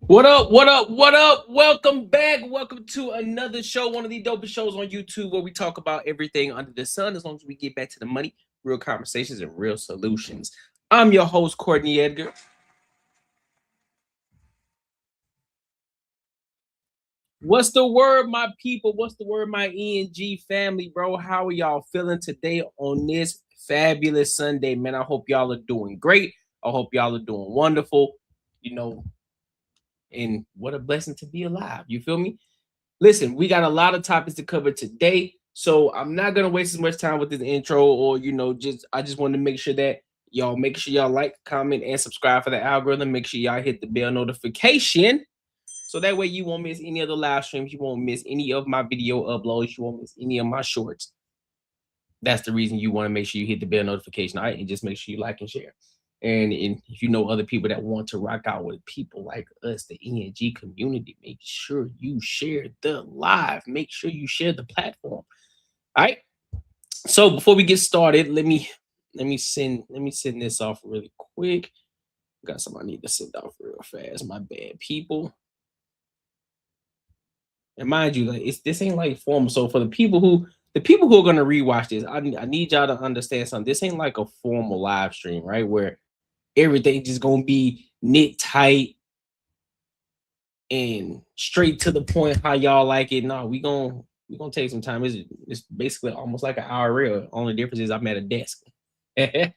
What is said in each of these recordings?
What up? What up? What up? Welcome back. Welcome to another show, one of the dopest shows on YouTube where we talk about everything under the sun as long as we get back to the money, real conversations, and real solutions. I'm your host, Courtnee Edgar. What's the word, my people? What's the word, my ENG family, bro? How are y'all feeling today on this fabulous Sunday, man? I hope y'all are doing great. I hope y'all are doing wonderful. You know, and what a blessing to be alive. You feel me? Listen, we got a lot of topics to cover today, so I'm not gonna waste as much time with this intro, or I just want to make sure that y'all make sure y'all like, comment, and subscribe for the algorithm. Make sure y'all hit the bell notification, so that way you won't miss any of the live streams, you won't miss any of my video uploads, you won't miss any of my shorts. That's the reason you want to make sure you hit the bell notification, all right? And just make sure you like and share. And if you know other people that want to rock out with people like us, the ENG community, make sure you share the live. Make sure you share the platform. All right. So before we get started, let me send this off really quick. Got something I need to send off real fast. My bad, people. And mind you, like this ain't like formal. So for the people who are gonna rewatch this, I need y'all to understand something. This ain't like a formal live stream, right? Where everything just gonna be knit tight and straight to the point how y'all like it. No, we gonna take some time. It's basically almost like an hour reel. Only difference is I'm at a desk. That's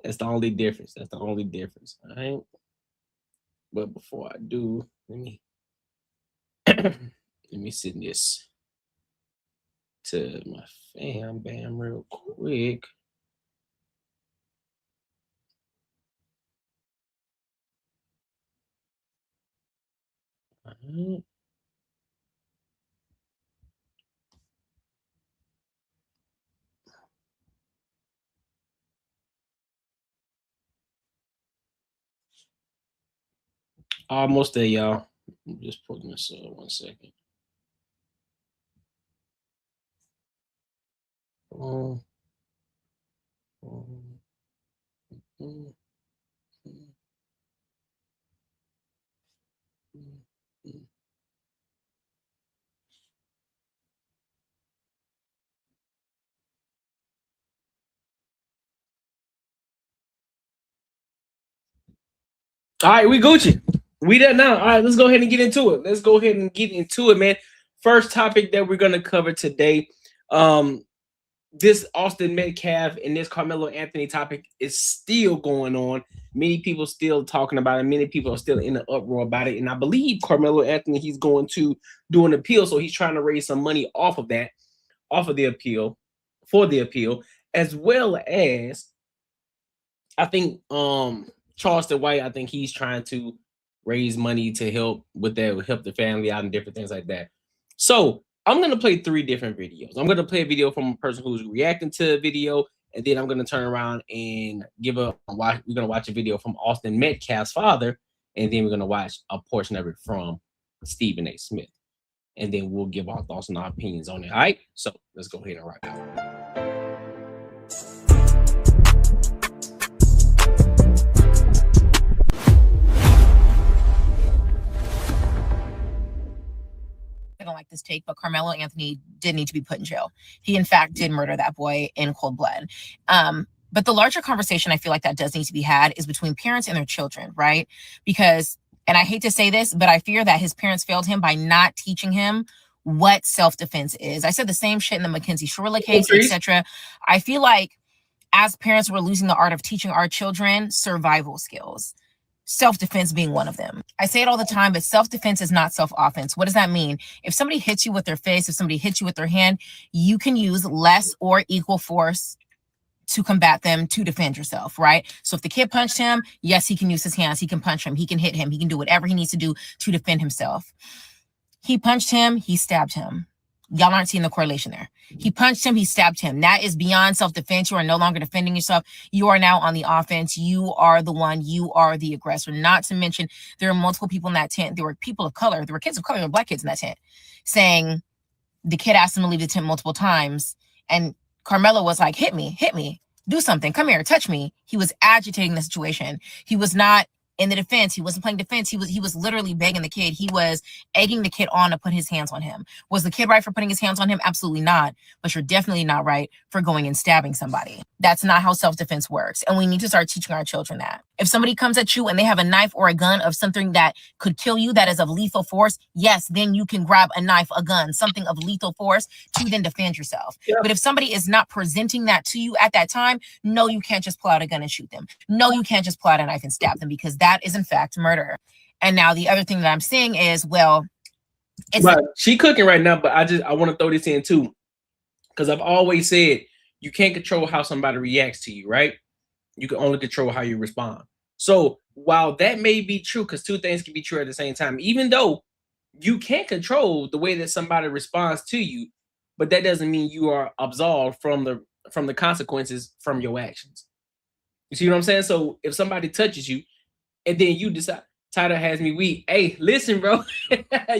the only difference. That's the only difference. All right. But before I do, let me send this to my fam bam real quick. Right. Almost there, y'all. I'm just putting this up 1 second. All right, we Gucci. We there now. All right, let's go ahead and get into it. Let's go ahead and get into it, man. First topic that we're gonna cover today. This Austin Metcalf and this Carmelo Anthony topic is still going on. Many people still talking about it. Many people are still in the uproar about it. And I believe Carmelo Anthony, he's going to do an appeal. So he's trying to raise some money off of that, off of the appeal, for the appeal, as well as I think Charleston White, I think he's trying to raise money to help with that, help the family out and different things like that. So I'm gonna play 3 different videos. I'm gonna play a video from a person who's reacting to a video, and then I'm gonna turn around and we're gonna watch a video from Austin Metcalf's father, and then we're gonna watch a portion of it from Stephen A. Smith. And then we'll give our thoughts and our opinions on it. All right. So let's go ahead and rock out. Don't like this take, but Carmelo Anthony did need to be put in jail. He, in fact, did murder that boy in cold blood. But the larger conversation I feel like that does need to be had is between parents and their children, right? Because, and I hate to say this, but I fear that his parents failed him by not teaching him what self-defense is. I said the same shit in the Mackenzie Shirley case, etc. I feel like as parents, we're losing the art of teaching our children survival skills. Self-defense being one of them. I say it all the time, but self-defense is not self-offense. What does that mean? If somebody hits you with their face, if somebody hits you with their hand, you can use less or equal force to combat them, to defend yourself, right? So if the kid punched him, yes, he can use his hands. He can punch him. He can hit him. He can do whatever he needs to do to defend himself. He punched him. He stabbed him. Y'all aren't seeing the correlation there. He punched him. He stabbed him. That is beyond self-defense. You are no longer defending yourself. You are now on the offense. You are the one. You are the aggressor. Not to mention, there are multiple people in that tent. There were people of color. There were kids of color. There were black kids in that tent saying the kid asked him to leave the tent multiple times. And Carmelo was like, hit me, do something. Come here, touch me. He was agitating the situation. He was not in the defense. He wasn't playing defense. He was literally begging the kid. He was egging the kid on to put his hands on him. Was the kid right for putting his hands on him? Absolutely not. But you're definitely not right for going and stabbing somebody. That's not how self-defense works. And we need to start teaching our children that. If somebody comes at you and they have a knife or a gun of something that could kill you, that is of lethal force, yes, then you can grab a knife, a gun, something of lethal force to then defend yourself. Yeah. But if somebody is not presenting that to you at that time, no, you can't just pull out a gun and shoot them. No, you can't just pull out a knife and stab them, because that is in fact murder. And now the other thing that I'm seeing is, well, it's right. She cooking right now, but I want to throw this in too, because I've always said you can't control how somebody reacts to you, right? You can only control how you respond. So while that may be true, because two things can be true at the same time, even though you can't control the way that somebody responds to you, but that doesn't mean you are absolved from the consequences from your actions. You see what I'm saying? So if somebody touches you and then you decide, title has me weak. Hey, listen, bro.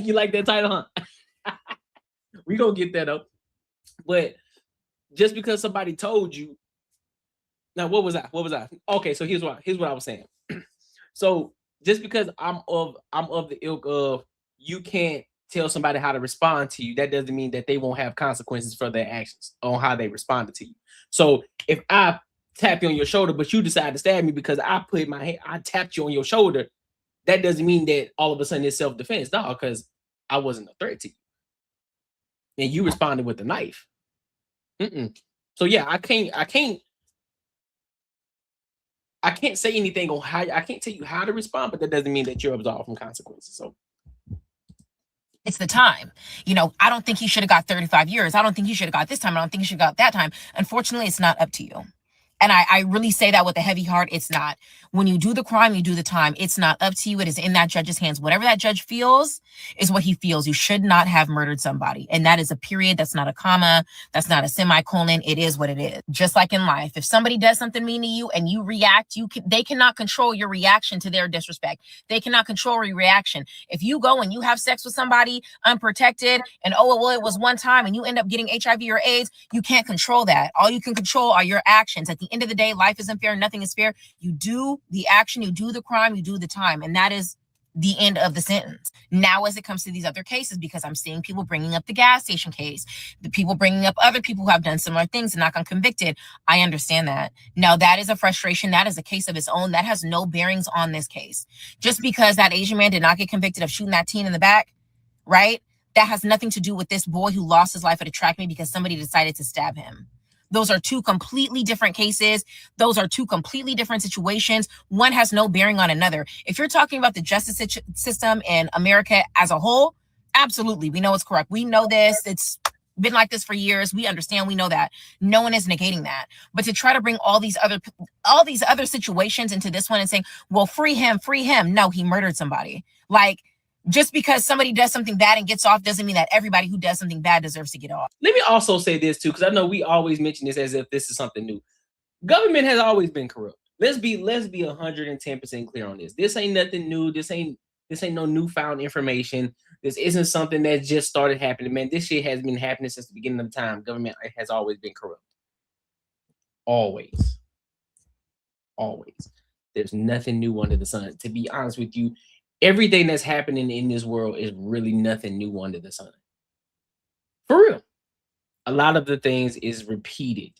You like that title, huh? We gonna get that up. But just because somebody told you, now what was I? Okay, so here's what I was saying. So just because I'm of the ilk of you can't tell somebody how to respond to you, that doesn't mean that they won't have consequences for their actions on how they responded to you. So if I tap you on your shoulder, but you decide to stab me because I put my hand, I tapped you on your shoulder, that doesn't mean that all of a sudden it's self-defense, no, because I wasn't a threat to you. And you responded with the knife. So yeah, I can't say anything on how, I can't tell you how to respond, but that doesn't mean that you're absolved from consequences. So it's the time. You know, I don't think he should have got 35 years. I don't think he should have got this time. I don't think he should have got that time. Unfortunately, it's not up to you. And I really say that with a heavy heart. It's not. When you do the crime, you do the time. It's not up to you. It is in that judge's hands. Whatever that judge feels is what he feels. You should not have murdered somebody. And that is a period. That's not a comma. That's not a semicolon. It is what it is. Just like in life. If somebody does something mean to you and you react, they cannot control your reaction to their disrespect. They cannot control your reaction. If you go and you have sex with somebody unprotected and, oh, well, it was one time and you end up getting HIV or AIDS, you can't control that. All you can control are your actions. At the end of the day, life isn't fair. Nothing is fair. You do the action, you do the crime, you do the time. And that is the end of the sentence. Now, as it comes to these other cases, because I'm seeing people bringing up the gas station case, the people bringing up other people who have done similar things and not gone convicted. I understand that. Now, that is a frustration. That is a case of its own. That has no bearings on this case. Just because that Asian man did not get convicted of shooting that teen in the back, right? That has nothing to do with this boy who lost his life at a track meet because somebody decided to stab him. Those are two completely different cases. Those are two completely different situations. One has no bearing on another. If you're talking about the justice system in America as a whole, absolutely. We know it's corrupt. We know this. It's been like this for years. We understand. We know that. No one is negating that. But to try to bring all these other situations into this one and saying, well, free him. No, he murdered somebody. Like, just because somebody does something bad and gets off doesn't mean that everybody who does something bad deserves to get off. Let me also say this too, because I know we always mention this as if this is something new. Government has always been corrupt. Let's be 110% clear on this. This ain't nothing new. This ain't no newfound information. This isn't something that just started happening, man. This shit has been happening since the beginning of time. Government has always been corrupt. Always. There's nothing new under the sun. To be honest with you, everything that's happening in this world is really nothing new under the sun. For real. A lot of the things is repeated.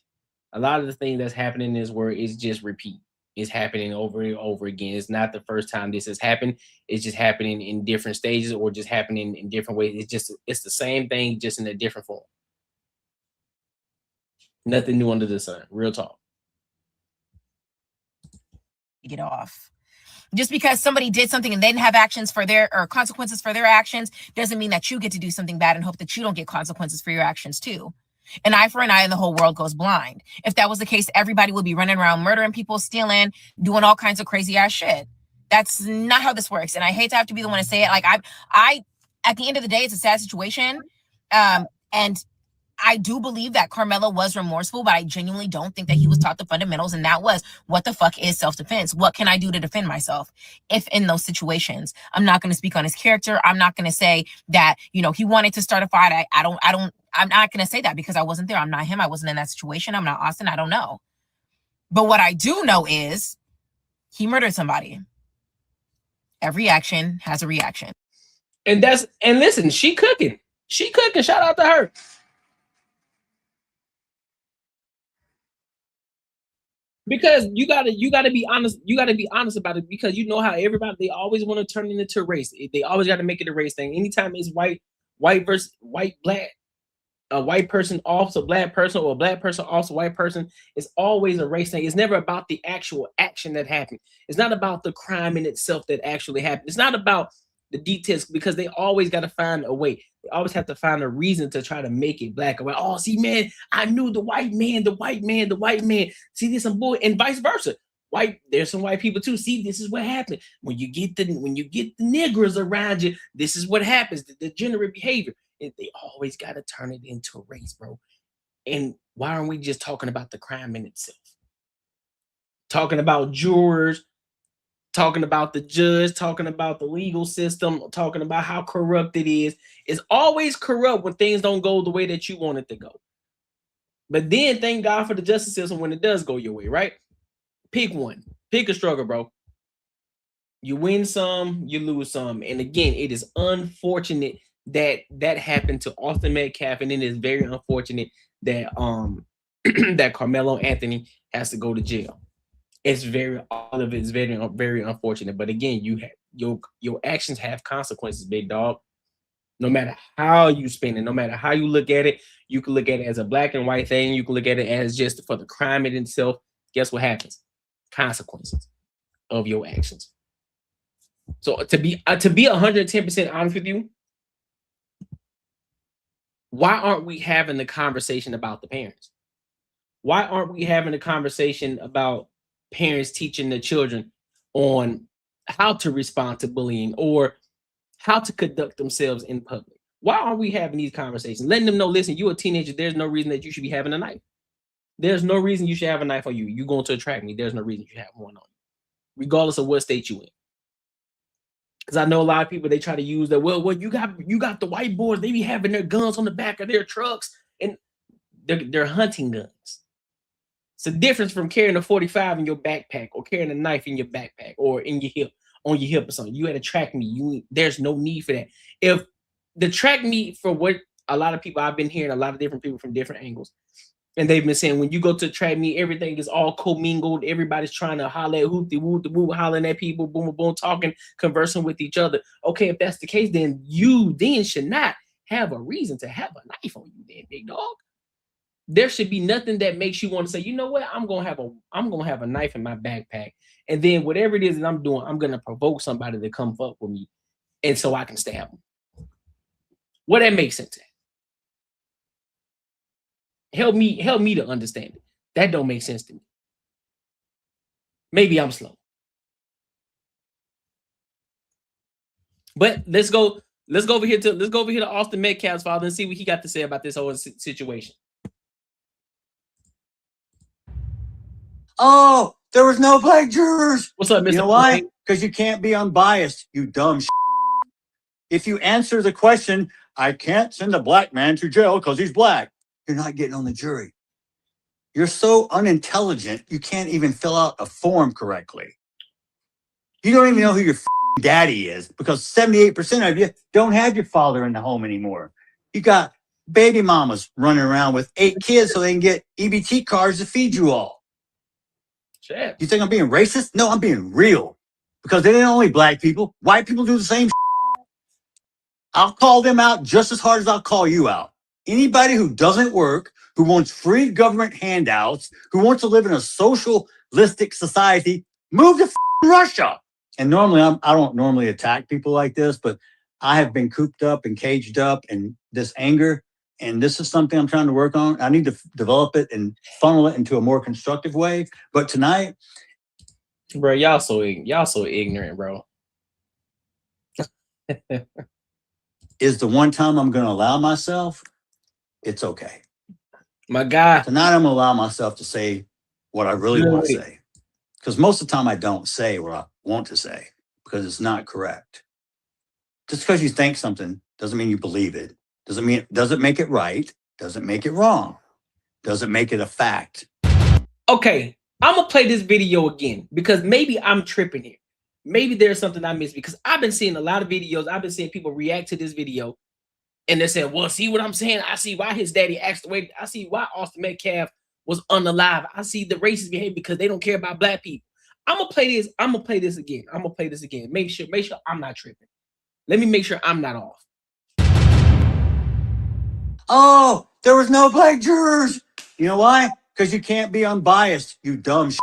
A lot of the things that's happening in this world is just repeat. It's happening over and over again. It's not the first time this has happened. It's just happening in different stages or just happening in different ways. It's the same thing, just in a different form. Nothing new under the sun. Real talk. Get off. Just because somebody did something and they didn't have actions for their or consequences for their actions doesn't mean that you get to do something bad and hope that you don't get consequences for your actions too. An eye for an eye and the whole world goes blind. If that was the case, everybody would be running around murdering people, stealing, doing all kinds of crazy ass shit. That's not how this works. And I hate to have to be the one to say it. Like I at the end of the day, it's a sad situation. And I do believe that Carmelo was remorseful, but I genuinely don't think that he was taught the fundamentals. And that was, what the fuck is self-defense? What can I do to defend myself if in those situations? I'm not going to speak on his character. I'm not going to say that, you know, he wanted to start a fight. I'm not going to say that because I wasn't there. I'm not him. I wasn't in that situation. I'm not Austin. I don't know. But what I do know is he murdered somebody. Every action has a reaction. And listen, she cooking. She cooking. Shout out to her. Because you gotta be honest. You gotta be honest about it, because you know how everybody, they always want to turn it into a race. They always got to make it a race thing. Anytime it's white versus white, black, a white person off a black person, or a black person off a white person, it's always a race thing. It's never about the actual action that happened. It's not about the crime in itself that actually happened. It's not about the details, because they always got to find a way. They always have to find a reason to try to make it black or white. Oh, see, man, I knew the white man. See, this some boy, and vice versa. White, there's some white people too. See, this is what happened when you get the niggers around you. This is what happens. The degenerate behavior. They always got to turn it into a race, bro. And why aren't we just talking about the crime in itself? Talking about jurors, talking about the judge, talking about the legal system, talking about how corrupt it is. It's always corrupt when things don't go the way that you want it to go. But then thank God for the justice system when it does go your way, right? Pick one. Pick a struggle, bro. You win some, you lose some. And again, it is unfortunate that happened to Austin Metcalf, and it is very unfortunate that that Carmelo Anthony has to go to jail. All of it is very, very unfortunate. But again, you have your actions have consequences, big dog. No matter how you spin it, no matter how you look at it, you can look at it as a black and white thing. You can look at it as just for the crime in itself. Guess what happens? Consequences of your actions. So to be 110% honest with you, why aren't we having the conversation about the parents? Why aren't we having a conversation about parents teaching their children on how to respond to bullying or how to conduct themselves in public? Why aren't we having these conversations? Letting them know, listen, you're a teenager. There's no reason that you should be having a knife. There's no reason you should have a knife on you. You're going to attract me. There's no reason you should have one on you, regardless of what state you in. Because I know a lot of people, they try to use that. Well, you got the white boys. They be having their guns on the back of their trucks, and they're hunting guns. It's a difference from carrying a 45 in your backpack or carrying a knife in your backpack or in your hip, on your hip or something. You had to track me. There's no need for that. If the track me, for what a lot of people, I've been hearing a lot of different people from different angles, and they've been saying when you go to track me, everything is all commingled. Everybody's trying to holler at woo, hollering at people, boom, boom, boom, talking, conversing with each other. Okay, if that's the case, then you should not have a reason to have a knife on you, then, big dog. There should be nothing that makes you want to say, you know what, I'm gonna have a knife in my backpack, and then whatever it is that I'm doing, I'm gonna provoke somebody to come fuck with me, and so I can stab them. Well, that makes sense. Help me to understand it. That don't make sense to me. Maybe I'm slow. But let's go over here to Austin Metcalf's father and see what he got to say about this whole situation. Oh, there was no black jurors. What's up, Mr. You know why? Because you can't be unbiased, you dumb shit. If you answer the question, I can't send a black man to jail because he's black, you're not getting on the jury. You're so unintelligent, you can't even fill out a form correctly. You don't even know who your daddy is, because 78% of you don't have your father in the home anymore. You got baby mamas running around with 8 kids so they can get EBT cards to feed you all. Shit. You think I'm being racist? No, I'm being real. Because they ain't only black people. White people do the same. I'll call them out just as hard as I'll call you out. Anybody who doesn't work, who wants free government handouts, who wants to live in a socialistic society, move to Russia. And normally, I don't normally attack people like this, but I have been cooped up and caged up in this anger. And this is something I'm trying to work on. I need to develop it and funnel it into a more constructive way. But tonight, bro, y'all so ignorant, bro. is the one time I'm going to allow myself. It's okay. My guy. Tonight, I'm going to allow myself to say what I really want to say. Because most of the time, I don't say what I want to say because it's not correct. Just because you think something doesn't mean you believe it. Doesn't make it right. Doesn't make it wrong. Doesn't make it a fact. Okay, I'm going to play this video again because maybe I'm tripping here. maybe there's something I missed because I've been seeing a lot of videos. I've been seeing people react to this video and they're saying, well, see what I'm saying? I see why his daddy acts the way. I see why Austin Metcalf was unalive. I see the racist behavior because they don't care about black people. I'm gonna play this. I'm gonna play this again. I'm gonna play this again. Make sure I'm not tripping. Let me make sure I'm not off. Oh, there was no black jurors. You know why? Because you can't be unbiased, you dumb shit.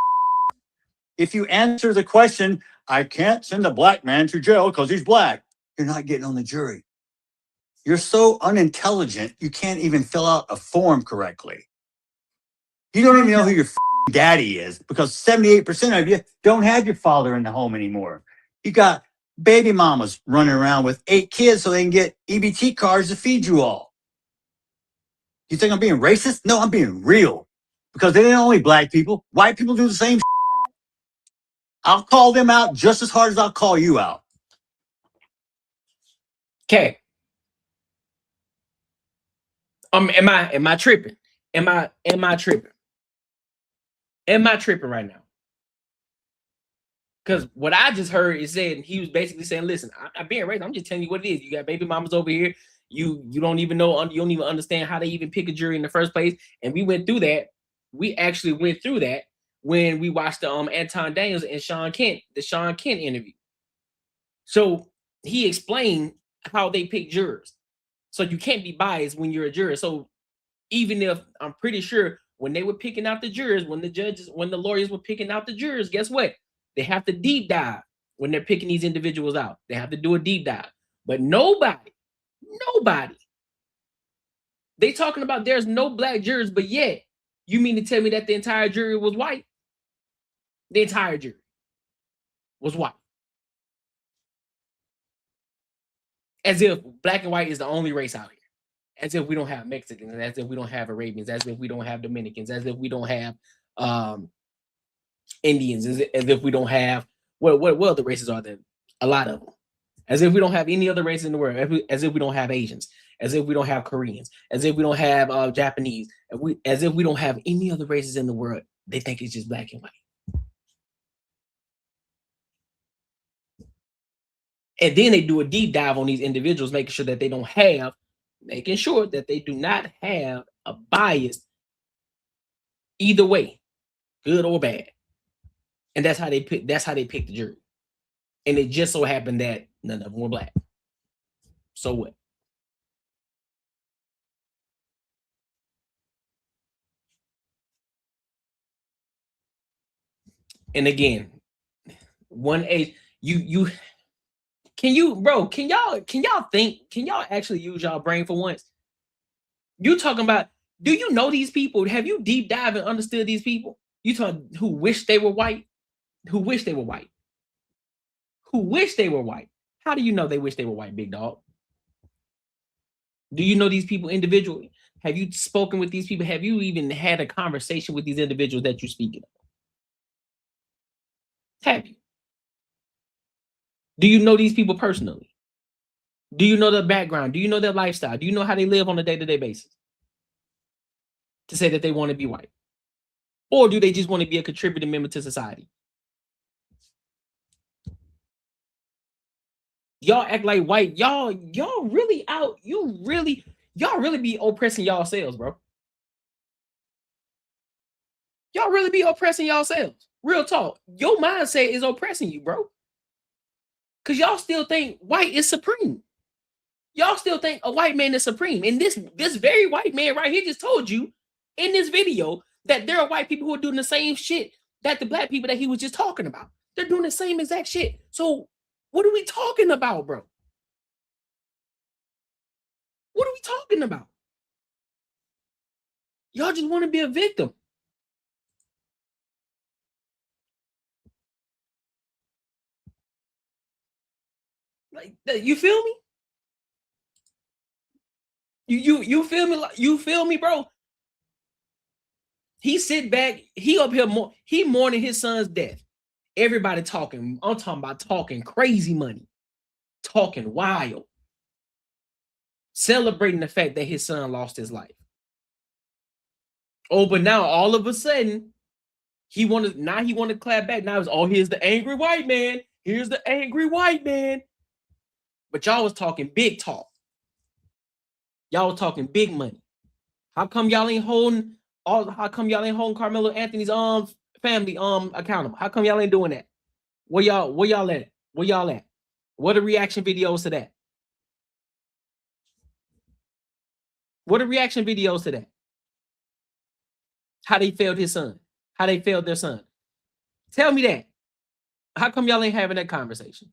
If you answer the question, I can't send a black man to jail because he's black, you're not getting on the jury. You're so unintelligent, you can't even fill out a form correctly. You don't even know who your daddy is because 78% of you don't have your father in the home anymore. You got baby mamas running around with 8 kids so they can get EBT cards to feed you all. You think I'm being racist? No, I'm being real. Because they ain't only black people. White people do the same. I'll call them out just as hard as I'll call you out. Okay. Am I tripping? Am I tripping? Am I tripping right now? Because what I just heard is saying he was basically saying, listen, I'm being racist. I'm just telling you what it is. You got baby mamas over here. You don't even know, you don't even understand how they even pick a jury in the first place. And we went through that. We actually went through that when we watched the Anton Daniels and Sean Kent interview. So he explained how they pick jurors. So you can't be biased when you're a juror. So even if I'm pretty sure when they were picking out the jurors, when the lawyers were picking out the jurors, guess what? They have to deep dive when they're picking these individuals out. They have to do a deep dive. But nobody, they talking about there's no black jurors, but yet you mean to tell me that the entire jury was white? The entire jury was white. As if black and white is the only race out here. As if we don't have Mexicans, as if we don't have Arabians, as if we don't have Dominicans, as if we don't have Indians, as if we don't have what other races are there? A lot of them. As if we don't have any other races in the world, as if we don't have Asians, as if we don't have Koreans, as if we don't have Japanese, as if we don't have any other races in the world. They think it's just black and white. And then they do a deep dive on these individuals, making sure that they do not have a bias either way, good or bad. And that's how they pick the jury. And it just so happened that none of them were black. So what? And again, one age, can y'all think? Can y'all actually use y'all brain for once? You talking about, do you know these people? Have you deep dive and understood these people? You talking who wish they were white? Who wish they were white? Who wish they were white? How do you know they wish they were white, big dog? Do you know these people individually? Have you spoken with these people? Have you even had a conversation with these individuals that you're speaking of? Have you? Do you know these people personally? Do you know their background? Do you know their lifestyle? Do you know how they live on a day-to-day basis? To say that they want to be white? Or do they just want to be a contributing member to society? Y'all act like white. Y'all really out. Y'all really be oppressing yourselves, bro. Y'all really be oppressing yourselves. Real talk. Your mindset is oppressing you, bro. Because y'all still think white is supreme. Y'all still think a white man is supreme. And this very white man right here just told you in this video that there are white people who are doing the same shit that the black people that he was just talking about. They're doing the same exact shit. So what are we talking about, bro? What are we talking about? Y'all just want to be a victim. Like, you feel me? You feel me? You feel me, bro? He sit back, he up here he mourning his son's death. Everybody talking. I'm talking about talking crazy money, talking wild, celebrating the fact that his son lost his life. Oh, but now all of a sudden, he wanted to clap back. Now it's here's the angry white man. Here's the angry white man. But y'all was talking big talk. Y'all was talking big money. How come y'all ain't holding Carmelo Anthony's family accountable? How come y'all ain't doing that? Where y'all at? Where y'all at? What are reaction videos to that? What are reaction videos to that? How they failed his son? How they failed their son? Tell me that. How come y'all ain't having that conversation?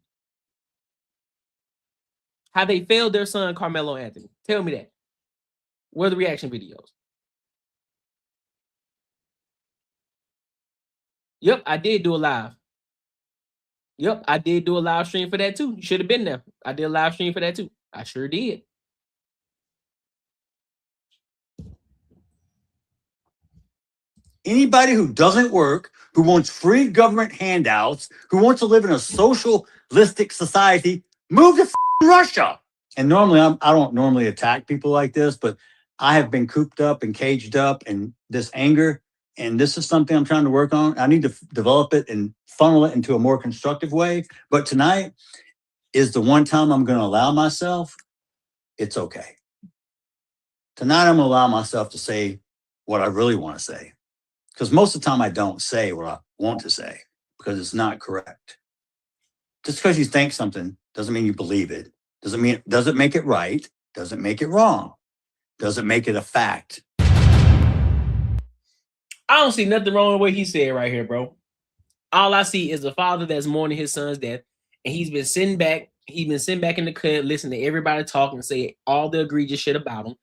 How they failed their son, Carmelo Anthony? Tell me that. Where are the reaction videos? Yep, I did do a live. Yep, I did do a live stream for that too. You should have been there. I did a live stream for that too. I sure did. Anybody who doesn't work, who wants free government handouts, who wants to live in a socialistic society, move to Russia. And normally, I don't normally attack people like this, but I have been cooped up and caged up in this anger. And this is something I'm trying to work on. I need to develop it and funnel it into a more constructive way. But tonight is the one time I'm going to allow myself. It's okay. Tonight, I'm going to allow myself to say what I really want to say. Because most of the time I don't say what I want to say because it's not correct. Just because you think something doesn't mean you believe it. Doesn't make it right. Doesn't make it wrong. Doesn't make it a fact. I don't see nothing wrong with what he said right here, bro. All I see is a father that's mourning his son's death, and he's been sitting back. He's been sitting back in the cut, listening to everybody talk and say all the egregious shit about him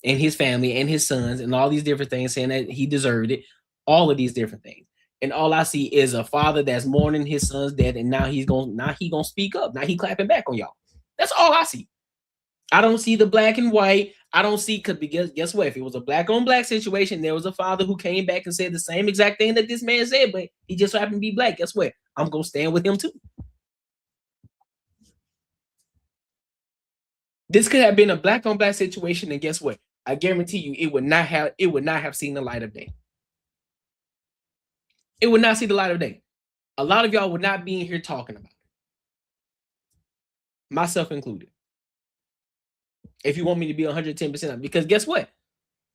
and his family and his sons and all these different things, saying that he deserved it. All of these different things. And all I see is a father that's mourning his son's death, and now he gonna speak up. Now he clapping back on y'all. That's all I see. I don't see the black and white. I don't see, because guess what? If it was a black on black situation, there was a father who came back and said the same exact thing that this man said, but he just happened to be black. Guess what? I'm gonna stand with him too. This could have been a black on black situation, and guess what? I guarantee you, it would not have seen the light of day. It would not see the light of day. A lot of y'all would not be in here talking about it. Myself included. If you want me to be 110%, because guess what?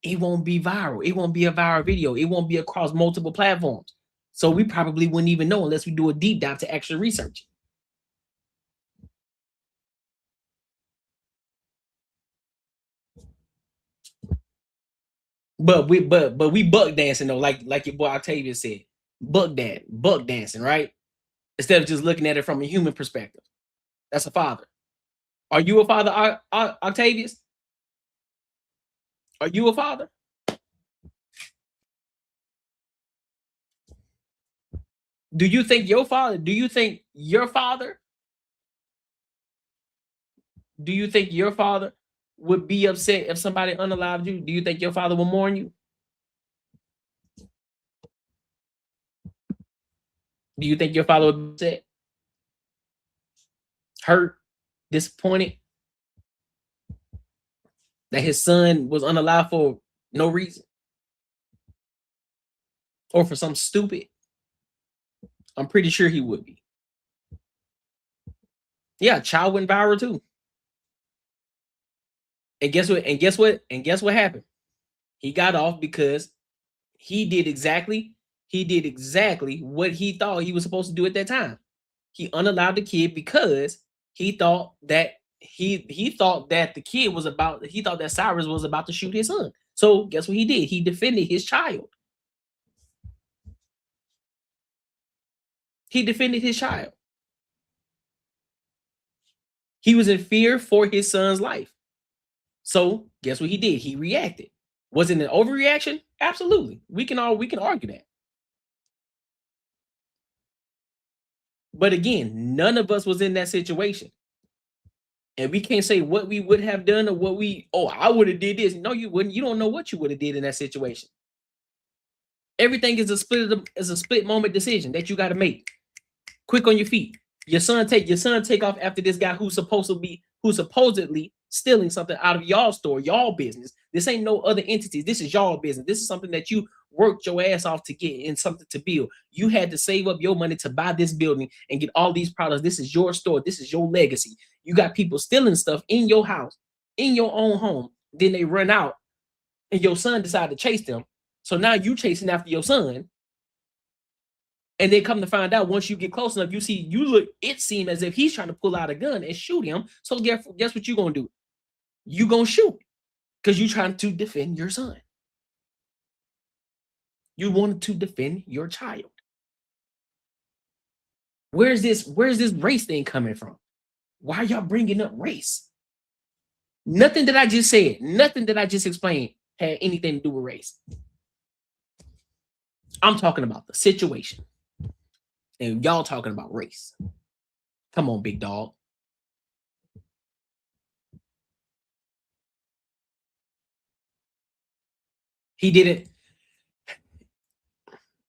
It won't be viral. It won't be a viral video. It won't be across multiple platforms. So we probably wouldn't even know unless we do a deep dive to actually research it. But we buck dancing though, like your boy Octavia said. Buck dancing, right? Instead of just looking at it from a human perspective. That's a father. Are you a father, Octavius? Are you a father? Do you think your father would be upset if somebody unalived you? Do you think your father will mourn you? Do you think your father would be upset? Hurt? Disappointed? That his son was unalived for no reason? Or for something stupid? I'm pretty sure he would be. Yeah, child went viral too. And guess what happened? He got off because he did exactly what he thought he was supposed to do at that time. He unalived the kid because he thought that he thought that Cyrus was about to shoot his son. So guess what he did? He defended his child. He defended his child. He was in fear for his son's life. So guess what he did? He reacted. Was it an overreaction? Absolutely. We can argue that. But again, none of us was in that situation. And we can't say what we would have done or I would have did this. No, you wouldn't. You don't know what you would have did in that situation. Everything is a split moment decision that you got to make. Quick on your feet. Your son take off after this guy who's supposedly stealing something out of y'all store, y'all business. This ain't no other entities. This is y'all business. This is something that you worked your ass off to get in something to build. You had to save up your money to buy this building and get all these products. This is your store. This is your legacy. You got people stealing stuff in your house, in your own home. Then they run out and your son decided to chase them. So now you chasing after your son. And then come to find out, once you get close enough, it seems as if he's trying to pull out a gun and shoot him. So guess what you're going to do? You're going to shoot because you're trying to defend your son. You wanted to defend your child. Where's this race thing coming from? Why are y'all bringing up race? Nothing that I just said, nothing that I just explained had anything to do with race. I'm talking about the situation. And y'all talking about race. Come on, big dog. He didn't.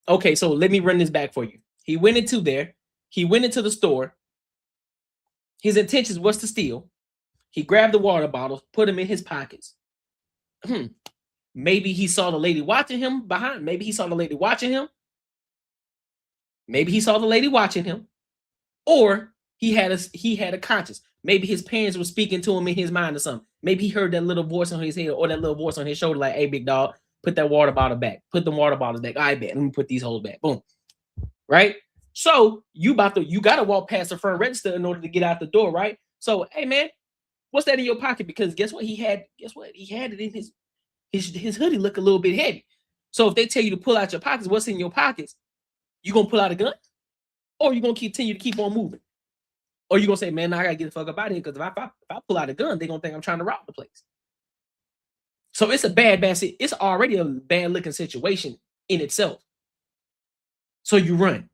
Okay, so let me run this back for you. He went into the store. His intentions was to steal. He grabbed the water bottles, put them in his pockets. Maybe he saw the lady watching him behind. Maybe he saw the lady watching him. Maybe he saw the lady watching him, or he had a conscience. Maybe his parents were speaking to him in his mind or something. Maybe he heard that little voice on his head or that little voice on his shoulder, like, "Hey, big dog, put that water bottle back. Put the water bottles back. I bet. Let me put these holes back." Boom. Right? So you gotta walk past the front register in order to get out the door, right? So, hey man, what's that in your pocket? Because guess what? He had it in his hoodie, look a little bit heavy. So if they tell you to pull out your pockets, what's in your pockets? You gonna pull out a gun, or you gonna continue to keep on moving, or you gonna say, "Man, I gotta get the fuck up out of here," because if I pull out a gun, they're gonna think I'm trying to rob the place. So it's it's already a bad looking situation in itself. So you run.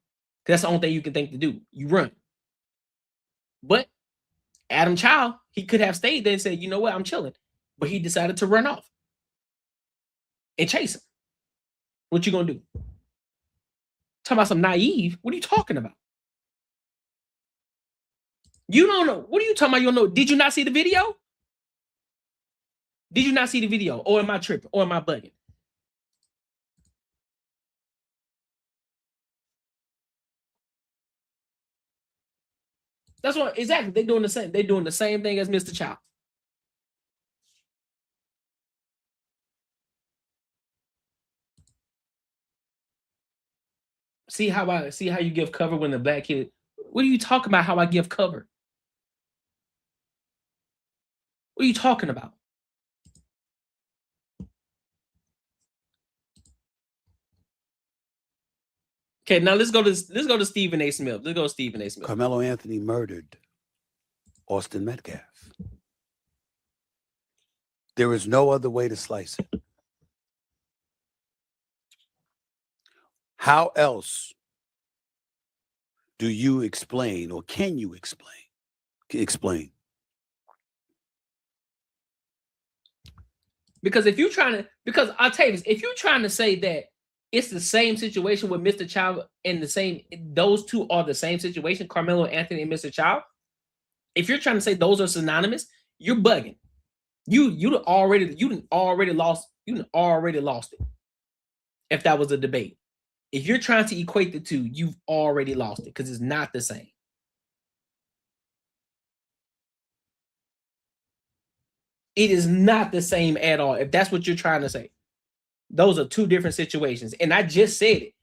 That's the only thing you can think to do. You run. But Adam Child, he could have stayed there and said, "You know what, I'm chilling," but he decided to run off and chase him. What you gonna do? Talking about some naive. What are you talking about? You don't know. What are you talking about? You don't know. Did you not see the video? Did you not see the video? Or am I tripping? Or am I bugging? That's what exactly they're doing the same. They're doing the same thing as Mr. Child. See how you give cover when the black kid. What are you talking about? How I give cover? What are you talking about? Okay, now let's go to Stephen A. Smith. Let's go to Stephen A. Smith. Carmelo Anthony murdered Austin Metcalf. There is no other way to slice it. How else do you explain, or can you explain? Because I'll tell you this, if you're trying to say that it's the same situation with Mr. Child and those two are the same situation, Carmelo Anthony and Mr. Child. If you're trying to say those are synonymous, you're bugging. You already lost it. If that was a debate. If you're trying to equate the two, you've already lost it because it's not the same. It is not the same at all. If that's what you're trying to say, those are two different situations. And I just said it.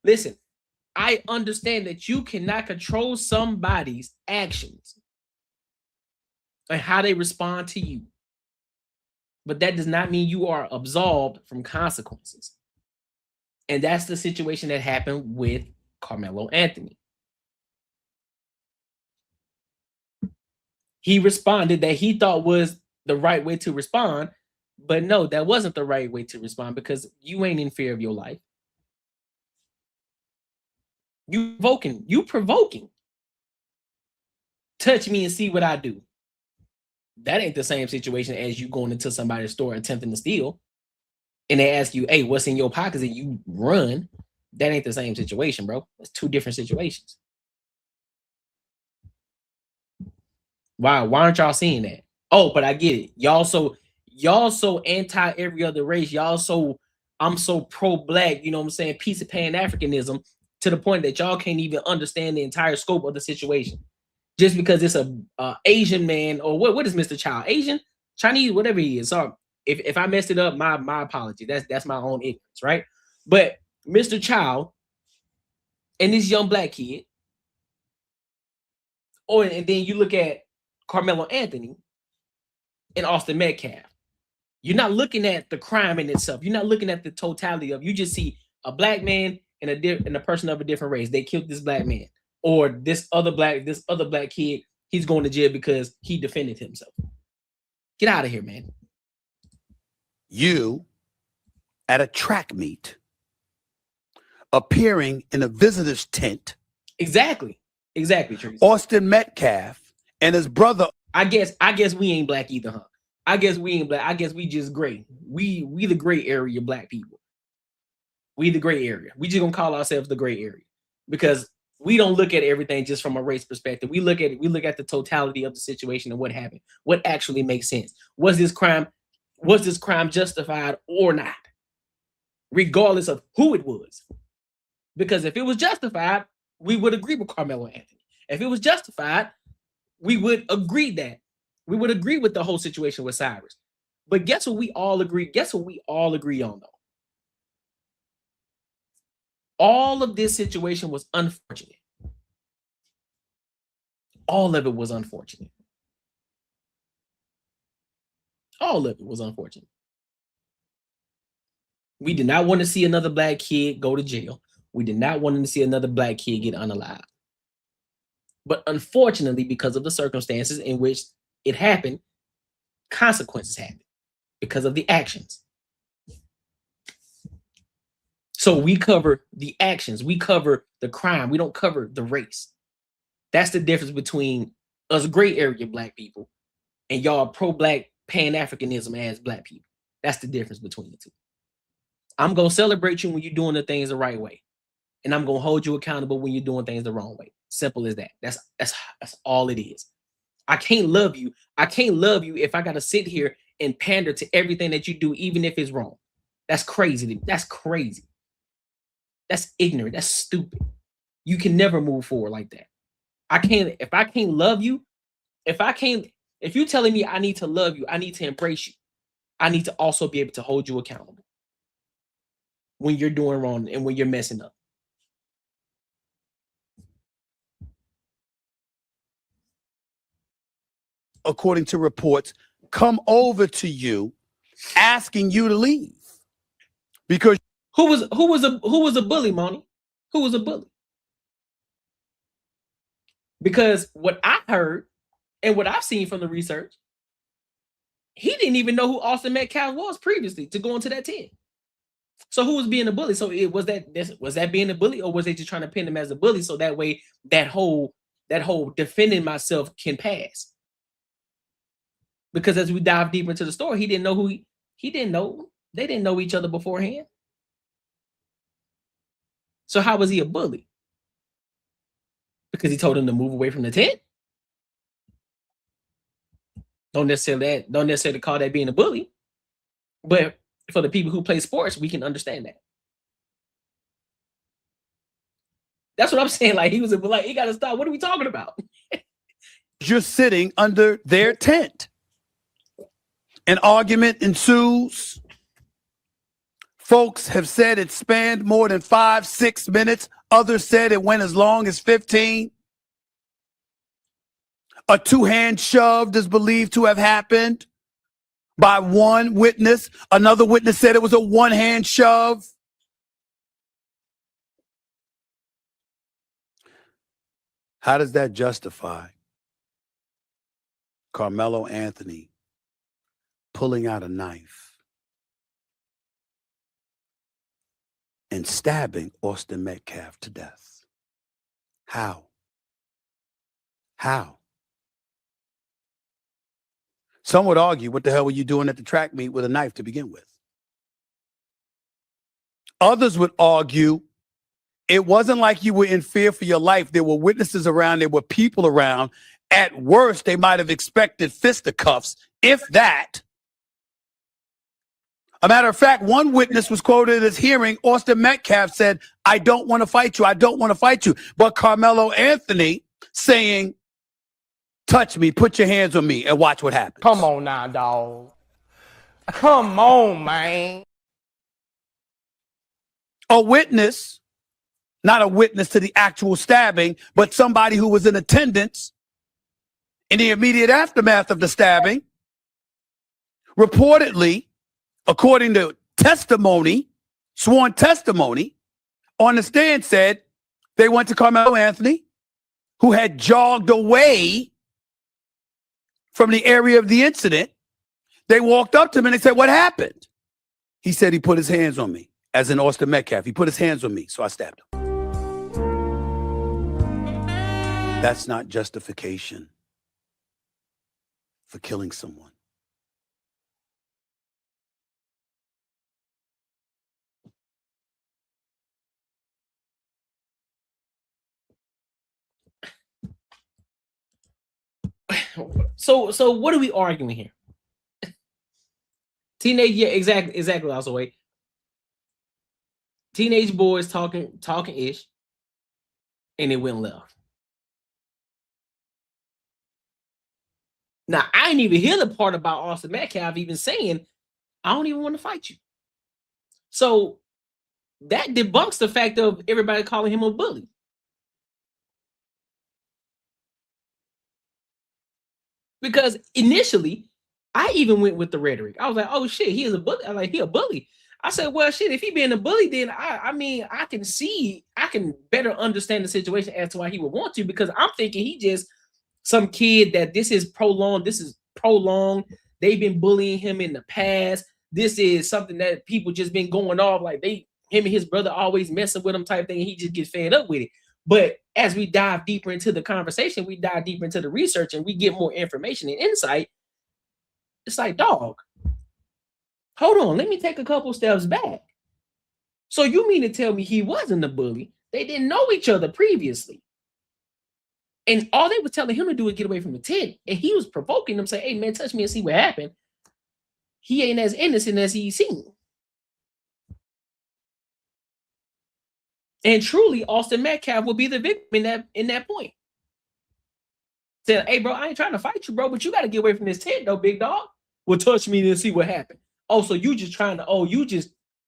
Listen, I understand that you cannot control somebody's actions and how they respond to you. But that does not mean you are absolved from consequences. And that's the situation that happened with Carmelo Anthony. He responded that he thought was the right way to respond, but no, that wasn't the right way to respond because you ain't in fear of your life. You provoking. Touch me and see what I do. That ain't the same situation as you going into somebody's store attempting to steal. And they ask you, "Hey, what's in your pockets?" and you run. That ain't the same situation, bro. It's two different situations. Why aren't y'all seeing that? Oh, but I get it. y'all so anti every other race. Y'all so I'm so pro-black, you know what I'm saying? Piece of Pan-Africanism to the point that y'all can't even understand the entire scope of the situation. Just because it's a Asian man, or what is Mr. Child? Asian, Chinese, whatever he is. Sorry. If I messed it up, my apology. That's my own ignorance, right? But Mr. Child and this young black kid, and then you look at Carmelo Anthony and Austin Metcalf. You're not looking at the crime in itself. You're not looking at the totality of. You just see a black man and a person of a different race. They killed this black man, or this other black kid. He's going to jail because he defended himself. Get out of here, man. You at a track meet, appearing in a visitor's tent. Exactly, Teresa. Austin Metcalf and his brother. I guess we ain't black either, huh? I guess we ain't black. I guess we just gray. We the gray area black people. We the gray area. We just gonna call ourselves the gray area because we don't look at everything just from a race perspective. We look at the totality of the situation and what happened. What actually makes sense? Was this crime justified or not? Regardless of who it was. Because if it was justified, we would agree with Carmelo Anthony. If it was justified, we would agree that. We would agree with the whole situation with Cyrus. But guess what we all agree? Guess what we all agree on, though? All of this situation was unfortunate. All of it was unfortunate. All of it was unfortunate. We did not want to see another black kid go to jail. We did not want to see another black kid get unalived. But unfortunately, because of the circumstances in which it happened, consequences happened because of the actions. So we cover the actions. We cover the crime. We don't cover the race. That's the difference between us gray area black people and y'all pro-black Pan-Africanism as black people. That's the difference between the two. I'm going to celebrate you when you're doing the things the right way. And I'm going to hold you accountable when you're doing things the wrong way. Simple as that. That's all it is. I can't love you. I can't love you if I got to sit here and pander to everything that you do, even if it's wrong. That's crazy. That's crazy. That's ignorant. That's stupid. You can never move forward like that. If I can't love you, if you're telling me I need to love you, I need to embrace you. I need to also be able to hold you accountable when you're doing wrong and when you're messing up. According to reports, come over to you asking you to leave. Because who was a bully, Monty? Who was a bully? Because what I heard and what I've seen from the research, he didn't even know who Austin Metcalf was previously to go into that tent. So who was being a bully? So was that being a bully, or was they just trying to pin him as a bully so that way that whole defending myself can pass? Because as we dive deeper into the story, he didn't know who he didn't know. They didn't know each other beforehand. So how was he a bully? Because he told him to move away from the tent? Don't necessarily call that being a bully. But for the people who play sports, we can understand that. That's what I'm saying. Like he got to stop. What are we talking about? You're sitting under their tent. An argument ensues. Folks have said it spanned more than 5-6 minutes. Others said it went as long as 15. A two-hand shove is believed to have happened by one witness. Another witness said it was a one-hand shove. How does that justify Carmelo Anthony pulling out a knife and stabbing Austin Metcalf to death? How? Some would argue, what the hell were you doing at the track meet with a knife to begin with? Others would argue, it wasn't like you were in fear for your life. There were witnesses around. There were people around. At worst, they might have expected fisticuffs, if that. A matter of fact, one witness was quoted as hearing Austin Metcalf said, I don't want to fight you. I don't want to fight you. But Carmelo Anthony saying, touch me, put your hands on me, and watch what happens. Come on now, dog. Come on, man. A witness, not a witness to the actual stabbing, but somebody who was in attendance in the immediate aftermath of the stabbing, reportedly, according to testimony, sworn testimony, on the stand said they went to Carmelo Anthony, who had jogged away from the area of the incident. They walked up to him and they said, what happened? He said he put his hands on me, as in Austin Metcalf. He put his hands on me, so I stabbed him. That's not justification for killing someone. So what are we arguing here? Teenage, yeah, exactly. Also, wait. Teenage boys talking ish, and it went left. Now I didn't even hear the part about Austin Metcalf even saying, "I don't even want to fight you." So that debunks the fact of everybody calling him a bully. Because initially, I even went with the rhetoric. I was like, "Oh shit, he is a bully." I'm like, "He a bully." I said, "Well, shit, if he being a bully, then I mean, I can better understand the situation as to why he would want to." Because I'm thinking he just some kid that this is prolonged. They've been bullying him in the past. This is something that people just been going off like him and his brother always messing with him type thing. And he just gets fed up with it. But as we dive deeper into the conversation, we dive deeper into the research and we get more information and insight. It's like, dog, hold on. Let me take a couple steps back. So you mean to tell me he wasn't a bully? They didn't know each other previously. And all they were telling him to do was get away from the tent. And he was provoking them, saying, "Hey, man, touch me and see what happened." He ain't as innocent as he seemed. And truly, Austin Metcalf will be the victim in that point. Said, "Hey, bro, I ain't trying to fight you, bro, but you got to get away from this tent, though, big dog. Well, touch me and see what happened." Oh, so you just trying to,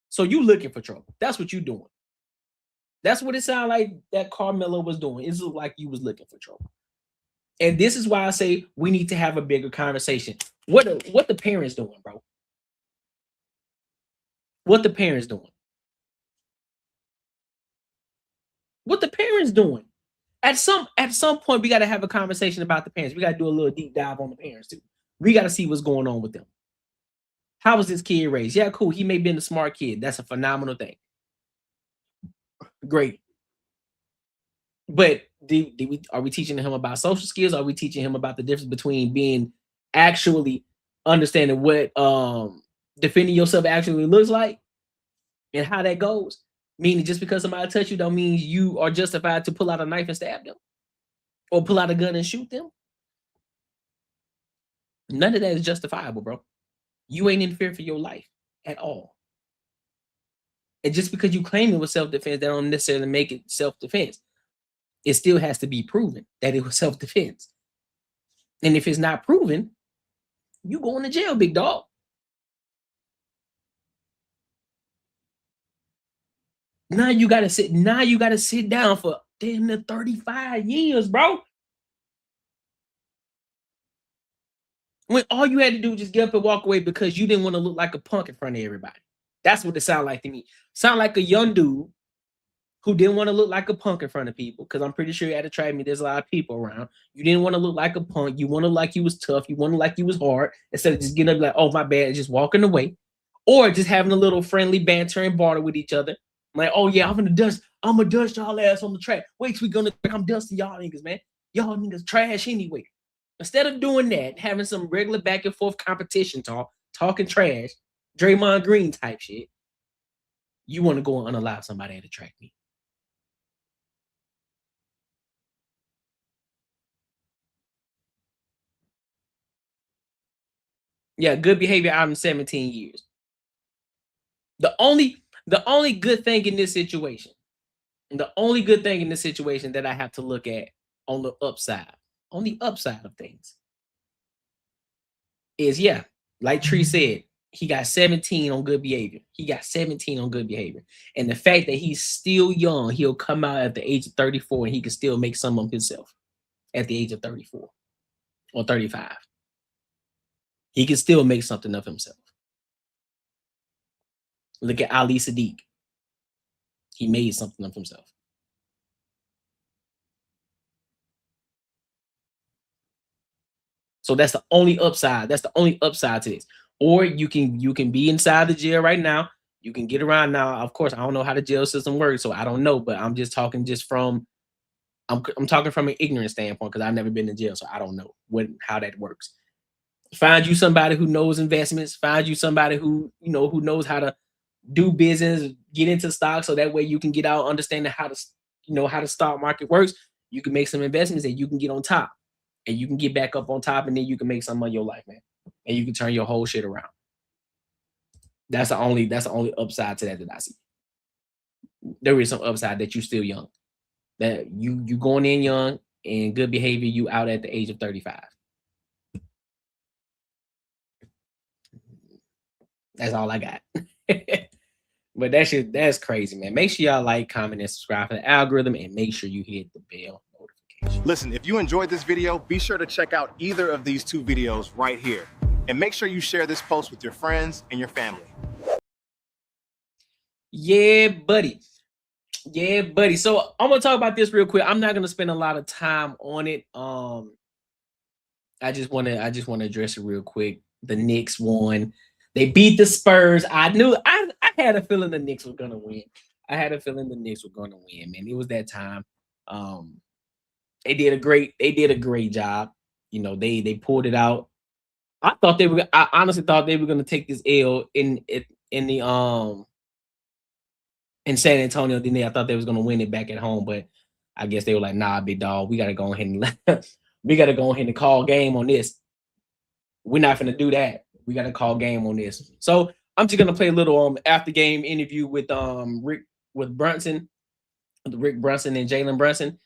so you looking for trouble. That's what you doing. That's what it sounded like that Carmelo was doing. It looked like you was looking for trouble. And this is why I say we need to have a bigger conversation. What the parents doing, bro? What the parents doing? What the parents doing? At some point, we got to have a conversation about the parents. We got to do a little deep dive on the parents too. We got to see what's going on with them. How was this kid raised? Yeah, cool. He may have been a smart kid. That's a phenomenal thing. Great. But are we teaching him about social skills? Are we teaching him about the difference between being actually understanding what defending yourself actually looks like and how that goes? Meaning just because somebody touch you don't mean you are justified to pull out a knife and stab them or pull out a gun and shoot them. None of that is justifiable, bro. You ain't in fear for your life at all. And just because you claim it was self-defense, that don't necessarily make it self-defense. It still has to be proven that it was self-defense. And if it's not proven, you going to jail, big dog. Now you gotta sit down for damn near 35 years, bro. When all you had to do was just get up and walk away because you didn't want to look like a punk in front of everybody. That's what it sounded like to me. Sound like a young dude who didn't want to look like a punk in front of people, because I'm pretty sure at a track meet there's a lot of people around. You didn't want to look like a punk. You want to look like you was tough. You want to look like you was hard, instead of just getting up like, "Oh, my bad," and just walking away. Or just having a little friendly banter and barter with each other. Like, "Oh yeah, I'm gonna dust y'all ass on the track. Wait till we gonna I'm dusting y'all niggas, man. Y'all niggas trash anyway." Instead of doing that, having some regular back and forth competition talking trash, Draymond Green type shit, you want to go and unallow somebody at a track meet. Yeah, good behavior out in 17 years. The only good thing in this situation, that I have to look at on the upside of things is, yeah, like Tree said, he got 17 on good behavior. And the fact that he's still young, he'll come out at the age of 34 and he can still make some of himself at the age of 34 or 35. He can still make something of himself. Look at Ali Sadiq. He made something of himself. So that's the only upside. That's the only upside to this. Or you can be inside the jail right now. You can get around now. Of course, I don't know how the jail system works, so I don't know. But I'm just talking from I'm talking from an ignorant standpoint because I've never been in jail, so I don't know how that works. Find you somebody who knows investments. Find you somebody who knows how to do business, get into stocks, so that way you can get out understanding how the stock market works. You can make some investments and you can get on top, and you can get back up on top, and then you can make some of your life, man, and you can turn your whole shit around. That's the only upside to that I see. There is some upside that you still young, that you going in young and good behavior, you out at the age of 35. That's all I got. But that's crazy, man. Make sure y'all like, comment, and subscribe for the algorithm, and make sure you hit the bell notification. Listen, if you enjoyed this video, be sure to check out either of these two videos right here. And make sure you share this post with your friends and your family. Yeah, buddy. So I'm gonna talk about this real quick. I'm not gonna spend a lot of time on it. I just wanna address it real quick. The Knicks won. They beat the Spurs. I had a feeling the Knicks were gonna win. Man. It was that time. They did a great job. They pulled it out. I honestly thought they were gonna take this L in San Antonio. Then I thought they was gonna win it back at home, but I guess they were like, nah, big dog, we gotta go ahead and call game on this. We're not gonna do that. We got to call game on this. So I'm just gonna play a little after game interview with Rick Brunson and Jalen Brunson.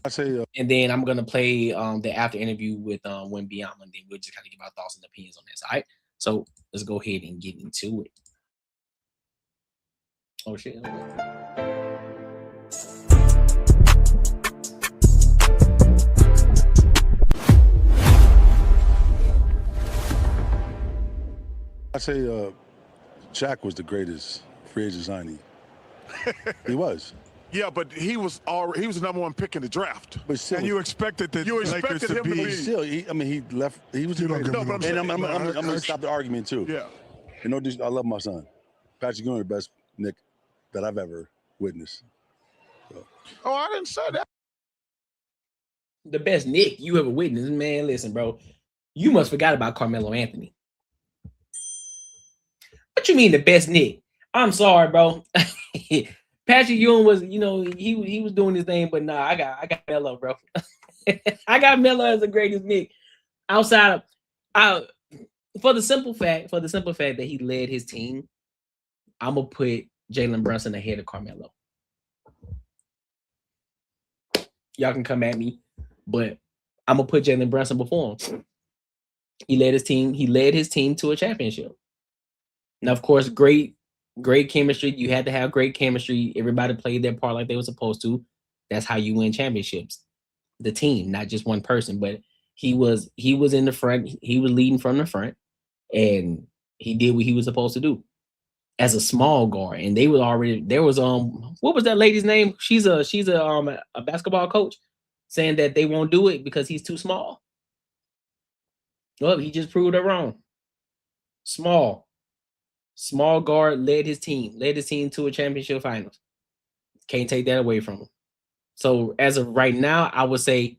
And then I'm gonna play the after interview with Wembanyama, and then we'll just kind of give our thoughts and opinions on this. All right. So let's go ahead and get into it. Oh shit. I say Shaq was the greatest free agent signing. He was. Yeah, but he was the number one pick in the draft. But still, and you expected him to be. Still, he left. He was the greatest. And I'm going to stop the argument too. Yeah. I love my son. Patrick Ewing, the best Nick that I've ever witnessed. So. Oh, I didn't say that. The best Nick you ever witnessed, man. Listen, bro, you must forgot about Carmelo Anthony. What you mean the best Nick? I'm sorry, bro. Patrick Ewing was, he was doing his thing, but nah, I got Melo, bro. I got Melo as the greatest Nick. Outside of, for the simple fact that he led his team, I'm gonna put Jalen Brunson ahead of Carmelo. Y'all can come at me, but I'm gonna put Jalen Brunson before him. He led his team to a championship. Now, of course, great chemistry. You had to have great chemistry. Everybody played their part like they were supposed to. That's how you win championships. The team, not just one person, but he was in the front. He was leading from the front, and he did what he was supposed to do as a small guard. And there was what was that lady's name? She's a basketball coach saying that they won't do it because he's too small. Well, he just proved her wrong. Small guard led his team to a championship finals. Can't take that away from him. So as of right now, I would say,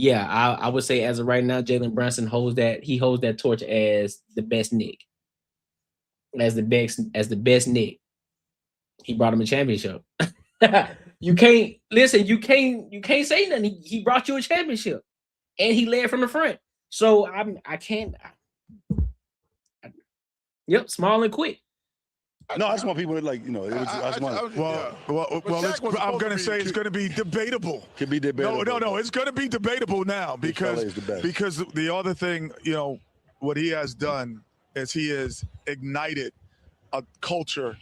I would say as of right now, Jalen Brunson holds that torch as the best Nick. As the best Nick. He brought him a championship. You can't say nothing. He brought you a championship. And he led from the front. So I can't. Yep, small and quick. No, I just want people to like, you know. It was, I just want. I'm going to say it's going to be debatable. Could be debatable. No. It's going to be debatable now because the other thing, you know, what he has done is he has ignited a culture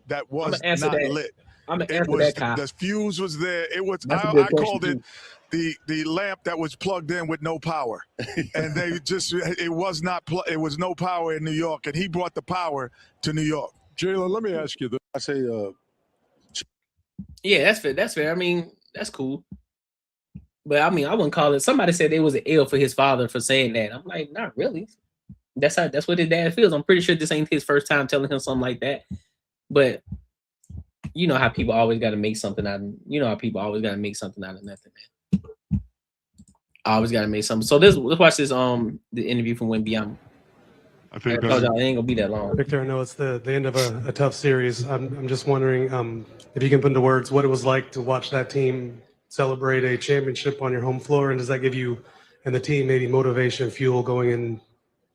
that was not lit. I'm gonna answer that, Kyle. The fuse was there. It was. I called it the lamp that was plugged in with no power, and they just it was not. It was no power in New York, and he brought the power to New York. Jalen, let me ask you this. I say, yeah, that's fair. That's fair. I mean, that's cool. But I mean, I wouldn't call it. Somebody said it was an L for his father for saying that. I'm like, not really. That's what his dad feels. I'm pretty sure this ain't his first time telling him something like that. But you know how people always got to make something out of. You know how people always got to make something out of nothing, man. I always got to make something. So let's watch this the interview from Wembanyama. I think it ain't gonna be that long. Victor, I know it's the end of a tough series. I'm just wondering if you can put into words what it was like to watch that team celebrate a championship on your home floor, and does that give you and the team maybe motivation, fuel going in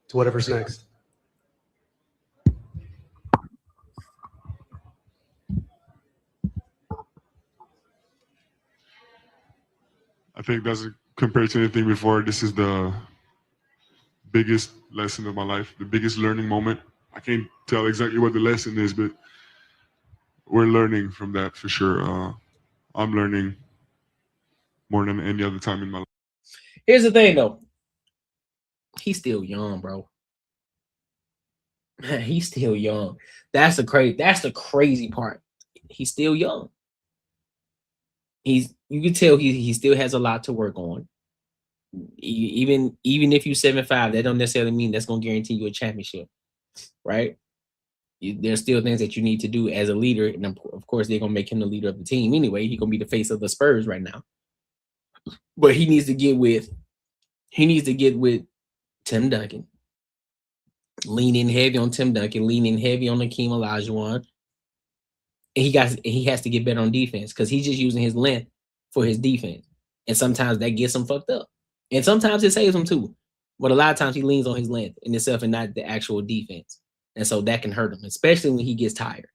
to whatever's next? I think that's compared to anything before. This is the biggest lesson of my life, the biggest learning moment. I can't tell exactly what the lesson is, but we're learning from that for sure. I'm learning more than any other time in my life. Here's the thing, though. He's still young, bro. He's still young. That's the crazy part. He's still young. You can tell he still has a lot to work on. Even if you're 7'5", that don't necessarily mean that's gonna guarantee you a championship, right? There's still things that you need to do as a leader, and of course they're gonna make him the leader of the team anyway. He's gonna be the face of the Spurs right now, but he needs to get with Tim Duncan, leaning heavy on Tim Duncan, leaning heavy on Hakeem Olajuwon, and he has to get better on defense because he's just using his length for his defense, and sometimes that gets him fucked up. And sometimes it saves him too. But a lot of times he leans on his length in itself and not the actual defense. And so that can hurt him, especially when he gets tired.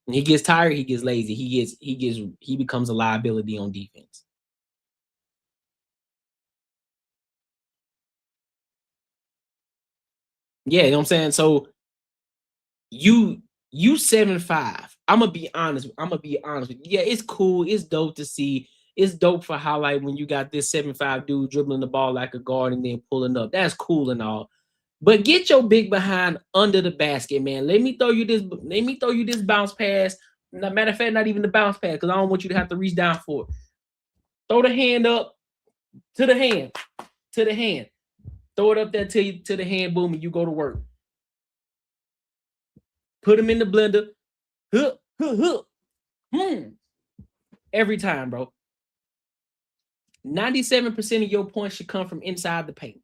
When he gets tired, he gets lazy. He becomes a liability on defense. Yeah, you know what I'm saying? So you 7'5". I'm gonna be honest with you. Yeah, it's cool. It's dope to see. It's dope for how, like, when you got this 7'5" dude dribbling the ball like a guard and then pulling up. That's cool and all. But get your big behind under the basket, man. Let me throw you this bounce pass. Matter of fact, not even the bounce pass, because I don't want you to have to reach down for it. Throw the hand up to the hand. Throw it up there to the hand, boom, and you go to work. Put them in the blender. Every time, bro. 97% of your points should come from inside the paint,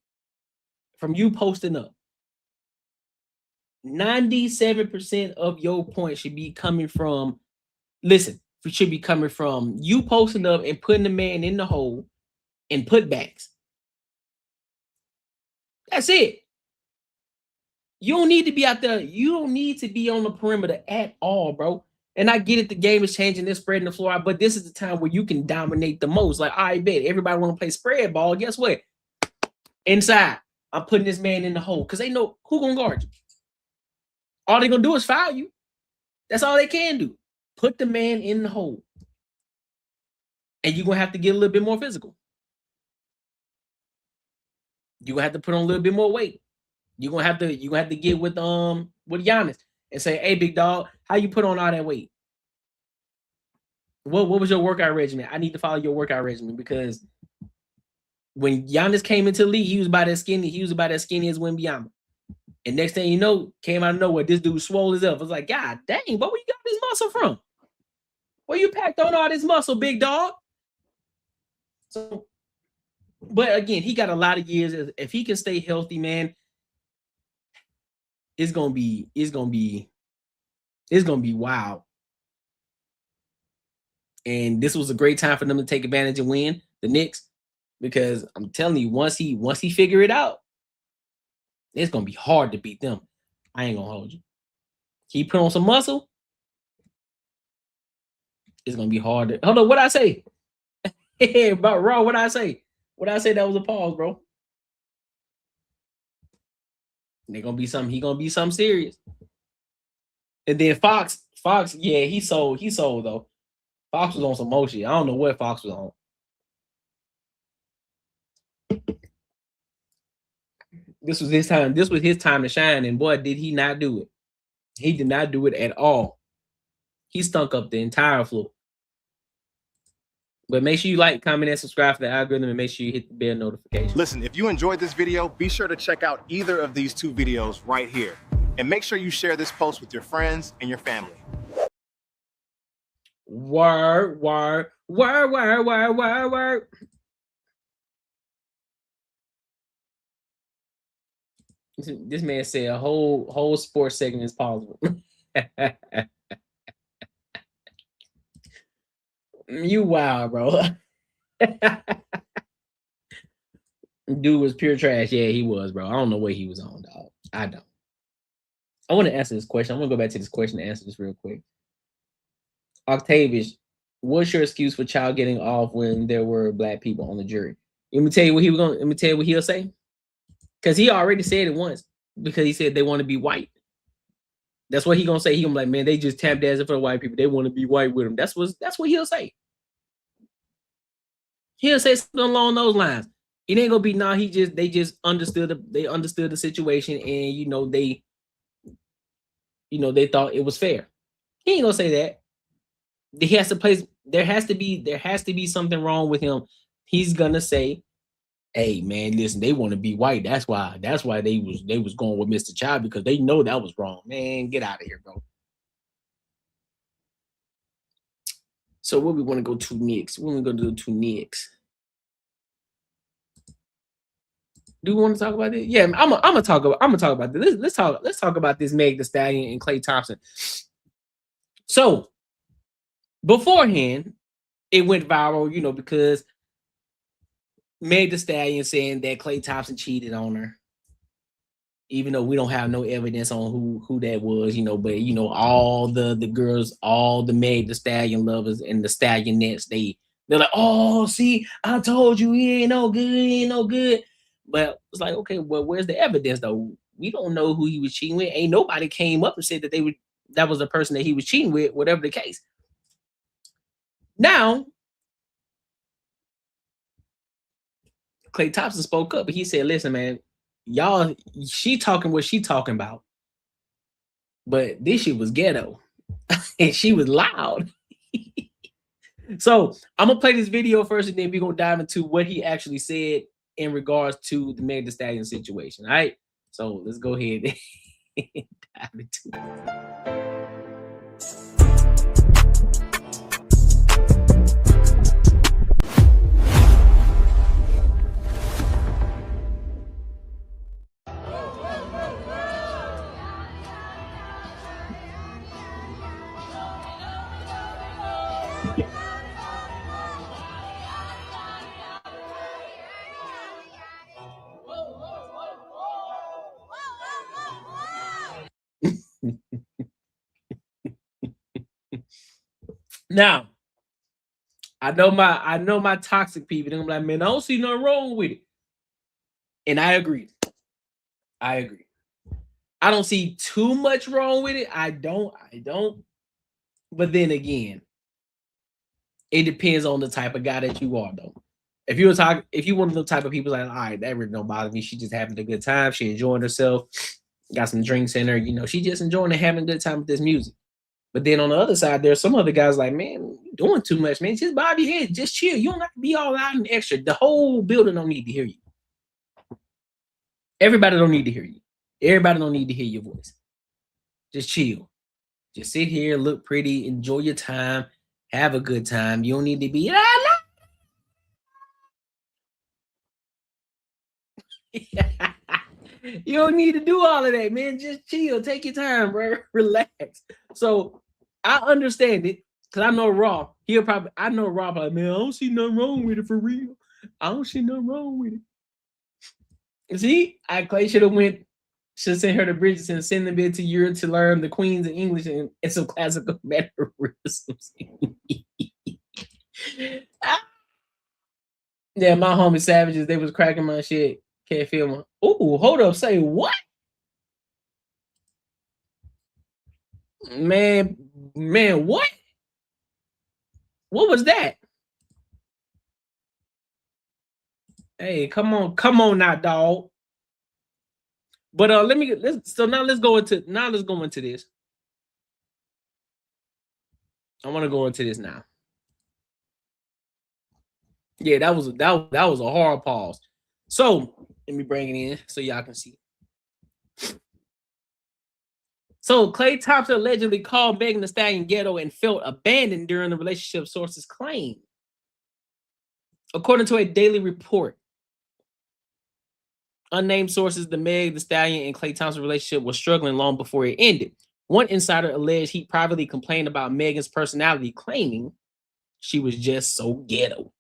from you posting up. 97% of your points should be coming from, should be coming from you posting up and putting the man in the hole and putbacks. That's it. You don't need to be out there. You don't need to be on the perimeter at all, bro. And I get it, the game is changing, they're spreading the floor out, but this is the time where you can dominate the most. Like, I bet everybody want to play spread ball. Guess what? Inside, I'm putting this man in the hole because they know who gonna guard you. All they're gonna do is foul you. That's all they can do. Put the man in the hole. And you're gonna have to get a little bit more physical. You're gonna have to put on a little bit more weight. You're gonna have to get with Giannis and say, hey, big dog, how you put on all that weight? What was your workout regimen? I need to follow your workout regimen, because when Giannis came into the league, he was about as skinny as Wembanyama. And next thing you know, came out of nowhere, this dude swole as up. I was like, God dang, where you got this muscle from? Where you packed on all this muscle, big dog? So, but again, he got a lot of years. If he can stay healthy, man, it's gonna be wild. And this was a great time for them to take advantage and win, the Knicks, because I'm telling you, once he figure it out, it's gonna be hard to beat them. I ain't gonna hold you. He put on some muscle. It's gonna be hard. Hold on, what I say? About Raw, what I say? What I say? That was a pause, bro. They're gonna be something. He gonna be something serious. And then Fox, yeah, he sold though. Fox was on some more shit. I don't know what Fox was on. This was his time. This was his time to shine, and boy, did he not do it. He did not do it at all. He stunk up the entire floor. But make sure you like, comment, and subscribe for the algorithm, and make sure you hit the bell notification. Listen, if you enjoyed this video, be sure to check out either of these two videos right here. And make sure you share this post with your friends and your family. Word, word, word, word, word, word, word. This man said a whole sports segment is possible. You wild, bro. Dude was pure trash. Yeah, he was, bro. I don't know what he was on, dog. I don't. I want to answer this question. I'm gonna go back to this question and answer this real quick. Octavius, what's your excuse for child getting off when there were black people on the jury? Let me tell you what he'll say. Because he already said it once. Because he said they want to be white. That's what he gonna say. He gonna be like, man, they just tap dancing for the white people. They want to be white with them. That's what he'll say. He'll say something along those lines. It ain't gonna be they just understood the situation, and they thought it was fair. He ain't gonna say that. He has to place. There has to be something wrong with him. He's gonna say, hey man, listen, they want to be white. That's why they was going with Mr. Child, because they know that was wrong. Man, get out of here, bro. So what we want to go to next? What we gonna do to next? Do we want to talk about this? Yeah, I'm gonna talk about this. Let's talk about this Meg Thee Stallion and Klay Thompson. So beforehand, it went viral, because Meg Thee Stallion saying that Klay Thompson cheated on her, even though we don't have no evidence on who that was, but all the girls, all the Meg Thee Stallion lovers and the Stallionettes, they're like, oh, see, I told you he ain't no good. But it's like, okay, well, where's the evidence though? We don't know who he was cheating with. Ain't nobody came up and said that was the person that he was cheating with, whatever the case. Now, Klay Thompson spoke up, but he said, listen, man, y'all, she talking what she talking about. But this shit was ghetto. And she was loud. So I'm gonna play this video first, and then we're gonna dive into what he actually said in regards to the Meg Thee Stallion situation. All right. So let's go ahead and dive into it. Now, I know my toxic people. They're gonna be like, man, I don't see nothing wrong with it. And I agree. I don't see too much wrong with it. I don't. But then again, it depends on the type of guy that you are, though. If you're one of the type of people like, all right, that really don't bother me. She just having a good time. She enjoying herself. Got some drinks in her. She just enjoying and having a good time with this music. But then on the other side, there's some other guys like, man, you're doing too much, man. Just bob your head. Just chill. You don't have to be all out and extra. The whole building don't need to hear you. Everybody don't need to hear you. Everybody don't need to hear your voice. Just chill. Just sit here, look pretty, enjoy your time, have a good time. You don't need to be, you don't need to do all of that, man. Just chill. Take your time, bro. Relax. So I understand it, because I know Raw. I know Raw like, man, I don't see nothing wrong with it for real. I don't see nothing wrong with it. See, Klay should have went Should send her to Bridges and send them to Europe to learn the Queens of English and some classical mannerisms. Yeah, my homie Savages, they was cracking my shit. Can't feel my. Ooh, hold up. Say what? Man, what? What was that? Hey, come on now, dog. But let's go into this. I want to go into this now. Yeah, that was a hard pause. So let me bring it in so y'all can see. So Klay Thompson allegedly called Megan Thee Stallion ghetto and felt abandoned during the relationship, sources claim. According to a daily report, unnamed sources, the Meg Thee Stallion and Klay Thompson relationship was struggling long before it ended. One insider alleged he privately complained about Megan's personality, claiming she was just so ghetto.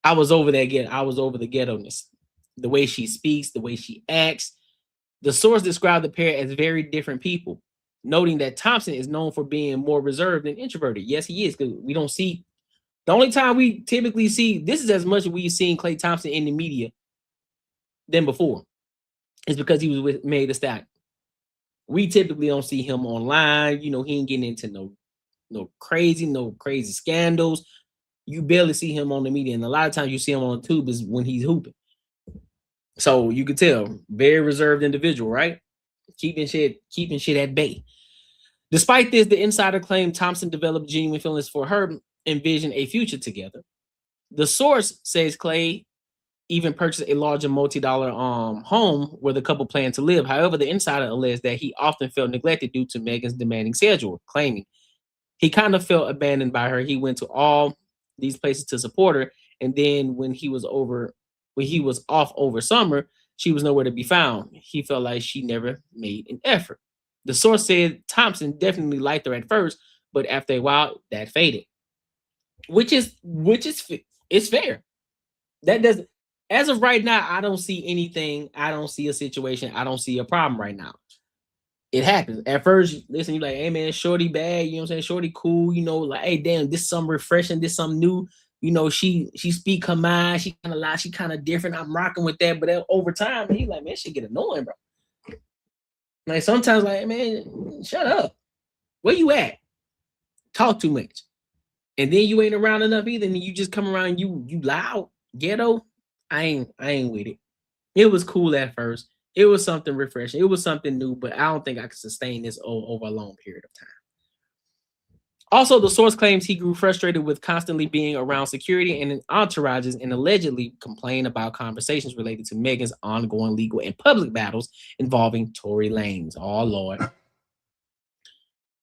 I was over that ghetto. I was over the ghetto-ness. The way she speaks, the way she acts. The source described the pair as very different people, noting that Thompson is known for being more reserved and introverted. Yes, he is, because we don't see. The only time we typically see, this is as much as we've seen Klay Thompson in the media than before, is because he was with Meg Thee Stallion. We typically don't see him online. You know, he ain't getting into no crazy scandals. You barely see him on the media, and a lot of times you see him on the tube is when he's hooping. So you could tell, very reserved individual, right? Keeping shit at bay. Despite this, the insider claimed Thompson developed genuine feelings for her, envisioned a future together. The source says Klay even purchased a larger multi-dollar home where the couple planned to live. However, the insider alleged that he often felt neglected due to Megan's demanding schedule, claiming he kind of felt abandoned by her. He went to all these places to support her, and then when he was off over summer, she was nowhere to be found. He felt like she never made an effort. The source said Thompson definitely liked her at first, but after a while, that faded. Which is it's fair. That doesn't, as of right now, I don't see anything. I don't see a situation. I don't see a problem right now. It happens. At first, listen, you're like, hey man, shorty bad, you know what I'm saying? Shorty cool, you know, like, hey, damn, this something refreshing, this something new. You know, she speak her mind, she kind of lie, she kind of different. I'm rocking with that. But over time, he like, man, shit get annoying, bro. Like sometimes, like, man, shut up. Where you at? Talk too much. And then you ain't around enough either. And you just come around, you loud, ghetto. I ain't with it. It was cool at first. It was something refreshing. It was something new, but I don't think I could sustain this over a long period of time. Also, the source claims he grew frustrated with constantly being around security and entourages and allegedly complained about conversations related to Megan's ongoing legal and public battles involving Tory Lanez. Oh, Lord.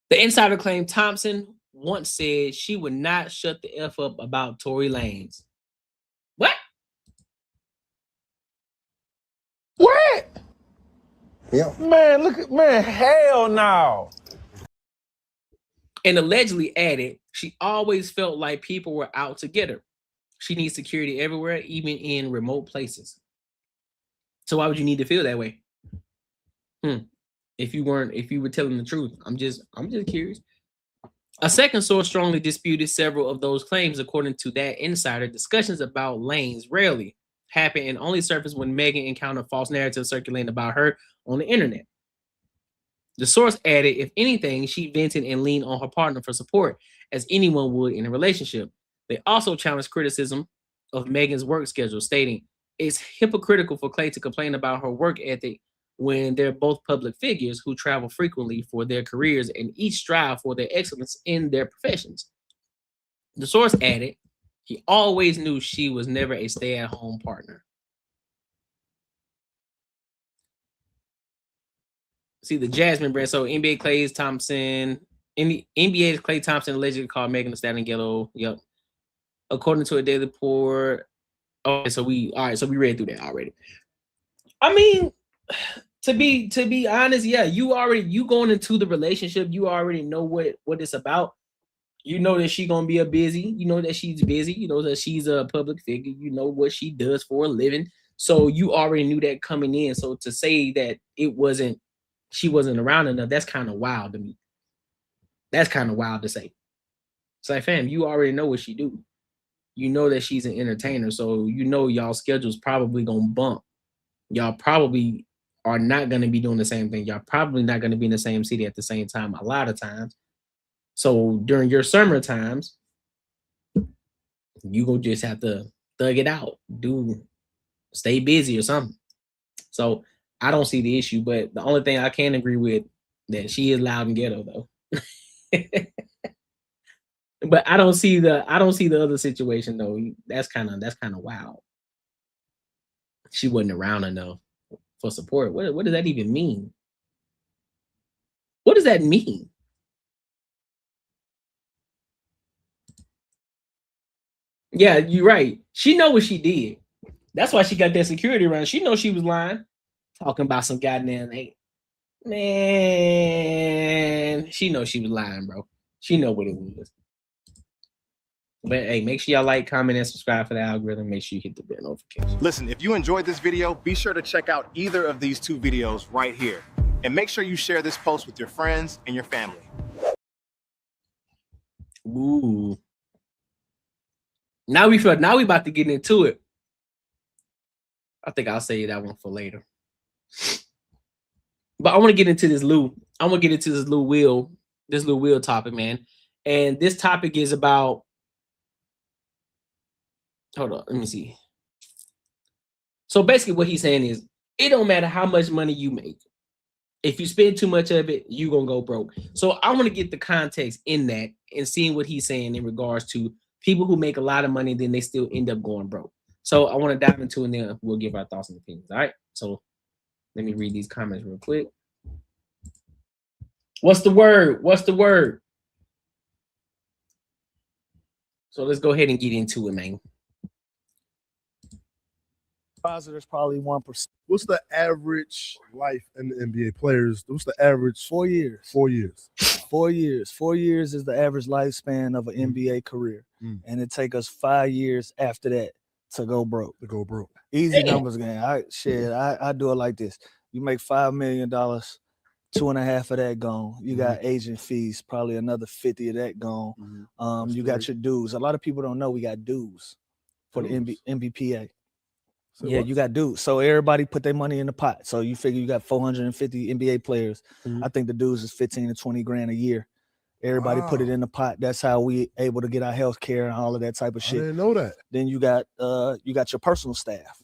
The insider claimed Thompson once said she would not shut the F up about Tory Lanez. What? What? Yeah. Man, hell no. And allegedly added, she always felt like people were out to get her. She needs security everywhere, even in remote places. So why would you need to feel that way? If you were telling the truth. I'm just curious. A second source strongly disputed several of those claims. According to that insider, discussions about Lanez rarely happen and only surface when Megan encountered false narratives circulating about her on the internet. The source added, if anything, she vented and leaned on her partner for support, as anyone would in a relationship. They also challenged criticism of Megan's work schedule, stating it's hypocritical for Klay to complain about her work ethic when they're both public figures who travel frequently for their careers and each strive for their excellence in their professions. The source added, he always knew she was never a stay-at-home partner. See the Jasmine brand. So NBA's Klay Thompson allegedly called Megan Thee Stallion ghetto. Yep. According to a daily report. Okay, so we read through that already. I mean, to be honest, yeah, you going into the relationship, you already know what it's about. You know that she's gonna be you know that she's busy, you know that she's a public figure, you know what she does for a living. So you already knew that coming in. So to say that she wasn't around enough, that's kind of wild to me. That's kind of wild to say. It's like, fam, you already know what she do. You know that she's an entertainer, so you know y'all schedule's probably gonna bump. Y'all probably are not gonna be doing the same thing. Y'all probably not gonna be in the same city at the same time a lot of times. So during your summer times, you gonna just have to thug it out, stay busy or something. So I don't see the issue, but the only thing I can agree with that she is loud and ghetto though. But I don't see the other situation though. That's kind of wild. She wasn't around enough for support. What does that even mean? What does that mean? Yeah, you're right. She know what she did. That's why she got that security around. She know she was lying, talking about some goddamn man. She know she was lying, bro. She know what it was. But hey, make sure y'all like, comment, and subscribe for the algorithm. Make sure you hit the bell notification. Listen, if you enjoyed this video, be sure to check out either of these two videos right here. And make sure you share this post with your friends and your family. Ooh. Now we about to get into it. I think I'll save that one for later. But I want to get into this Lou. I want to get into this Lou Will topic, man. And this topic is about, hold on, let me see. So basically what he's saying is, it don't matter how much money you make. If you spend too much of it, you're going to go broke. So I want to get the context in that and seeing what he's saying in regards to people who make a lot of money, then they still end up going broke. So I want to dive into it, and then we'll give our thoughts and opinions. All right. So let me read these comments real quick. What's the word? What's the word? So let's go ahead and get into it, man. There's probably 1%. What's the average life in the NBA players? What's the average? 4 years. 4 years. 4 years. 4 years is the average lifespan of an NBA career. And it take us 5 years after that to go broke. Easy numbers game. I do it like this. You make $5 million, 2.5 of that gone. You got agent fees, probably another 50 of that gone. You got your dues. A lot of people don't know we got dues for the NBPA. So yeah, you got dues. So everybody put their money in the pot. So you figure you got 450 NBA players. I think the dues is 15 to 20 grand a year. Everybody put it in the pot. That's how we able to get our health care and all of that type of shit. I didn't know that. Then you got your personal staff.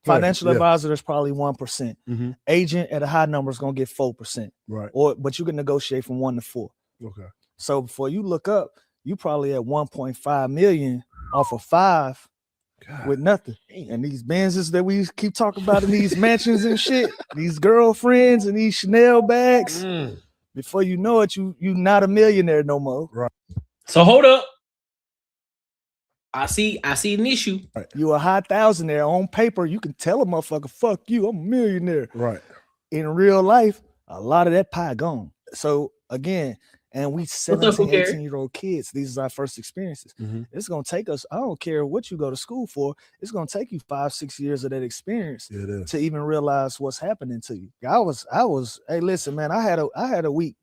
Financial advisor, there's probably 1%. Agent at a high number is gonna get 4%. Right. But you can negotiate from 1 to 4. Okay. So before you look up, you probably at 1.5 million off of 5. God. With nothing. And these Benzes that we keep talking about in these mansions and shit, these girlfriends and these Chanel bags, before you know it, you not a millionaire no more. Right. So hold up. I see an issue. Right. You a high thousandaire on paper. You can tell a motherfucker, fuck you, I'm a millionaire. Right. In real life, a lot of that pie gone. So again, and we 17, 18-year-old kids. These are our first experiences. It's gonna take us. I don't care what you go to school for. It's gonna take you 5-6 years of that experience to even realize what's happening to you. I was. Hey, listen, man. I had a week.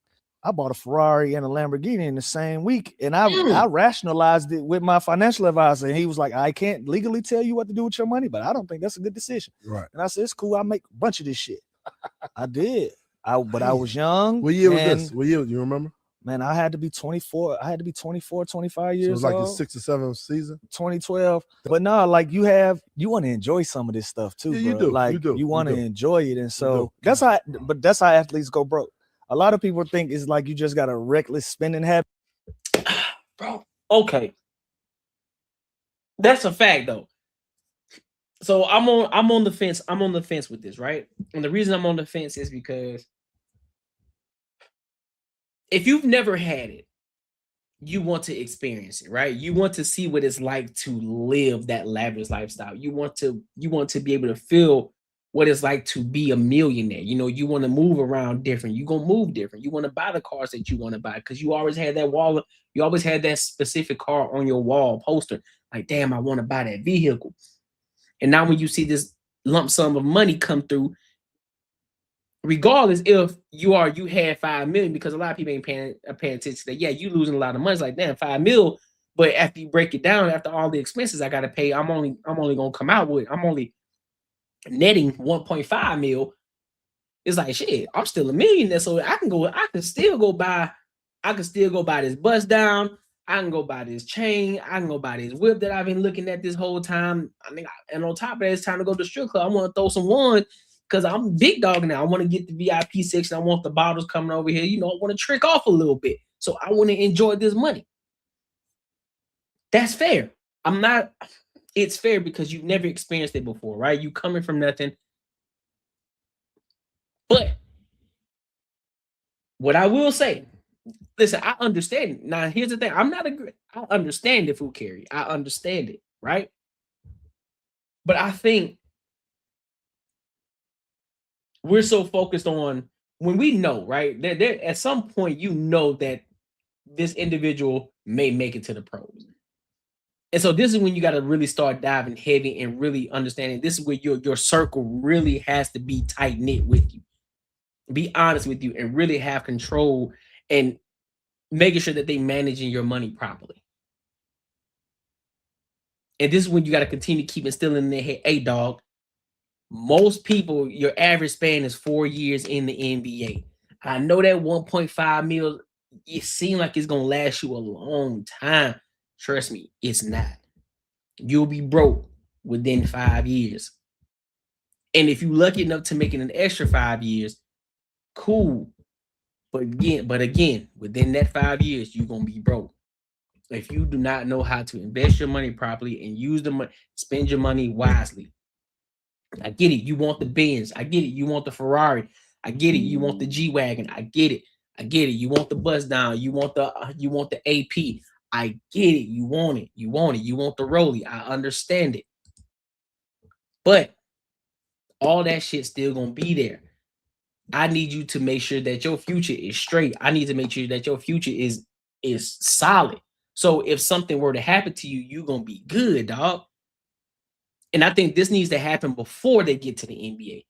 I bought a Ferrari and a Lamborghini in the same week, and I rationalized it with my financial advisor, and he was like, "I can't legally tell you what to do with your money, but I don't think that's a good decision." Right. And I said, "It's cool. I make a bunch of this shit." I did. But I was young. What year was this? What year? You remember? Man, I had to be 24. I had to be 24, 25 years old. So it was like the 6th or 7th season? 2012. But no, like you want to enjoy some of this stuff too, yeah, bro. Like you want to enjoy it. And so that's how athletes go broke. A lot of people think it's like you just got a reckless spending habit. Bro, okay. That's a fact though. So I'm on the fence. I'm on the fence with this, right? And the reason I'm on the fence is because if you've never had it, you want to experience it, right? You want to see what it's like to live that lavish lifestyle. You want to be able to feel what it's like to be a millionaire. You know, you want to move around different. You're going to move different. You want to buy the cars that you want to buy because you always had that wall. You always had that specific car on your wall poster. Like, damn, I want to buy that vehicle. And now when you see this lump sum of money come through, regardless if you had 5 million, because a lot of people ain't paying attention to that. Yeah, you losing a lot of money. It's like, damn, 5 mil. But after you break it down, after all the expenses I gotta pay, I'm only gonna come out with, I'm only netting 1.5 mil. It's like, shit, I'm still a millionaire, so I can still go buy this bust down. I can go buy this chain. I can go buy this whip that I've been looking at this whole time. And on top of that, it's time to go to the strip club. I want to throw some one because I'm big dog now. I want to get the VIP section. I want the bottles coming over here. I want to trick off a little bit. So I want to enjoy this money. That's fair. It's fair because you've never experienced it before, right? You coming from nothing. But what I will say, listen, I understand. Now, here's the thing. I understand the food carry. I understand it, right? But I think we're so focused on when we know, right? There at some point, that this individual may make it to the pros. And so this is when you got to really start diving heavy and really understanding. This is where your circle really has to be tight-knit with you. Be honest with you and really have control and making sure that they managing your money properly. And this is when you got to continue to keep instilling in their head, hey, dog, most people, your average span is 4 years in the NBA. I know that 1.5 mil, it seems like it's going to last you a long time. Trust me, it's not. You'll be broke within 5 years. And if you're lucky enough to make it an extra 5 years, cool. But again, within that 5 years, you're going to be broke. If you do not know how to invest your money properly and use the money, spend your money wisely. I get it. You want the Benz. I get it. You want the Ferrari. I get it. You want the G-Wagon. I get it. I get it. You want the bus down. You want the AP. I get it. You want it. You want it. You want the Rollie. I understand it. But all that shit still gonna be there. I need you to make sure that your future is straight. I need to make sure that your future is solid. So if something were to happen to you, you're gonna be good, dog. And I think this needs to happen before they get to the NBA.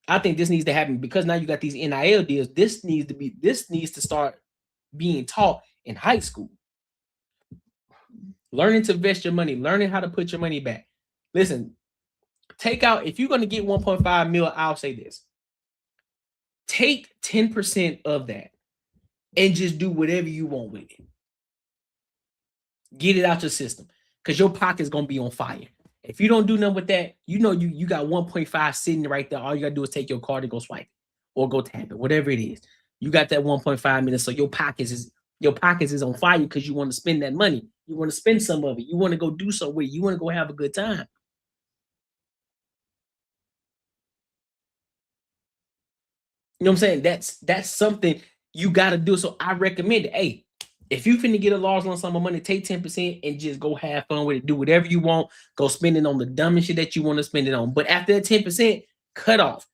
I think this needs to happen because now you got these NIL deals. This needs to start being taught in high school. Learning to invest your money, learning how to put your money back. Listen, take out, if you're going to get 1.5 mil, I'll say this. Take 10% of that and just do whatever you want with it. Get it out your system because your pocket's going to be on fire. If you don't do nothing with that, you got 1.5 sitting right there. All you got to do is take your card and go swipe it or go tap it, whatever it is. You got that 1.5 million, so your pockets is on fire because you want to spend that money. You want to spend some of it. You want to go do something with it. You want to go have a good time. You know what I'm saying? That's something you got to do. So I recommend it. Hey, if you finna get a large lump sum of money, take 10% and just go have fun with it. Do whatever you want. Go spend it on the dumbest shit that you want to spend it on. But after that 10%, cut off.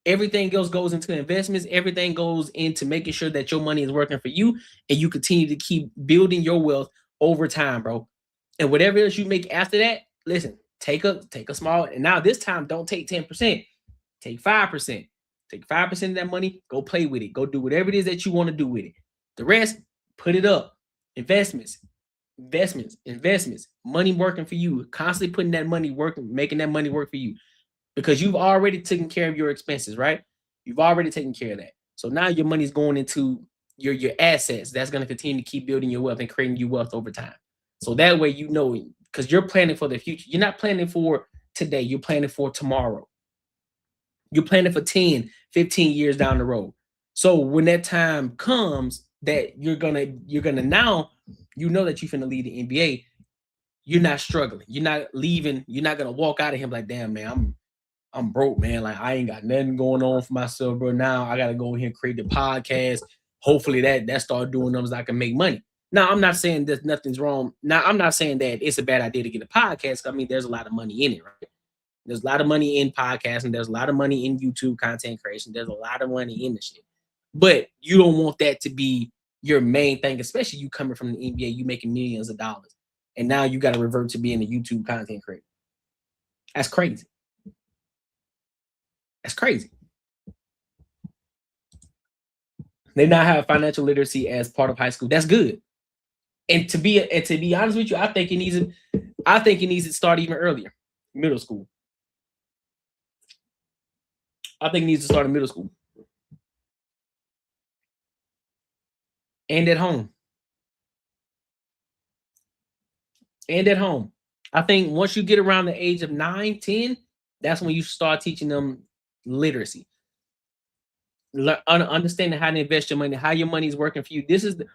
Everything else goes into investments. Everything goes into making sure that your money is working for you and you continue to keep building your wealth over time, bro. And whatever else you make after that, listen, take a small, and now this time don't take 10%. Take 5%. Take 5% of that money, go play with it. Go do whatever it is that you want to do with it. The rest, put it up. Investments. Money working for you. Constantly putting that money working, making that money work for you. Because you've already taken care of your expenses, right? You've already taken care of that. So now your money's going into your assets. That's going to continue to keep building your wealth and creating you wealth over time. So that way, because you're planning for the future. You're not planning for today. You're planning for tomorrow. You're planning for 10, 15 years down the road. So when that time comes that you're gonna now, that you're finna lead the NBA, you're not struggling. You're not leaving. You're not gonna walk out of him like, damn, man, I'm broke, man. Like, I ain't got nothing going on for myself, bro. Now I gotta go here and create the podcast. Hopefully that start doing numbers, I can make money. Now, I'm not saying that nothing's wrong. Now, I'm not saying that it's a bad idea to get a podcast. I mean, there's a lot of money in it, right? There's a lot of money in podcasting. There's a lot of money in YouTube content creation. There's a lot of money in the shit. But you don't want that to be your main thing, especially you coming from the NBA, you making millions of dollars. And now you got to revert to being a YouTube content creator. That's crazy. That's crazy. They now have financial literacy as part of high school. That's good. And to be honest with you, I think it needs to start even earlier, middle school. I think it needs to start in middle school. And at home. And at home. I think once you get around the age of 9, 10, that's when you start teaching them literacy. Understanding how to invest your money, how your money is working for you. This is the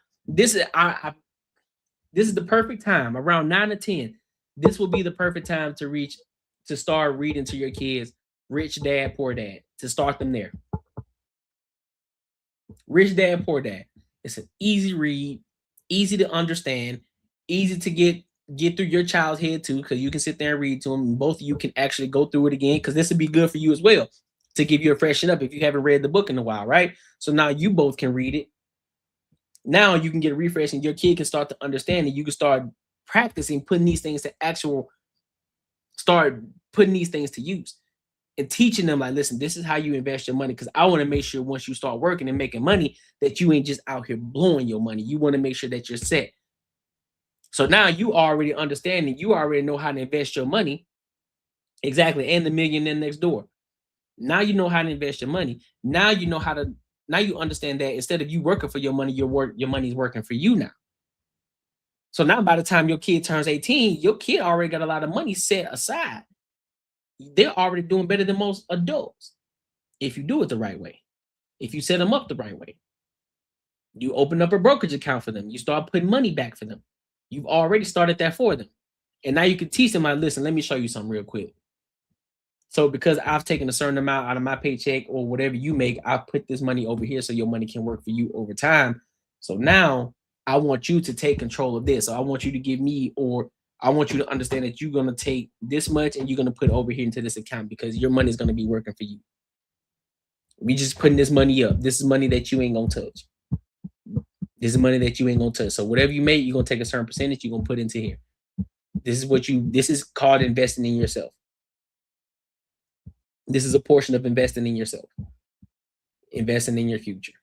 perfect time, around 9 or 10. This will be the perfect time to start reading to your kids, Rich Dad, Poor Dad, to start them there. Rich Dad, Poor Dad. It's an easy read, easy to understand, easy to get through your child's head too, because you can sit there and read to them. And both of you can actually go through it again, because this would be good for you as well, to give you a freshen up if you haven't read the book in a while, right? So now you both can read it. Now you can get a refresh, and your kid can start to understand, and you can start practicing putting these things to use and teaching them, like, listen, this is how you invest your money, because I want to make sure once you start working and making money that you ain't just out here blowing your money. You want to make sure that you're set. So now you already understand, and you already know how to invest your money. Exactly. And the millionaire next door. Now you know how to invest your money. Now you know now you understand that instead of you working for your money, your money's working for you now. So now by the time your kid turns 18, your kid already got a lot of money set aside. They're already doing better than most adults if you do it the right way. If you set them up the right way. You open up a brokerage account for them. You start putting money back for them. You've already started that for them. And now you can teach them, like, listen, let me show you something real quick. So because I've taken a certain amount out of my paycheck or whatever you make, I put this money over here so your money can work for you over time. So now I want you to take control of this. So I want you to give me, or I want you to understand that you're going to take this much and you're going to put over here into this account because your money is going to be working for you. We just putting this money up. This is money that you ain't going to touch. This is money that you ain't going to touch. So whatever you make, you're going to take a certain percentage, you're going to put into here. This is called investing in yourself. This is a portion of investing in yourself. Investing in your future.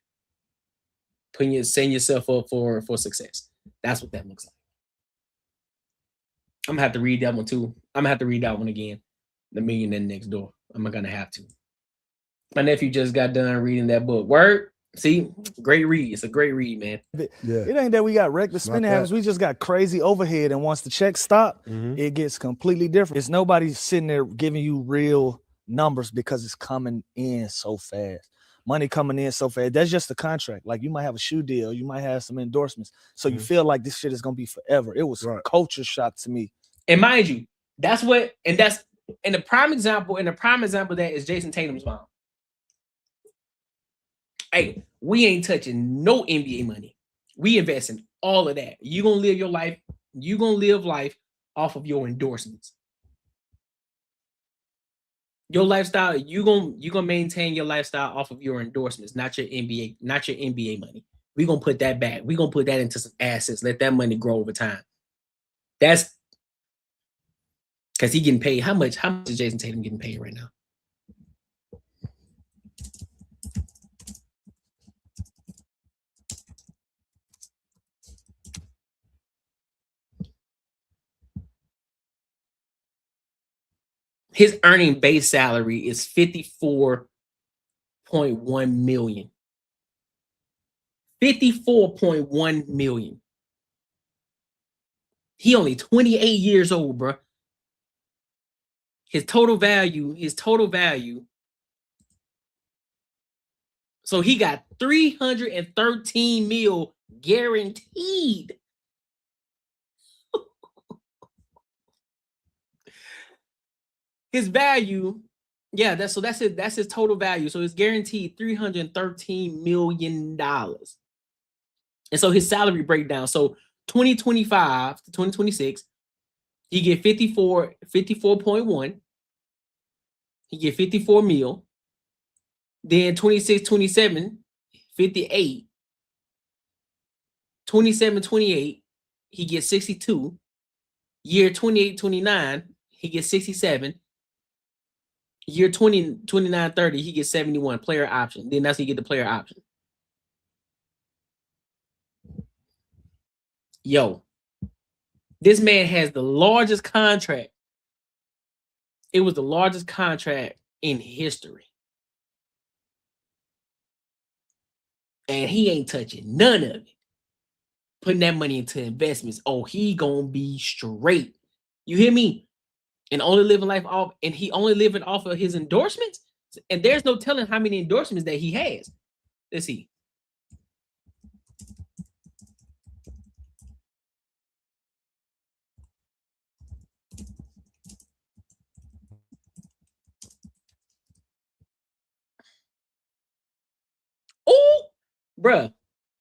Setting yourself up for success. That's what that looks like. I'm gonna have to read that one too. I'm gonna have to read that one again. The Millionaire Next Door. I'm gonna have to. My nephew just got done reading that book. Word. See, great read. It's a great read, man. Yeah. It ain't that we got reckless spending habits. We just got crazy overhead, and once the checks stop, it gets completely different. It's nobody sitting there giving you real numbers because it's coming in so fast. Money coming in so fast. That's just a contract. Like, you might have a shoe deal, you might have some endorsements, so you feel like this shit is gonna be forever. It was a culture shock to me. And mind you, that's the prime example. And the prime example of that is Jason Tatum's mom. Hey, we ain't touching no NBA money. We invest in all of that. You're gonna live your life. You're gonna live life off of your endorsements. Your lifestyle, you're gonna maintain your lifestyle off of your endorsements, not your NBA money. We're gonna put that back. We're gonna put that into some assets. Let that money grow over time. That's because he getting paid. How much is Jason Tatum getting paid right now? His earning base salary is $54.1 million. $54.1 million. He only 28 years old, bro. His total value. So he got $313 million guaranteed. His value, yeah, that's it. That's his total value. So it's guaranteed $313 million. And so his salary breakdown. So 2025 to 2026, he get 54.1. He get 54 mil. Then 26, 27, 58. 27, 28, he gets 62. Year 28, 29, he gets 67. Year 20, 29, 30, he gets 71 player option. Then that's how you get the player option. Yo, this man has the largest contract. It was the largest contract in history. And he ain't touching none of it. Putting that money into investments. Oh, he gonna be straight. You hear me? And only living life off, and he only living off of his endorsements. And there's no telling how many endorsements that he has. Let's see. Oh, bruh.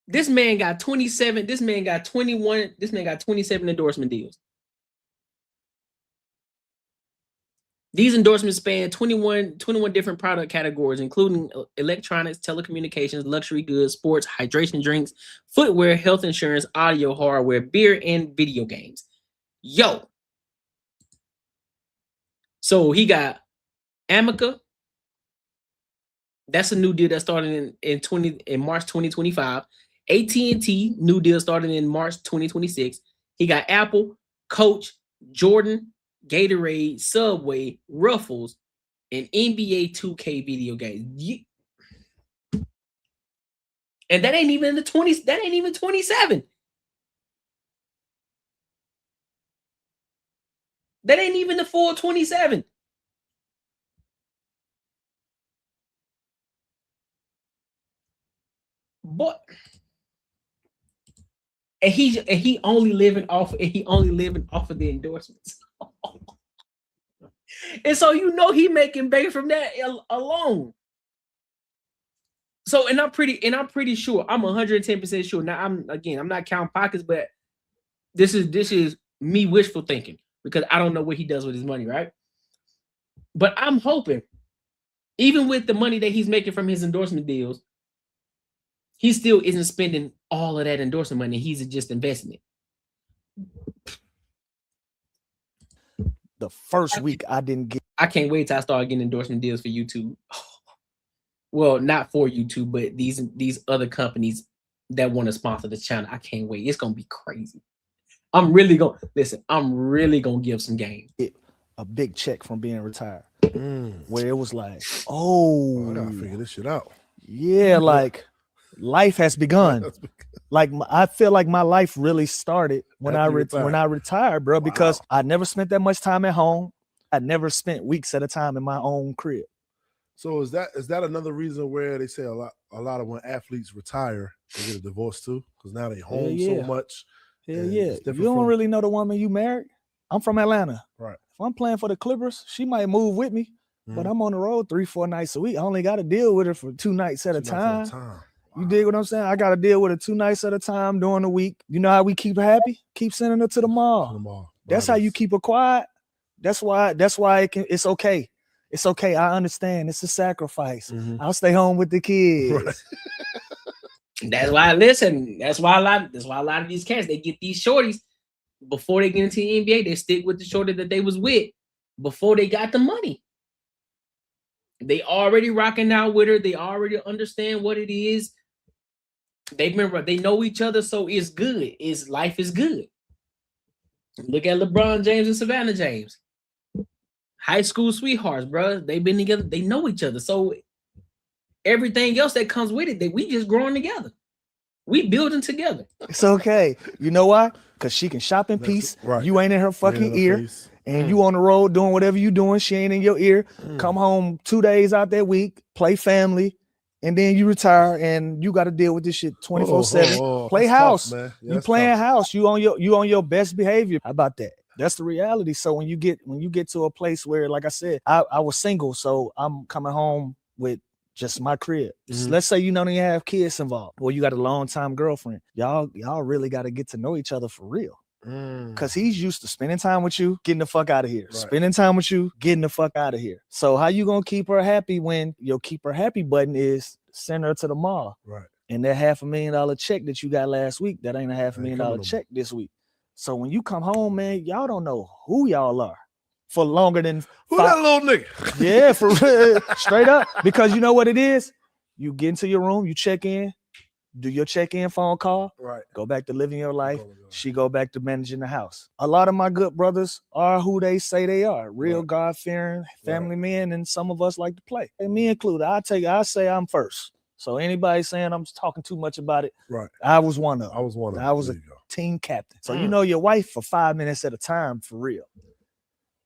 This man got 27. This man got 21. This man got 27 endorsement deals. These endorsements span 21 different product categories, including electronics, telecommunications, luxury goods, sports, hydration drinks, footwear, health insurance, audio, hardware, beer, and video games. Yo. So he got Amica. That's a new deal that started in March 2025. AT&T, new deal starting in March 2026. He got Apple, Coach, Jordan, Gatorade, Subway, Ruffles, and NBA 2K video games. And that ain't even the 20s. That ain't even 27. That ain't even the full 27. Boy. And he only living off of the endorsements. And so you know he making bank from that alone. So I'm pretty sure, I'm 110% sure. Now I'm not counting pockets, but this is me wishful thinking because I don't know what he does with his money, right? But I'm hoping, even with the money that he's making from his endorsement deals, he still isn't spending all of that endorsement money. He's just investing it. The first week I didn't get. I can't wait till I start getting endorsement deals for YouTube. Well, not for YouTube, but these other companies that want to sponsor the channel. I can't wait. It's gonna be crazy. I'm really gonna give some game. A big check from being retired, where it was like, oh, I gotta figure this shit out. Yeah, like life has begun. Like I feel like my life really started when I retired, bro, because I never spent that much time at home. I never spent weeks at a time in my own crib. So is that another reason where they say a lot of when athletes retire, they get a divorce too? Because now they home so much. Hell yeah. You don't really know the woman you married. I'm from Atlanta. Right. If I'm playing for the Clippers, she might move with me, but I'm on the road 3-4 nights a week. I only got to deal with her for 2 nights at a time. Wow. You dig what I'm saying? I got to deal with her 2 nights at a time during the week. You know how we keep her happy? Keep sending her to the mall. That's how you keep her quiet. That's why it's okay. It's okay. I understand. It's a sacrifice. I'll stay home with the kids. Right. That's why a lot of these cats, they get these shorties before they get into the NBA. They stick with the shorty that they was with before they got the money. They already rocking out with her. They already understand what it is. They know each other, so it's good. Life is good. Look at LeBron James and Savannah James. High school sweethearts, bro. They've been together. They know each other. So everything else that comes with it, we just growing together. We building together. It's okay. You know why? Because she can shop in peace. Right. You ain't in her fucking ear. And you on the road doing whatever you doing. She ain't in your ear. Come home 2 days out that week, play family, and then you retire and you got to deal with this shit 24/7. Play house. Tough, yeah, you playing house. You on your best behavior. How about that? That's the reality. So when you get to a place where, like I said, I was single, so I'm coming home with just my crib. Let's say you don't even have kids involved, or you got a long-time girlfriend. Y'all really got to get to know each other for real. Because he's used to spending time with you, getting the fuck out of here. Right. Spending time with you, getting the fuck out of here. So how you gonna keep her happy when your keep her happy button is send her to the mall? Right. And that $500,000 check that you got last week, that ain't a $500,000 check this week. So when you come home, man, y'all don't know who y'all are. for longer than Who that little nigga? Yeah, for real. Straight up. Because you know what it is? You get into your room, you check in, do your check-in phone call, right? Go back to living your life. She go back to managing the house. A lot of my good brothers are who they say they are, real God-fearing family men, and some of us like to play. And me included. I say I'm first. So anybody saying I'm talking too much about it, I was one of them. I was a team captain. So you know your wife for 5 minutes at a time for real.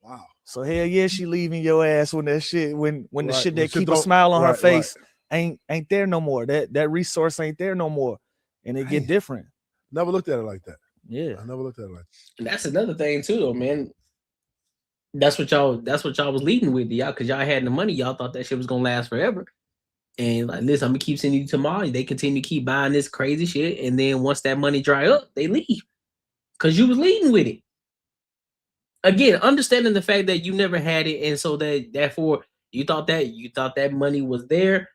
Wow. So hell yeah, she leaving your ass when that shit, when the shit that keep a don't- smile on her face right. ain't there no more. That resource ain't there no more. And it get different. Never looked at it like that. Yeah. I never looked at it like that. And that's another thing too, though, man. That's what y'all was leading with, y'all, because y'all had the money. Y'all thought that shit was gonna last forever. And like, listen, I'm gonna keep sending you to Mali. They continue to keep buying this crazy shit, and then once that money dry up, they leave because you was leading with it. Again, understanding the fact that you never had it, and so therefore you thought that money was there,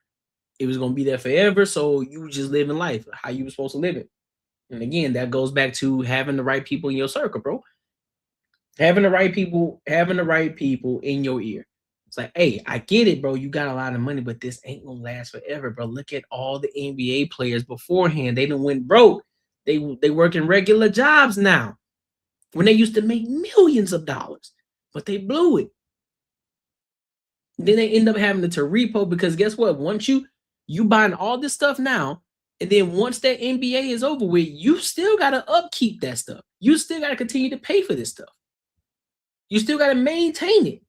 it was gonna be there forever. So you were just living life how you were supposed to live it. And again, that goes back to having the right people in your circle, bro. Having the right people in your ear. It's like, hey, I get it, bro. You got a lot of money, but this ain't gonna last forever, bro. Look at all the NBA players beforehand. They done went broke. They working regular jobs now when they used to make millions of dollars, but they blew it. Then they end up having to repo because guess what? Once you buying all this stuff now, and then once that NBA is over with, you still gotta upkeep that stuff. You still gotta continue to pay for this stuff. You still gotta maintain it.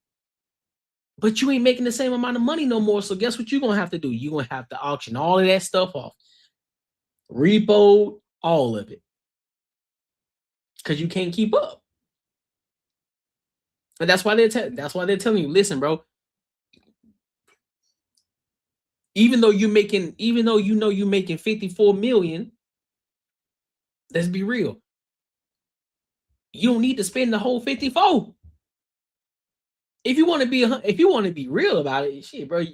But you ain't making the same amount of money no more. So guess what you're gonna have to do? You're gonna have to auction all of that stuff off. Repo all of it. Because you can't keep up. And that's why they're telling you, listen, bro. Even though you know you're making 54 million, let's be real. You don't need to spend the whole 54. If you want to be real about it, shit, bro.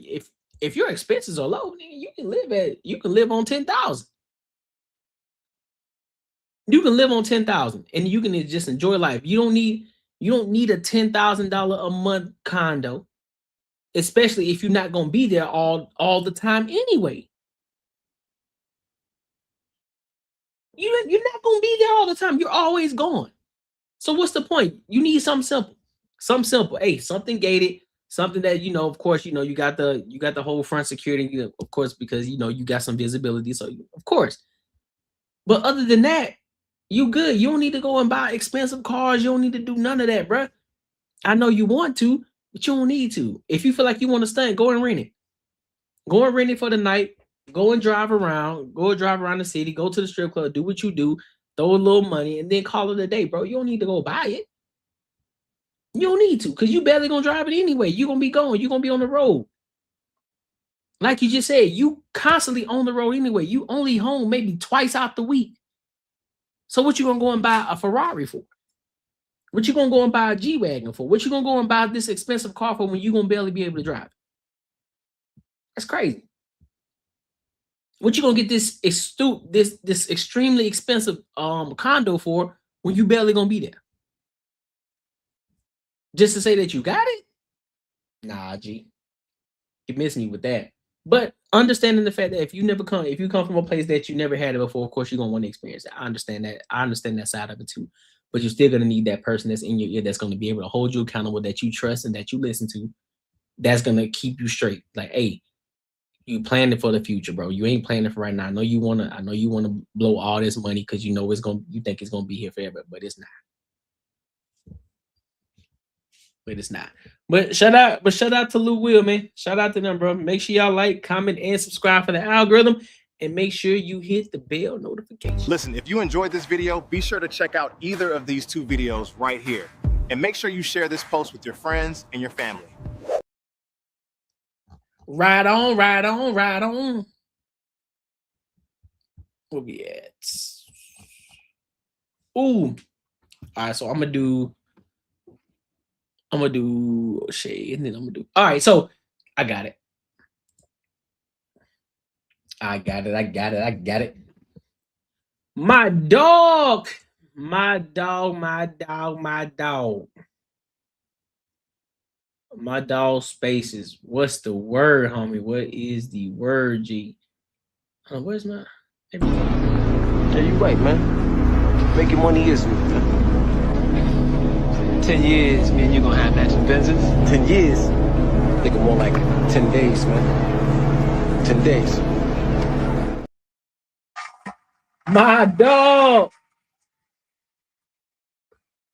If your expenses are low, you can live on 10,000. You can live on 10,000 and you can just enjoy life. You don't need a $10,000 a month condo, especially if you're not gonna be there all the time anyway. You're not gonna be there all the time. You're always gone. So what's the point? You need something simple. Something simple. Hey, something gated, something that of course, you got the whole front security, of course, because you got some visibility. So of course. But other than that, you good. You don't need to go and buy expensive cars. You don't need to do none of that, bro. I know you want to, but you don't need to. If you feel like you want to stunt, go and rent it. Go and rent it for the night. Go and drive around. Go and drive around the city. Go to the strip club. Do what you do. Throw a little money and then call it a day, bro. You don't need to go buy it. You don't need to, because you barely gonna drive it anyway. You're gonna be going. You're gonna be on the road. Like you just said, you constantly on the road anyway. You only home maybe twice out the week. So what you gonna go and buy a Ferrari for? What you gonna go and buy a G-Wagon for? What you gonna go and buy this expensive car for when you gonna barely be able to drive? That's crazy. What you gonna get this extremely expensive condo for when you barely gonna be there? Just to say that you got it? Nah, G. You miss me with that. But understanding the fact that if you come from a place that you never had it before, of course you're gonna want to experience it. I understand that. I understand that side of it too. But you're still gonna need that person that's in your ear that's gonna be able to hold you accountable, that you trust and that you listen to. That's gonna keep you straight. Like, hey, you planning for the future, bro. You ain't planning for right now. I know you wanna blow all this money because you think it's gonna be here forever, but it's not. But it's not. But shout out to Lou Will, man. Shout out to them, bro. Make sure y'all like, comment, and subscribe for the algorithm. And make sure you hit the bell notification. Listen, if you enjoyed this video, be sure to check out either of these two videos right here. And make sure you share this post with your friends and your family. Right on, right on, right on. Where we at? Ooh. All right, so I'm gonna do shade, and then I'm gonna do. All right, so I got it. I got it. My dog. My dog Spaces. What's the word, homie? What is the word, G? Where's my? Yeah, you right, man. Making money is me. 10 years, man, you're gonna have matching Benzes. 10 years. Thinking more like 10 days, man. 10 days. My dog.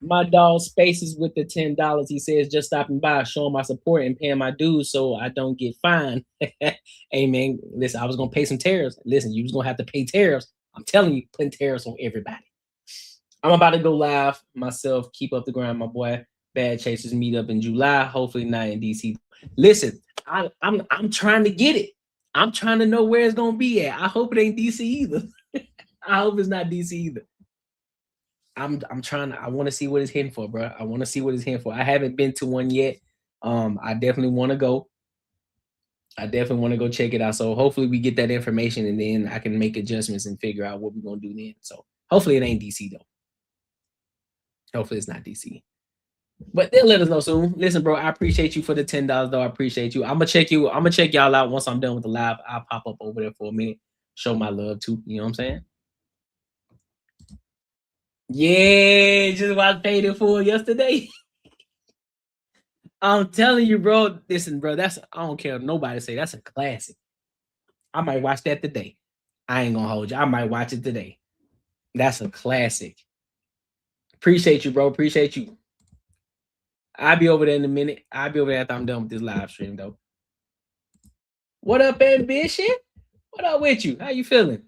My dog Spaces with the $10. He says, just stopping by, showing my support and paying my dues so I don't get fined. Hey, man, listen, I was going to pay some tariffs. Listen, you was going to have to pay tariffs. I'm telling you, putting tariffs on everybody. I'm about to go live myself. Keep up the grind, my boy. Bad Chasers meet up in July. Hopefully not in DC. Listen, I'm trying to get it. I'm trying to know where it's going to be at. I hope it ain't DC either. I hope it's not DC either. I'm trying to, I want to see what it's hitting for, bro. I want to see what it's hitting for. I haven't been to one yet. I definitely want to go. I definitely want to go check it out. So hopefully we get that information and then I can make adjustments and figure out what we're going to do then. So hopefully it ain't DC though. Hopefully it's not DC. But they'll let us know soon. Listen, bro, I appreciate you for the $10 though. I appreciate you. I'm gonna check y'all out once I'm done with the live. I'll pop up over there for a minute. Show my love too. You know what I'm saying? Yeah, just what I paid it for yesterday. I'm telling you, bro. Listen, bro, I don't care what nobody say. That's a classic. I might watch that today. I ain't gonna hold you. I might watch it today. That's a classic. Appreciate you, bro. Appreciate you. I'll be over there in a minute. I'll be over there after I'm done with this live stream, though. What up, Ambition? What up with you? How you feeling?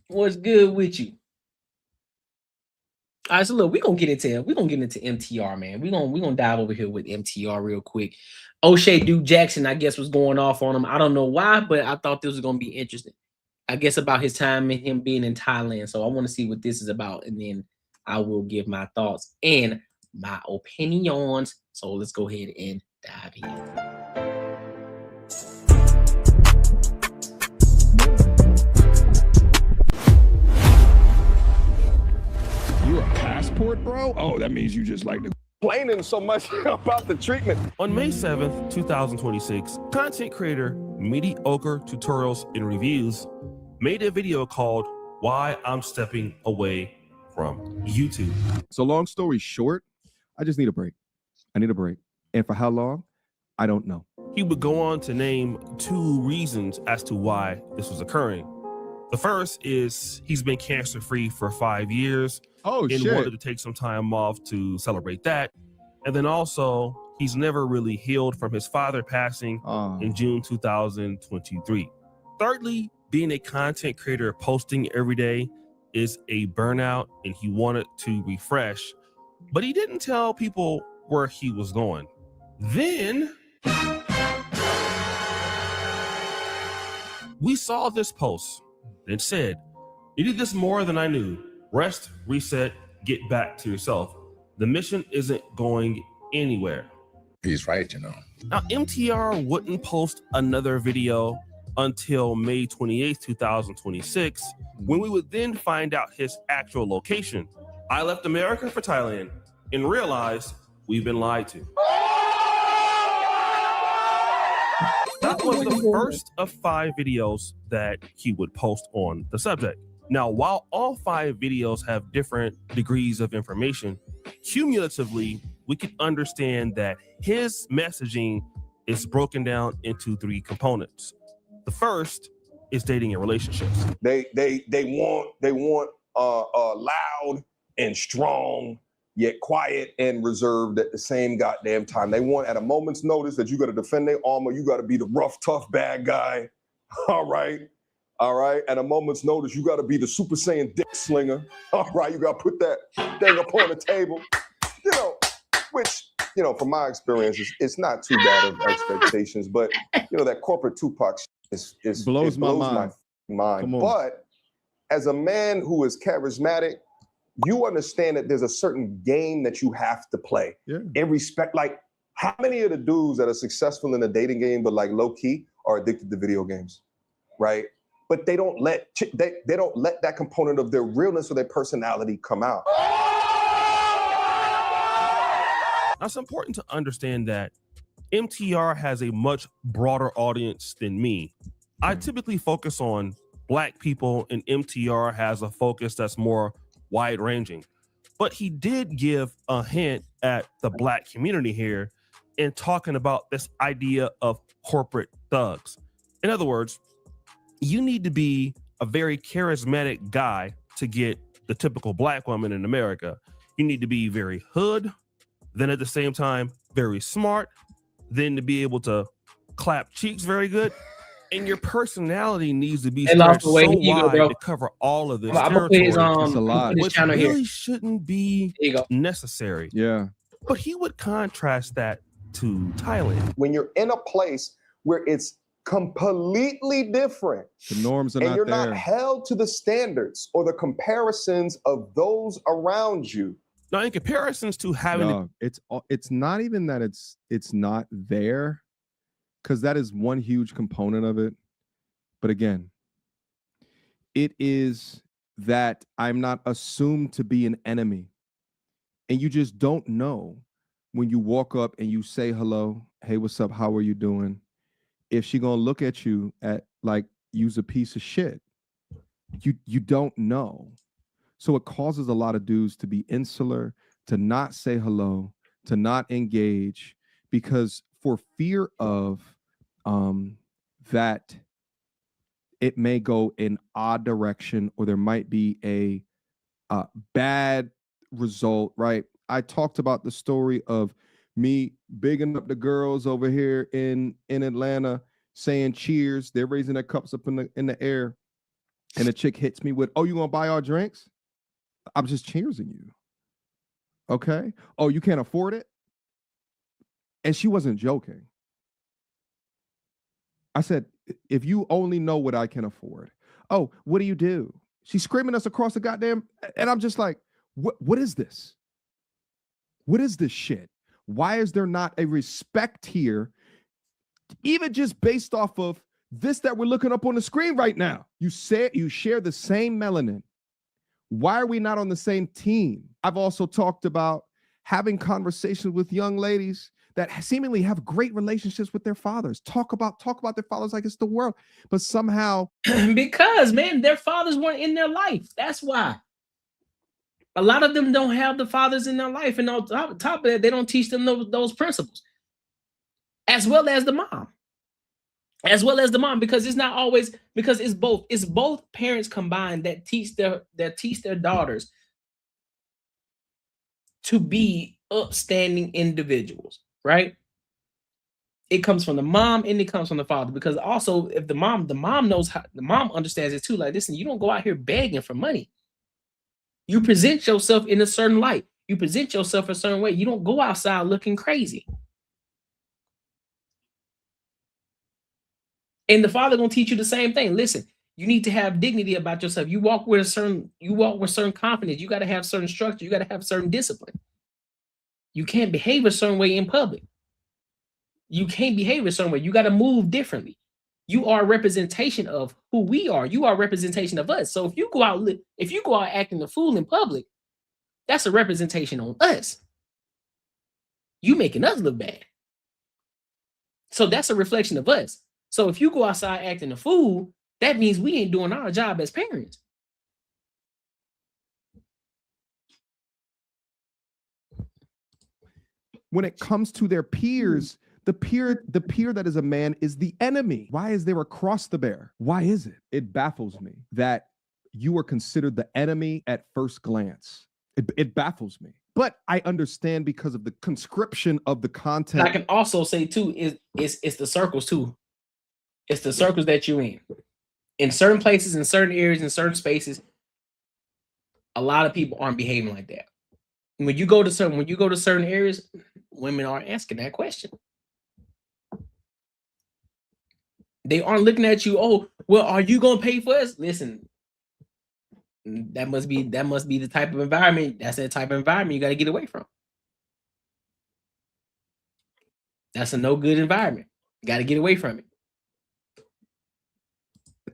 What's good with you? All right, so look, we're gonna get into MTR, man. We're gonna dive over here with MTR real quick. O'Shea Duke Jackson, I guess, was going off on him. I don't know why, but I thought this was gonna be interesting. I guess about his time and him being in Thailand. So I want to see what this is about, and then I will give my thoughts and my opinions. So let's go ahead and dive in. You a passport, bro? Oh, that means you just like to complaining so much about the treatment. On May 7th, 2026, content creator Mediocre Tutorials and Reviews made a video called Why I'm Stepping Away from YouTube. So long story short, I just need a break. I need a break. And for how long? I don't know. He would go on to name 2 reasons as to why this was occurring. The first is he's been cancer-free for 5 years. Oh, and shit. wanted to take some time off to celebrate that. And then also, he's never really healed from his father passing in June 2023. Thirdly, being a content creator posting every day is a burnout, and he wanted to refresh, but he didn't tell people where he was going. Then we saw this post. It said, "You did this more than I knew. Rest, reset, get back to yourself. The mission isn't going anywhere." He's right, you know. Now, MTR wouldn't post another video until May 28th, 2026, when we would then find out his actual location. I left America for Thailand and realized we've been lied to. That was the first of 5 videos that he would post on the subject. Now, while all 5 videos have different degrees of information, cumulatively, we can understand that his messaging is broken down into 3 components. The first is dating and relationships. They want loud and strong, yet quiet and reserved at the same goddamn time. They want at a moment's notice that you got to defend their armor. You got to be the rough, tough, bad guy. All right. At a moment's notice, you got to be the Super Saiyan dick slinger. All right. You got to put that thing up on the table. You know, which, you know, from my experience, it's not too bad of expectations. But, you know, that corporate Tupac blows my mind. But as a man who is charismatic, you understand that there's a certain game that you have to play. Yeah. In respect, like, how many of the dudes that are successful in the dating game, but like low key, are addicted to video games, right? But they don't let that component of their realness or their personality come out. Now, it's important to understand that MTR has a much broader audience than me. I typically focus on Black people, and MTR has a focus that's more wide-ranging. But he did give a hint at the Black community here in talking about this idea of corporate thugs. In other words, you need to be a very charismatic guy to get the typical Black woman in America. You need to be very hood, then at the same time, very smart, then to be able to clap cheeks very good. And your personality needs to be stretched so wide to cover all of this territory. It's a lot. Which really shouldn't be necessary. Yeah. But he would contrast that to Thailand. When you're in a place where it's completely different, the norms are and not you're there. not held to the standards or the comparisons of those around you. Now, in comparisons to having, No, it's not even that it's not there, because that is one huge component of it. But again, it is that I'm not assumed to be an enemy, and you just don't know when you walk up and you say hello, hey, what's up, how are you doing, if she gonna look at you at like you's a piece of shit. You don't know. So it causes a lot of dudes to be insular, to not say hello, to not engage, because for fear of that it may go in odd direction, or there might be a bad result, right? I talked about the story of me bigging up the girls over here in Atlanta, saying cheers. They're raising their cups up in the air, and a chick hits me with, "Oh, you gonna buy our drinks?" I'm just cheersing you. Okay. "Oh, you can't afford it?" And she wasn't joking. I said, "If you only know what I can afford." "Oh, what do you do?" She's screaming us across the goddamn, and I'm just like, what is this? What is this shit? Why is there not a respect here, even just based off of this that we're looking up on the screen right now? You said you share the same melanin. Why are we not on the same team? I've also talked about having conversations with young ladies that seemingly have great relationships with their fathers. Talk about their fathers like it's the world, but somehow because, man, their fathers weren't in their life. That's why. A lot of them don't have the fathers in their life, and on top of that, they don't teach them those principles, as well as the mom. Because it's not always, because it's both parents combined that teach their daughters to be upstanding individuals, right? It comes from the mom and it comes from the father, because also if the mom knows how, the mom understands it too. Like, listen, you don't go out here begging for money. You present yourself in a certain light. You present yourself a certain way. You don't go outside looking crazy. And the father gonna teach you the same thing. Listen, you need to have dignity about yourself. You walk with certain confidence. You got to have certain structure. You got to have certain discipline. You can't behave a certain way in public. You can't behave a certain way. You got to move differently. You are a representation of who we are. You are a representation of us. So if you go out acting a fool in public, that's a representation on us. You making us look bad. So that's a reflection of us. So if you go outside acting a fool, that means we ain't doing our job as parents. when it comes to their peers, the peer that is a man is the enemy. Why is there a cross to bear? Why is it? It baffles me that you are considered the enemy at first glance. It baffles me. But I understand because of the conscription of the content. I can also say too, it's the circles too. It's the circles that you're in. In certain places, in certain areas, in certain spaces, a lot of people aren't behaving like that. When you go to certain areas, women are asking that question. They aren't looking at you, oh, well, are you gonna pay for us? Listen, that must be the type of environment. That's that type of environment you got to get away from. That's a no good environment. You got to get away from it.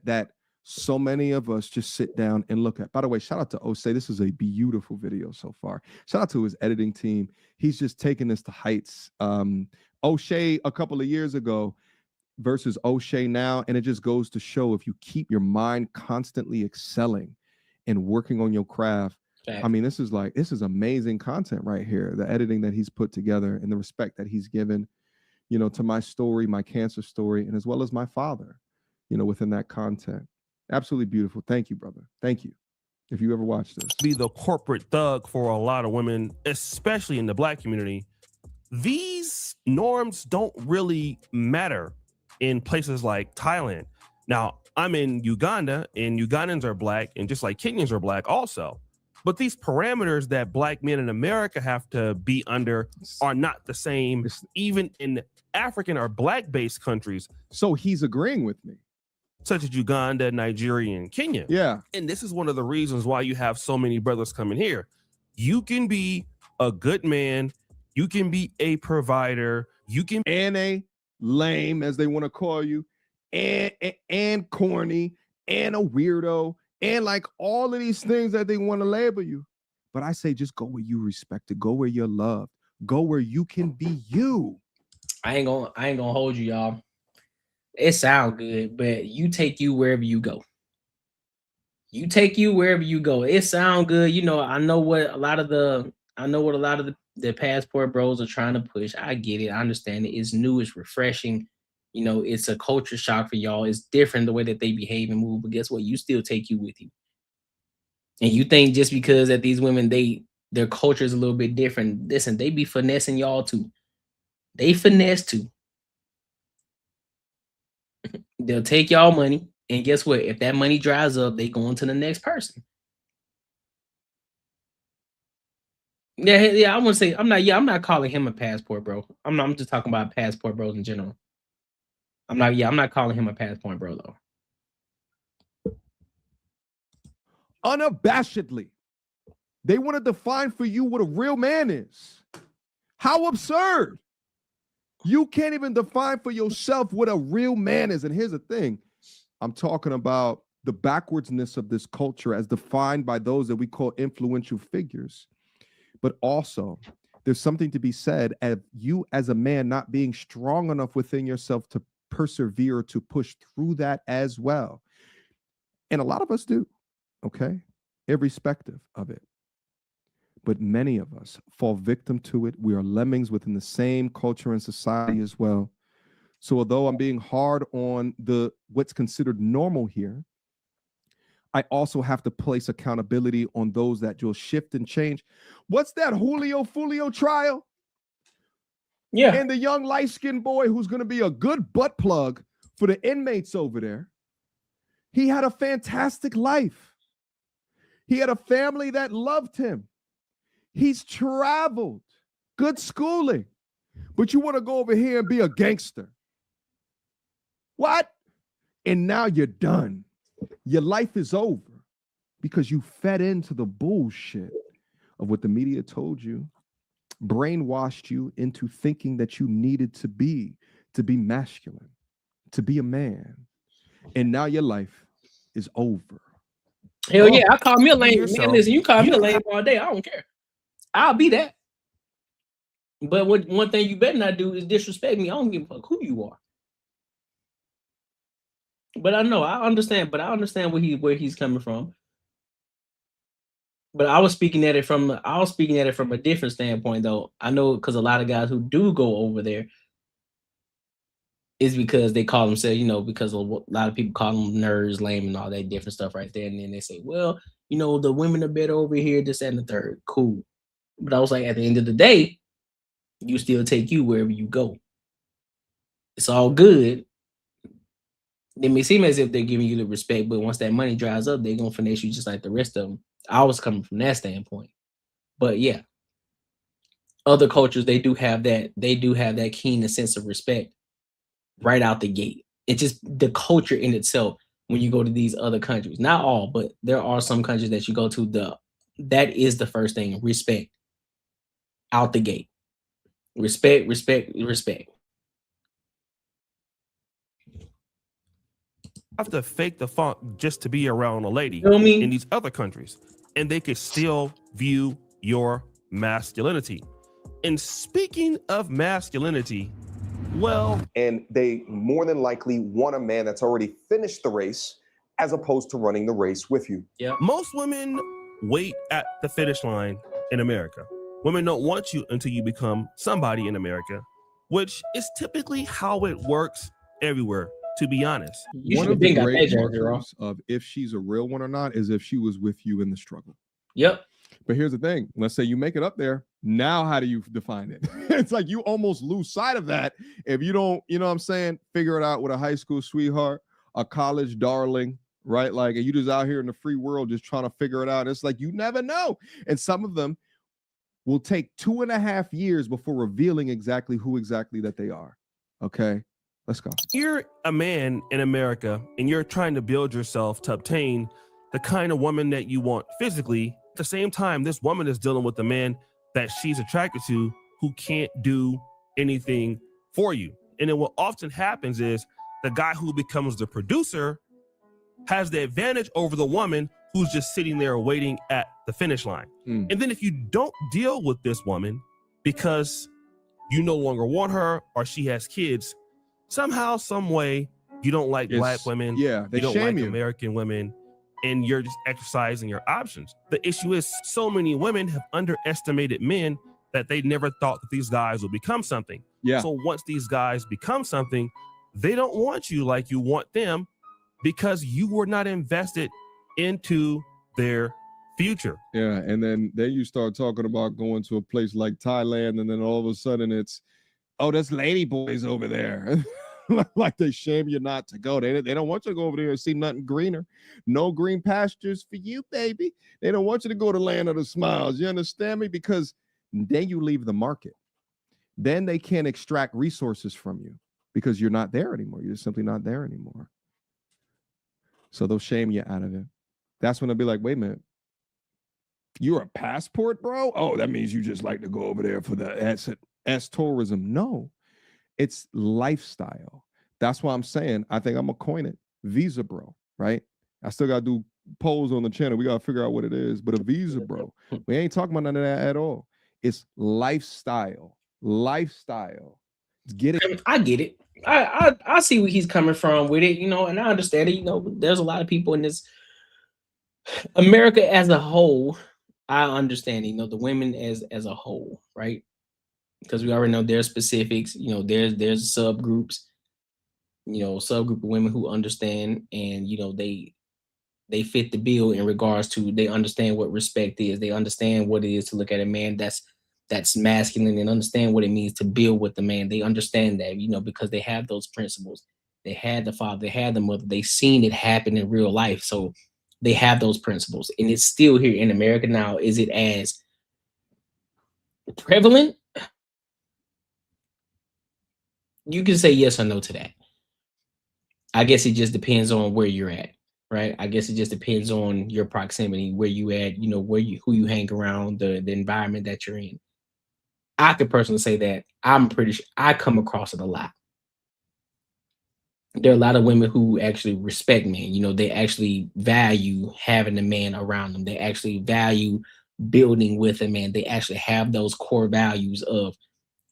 That so many of us just sit down and look at. By the way, shout out to Osei. This is a beautiful video so far. Shout out to his editing team. He's just taking this to heights. O'Shea a couple of years ago versus O'Shea now, and it just goes to show if you keep your mind constantly excelling and working on your craft. I mean, this is amazing content right here. The editing that he's put together and the respect that he's given, you know, to my story, my cancer story, and as well as my father, you know, within that content. Absolutely beautiful. Thank you, brother. Thank you. If you ever watch this. Be the corporate thug for a lot of women, especially in the Black community. These norms don't really matter in places like Thailand. Now, I'm in Uganda, and Ugandans are Black, and just like Kenyans are Black also. But these parameters that Black men in America have to be under are not the same, even in African or Black-based countries. So he's agreeing with me. Such as Uganda, Nigeria, and Kenya. Yeah. And this is one of the reasons why you have so many brothers coming here. You can be a good man. You can be a provider. You can and a lame, as they want to call you, and corny, and a weirdo, and like all of these things that they want to label you. But I say just go where you respected, go where you're loved, go where you can be you. I ain't gonna hold you, y'all. It sound good, but you take you wherever you go. You take you wherever you go. It sound good. You know, I know what a lot of the passport bros are trying to push. I get it. I understand it. It's new. It's refreshing. You know, it's a culture shock for y'all. It's different the way that they behave and move. But guess what? You still take you with you. And you think just because that these women, their culture is a little bit different. Listen, they be finessing y'all too. They finesse too. They'll take y'all money, and guess what? If that money dries up, they go on to the next person. Yeah. I want to say I'm not calling him a passport bro. I'm just talking about passport bros in general. I'm not calling him a passport bro though. Unabashedly, they want to define for you what a real man is. How absurd. You can't even define for yourself what a real man is. And here's the thing. I'm talking about the backwardsness of this culture as defined by those that we call influential figures. But also, there's something to be said of you as a man not being strong enough within yourself to persevere, to push through that as well. And a lot of us do, okay? Irrespective of it. But many of us fall victim to it. We are lemmings within the same culture and society as well. So although I'm being hard on what's considered normal here, I also have to place accountability on those that will shift and change. What's that Julio Fulio trial? Yeah. And the young light-skinned boy who's going to be a good butt plug for the inmates over there. He had a fantastic life. He had a family that loved him. He's traveled, good schooling, but you want to go over here and be a gangster. What? And now you're done. Your life is over because you fed into the bullshit of what the media told you, brainwashed you into thinking that you needed to be masculine, to be a man. And now your life is over. Hell yeah, I call me a lame man. Listen, you call me a lame all day. I don't care. I'll be that. But one thing you better not do is disrespect me. I don't give a fuck who you are. But I understand where he's coming from. But I was speaking at it from a different standpoint though. I know because a lot of guys who do go over there is because they call themselves, you know, because a lot of people call them nerds, lame, and all that different stuff right there. And then they say, well, you know, the women are better over here, this, that, and the third. Cool. But I was like, at the end of the day, you still take you wherever you go. It's all good. They may seem as if they're giving you the respect, but once that money dries up, they're going to finesse you just like the rest of them. I was coming from that standpoint. But yeah, other cultures, they do have that keen sense of respect right out the gate. It's just the culture in itself when you go to these other countries. Not all, but there are some countries that you go to, that is the first thing, respect. Out the gate. Respect, respect, respect. have to fake the funk just to be around a lady Feel me? in these other countries, and they could still view your masculinity. And speaking of masculinity, well, and they more than likely want a man that's already finished the race as opposed to running the race with you. Yeah. Most women wait at the finish line in America. Women don't want you until you become somebody in America, which is typically how it works everywhere, to be honest. One of the great markers of if she's a real one or not is if she was with you in the struggle. Yep. But here's the thing. Let's say you make it up there. Now, how do you define it? It's like you almost lose sight of that if you don't, you know what I'm saying, figure it out with a high school sweetheart, a college darling, right? Like, and you just out here in the free world just trying to figure it out. It's like you never know. And some of them will take 2.5 years before revealing exactly who exactly that they are. Okay, let's go. You're a man in America and you're trying to build yourself to obtain the kind of woman that you want physically. At the same time, this woman is dealing with the man that she's attracted to who can't do anything for you. And then what often happens is the guy who becomes the producer has the advantage over the woman who's just sitting there waiting at the finish line. And then if you don't deal with this woman because you no longer want her or she has kids, somehow, some way, you don't like black women, yeah, they you don't shame like you. American women, and you're just exercising your options. The issue is so many women have underestimated men that they never thought that these guys will become something. Yeah. So once these guys become something, they don't want you like you want them because you were not invested into their future. Yeah, and then you start talking about going to a place like Thailand, and then all of a sudden it's, oh, there's lady boys over there. Like they shame you not to go. They don't want you to go over there and see nothing greener. No green pastures for you, baby. They don't want you to go to land of the smiles. You understand me? Because then you leave the market. Then they can't extract resources from you because you're not there anymore. You're simply not there anymore. So they'll shame you out of it. That's when they'll be like, wait a minute. You're a passport, bro? Oh, that means you just like to go over there for the S tourism. No. It's lifestyle. That's why I'm saying, I think I'm going to coin it. Visa bro, right? I still got to do polls on the channel. We got to figure out what it is. But a visa bro, we ain't talking about none of that at all. It's lifestyle. Lifestyle. Get it? I get it. I see where he's coming from with it, you know, and I understand it. You know, there's a lot of people in this America as a whole. I understand, you know, the women as a whole, right? Because we already know there's specifics, you know, there's subgroups, you know, subgroup of women who understand, and you know, they fit the bill in regards to, they understand what respect is, they understand what it is to look at a man that's masculine, and understand what it means to build with the man. They understand that, you know, because they have those principles. They had the father, they had the mother, they seen it happen in real life, so they have those principles, and it's still here in America now. Is it as prevalent? You can say yes or no to that. I guess it just depends on where you're at, right? I guess it just depends on your proximity, where you at, you know, who you hang around, the environment that you're in. I could personally say that I'm pretty sure I come across it a lot. There are a lot of women who actually respect men. You know, they actually value having a man around them. They actually value building with a man. They actually have those core values of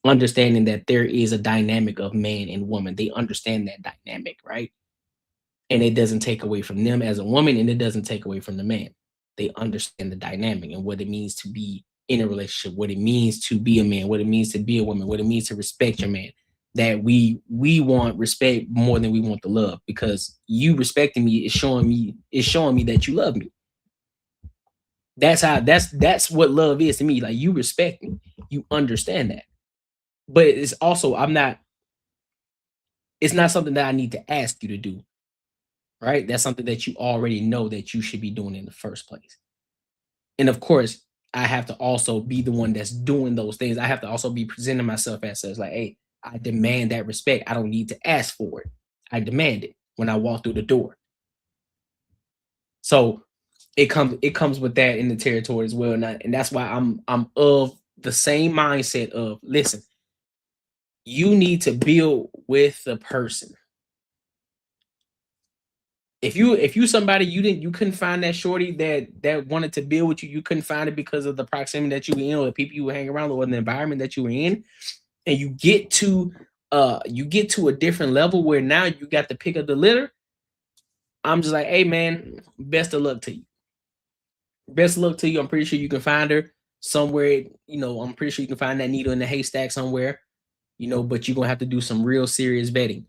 understanding that there is a dynamic of man and woman. They understand that dynamic, right? And it doesn't take away from them as a woman, and it doesn't take away from the man. They understand the dynamic and what it means to be in a relationship, what it means to be a man, what it means to be a woman, what it means to respect your man. That we want respect more than we want the love, because you respecting me is showing me that you love me. That's what love is to me. Like, you respect me, you understand that. But it's also, it's not something that I need to ask you to do, right? That's something that you already know that you should be doing in the first place. And of course, I have to also be the one that's doing those things. I have to also be presenting myself as such, like, hey, I demand that respect. I don't need to ask for it. I demand it when I walk through the door. So it comes with that in the territory as well. And that's why I'm of the same mindset of, listen, you need to build with the person. If you somebody you couldn't find that shorty that wanted to build with you, you couldn't find it because of the proximity that you were in, or the people you were hanging around, or the environment that you were in, and you get to a different level where now you got the pick of the litter. I'm just like, hey man, best of luck to you. Best of luck to you. I'm pretty sure you can find her somewhere. I'm pretty sure you can find that needle in the haystack somewhere. But you're gonna have to do some real serious vetting.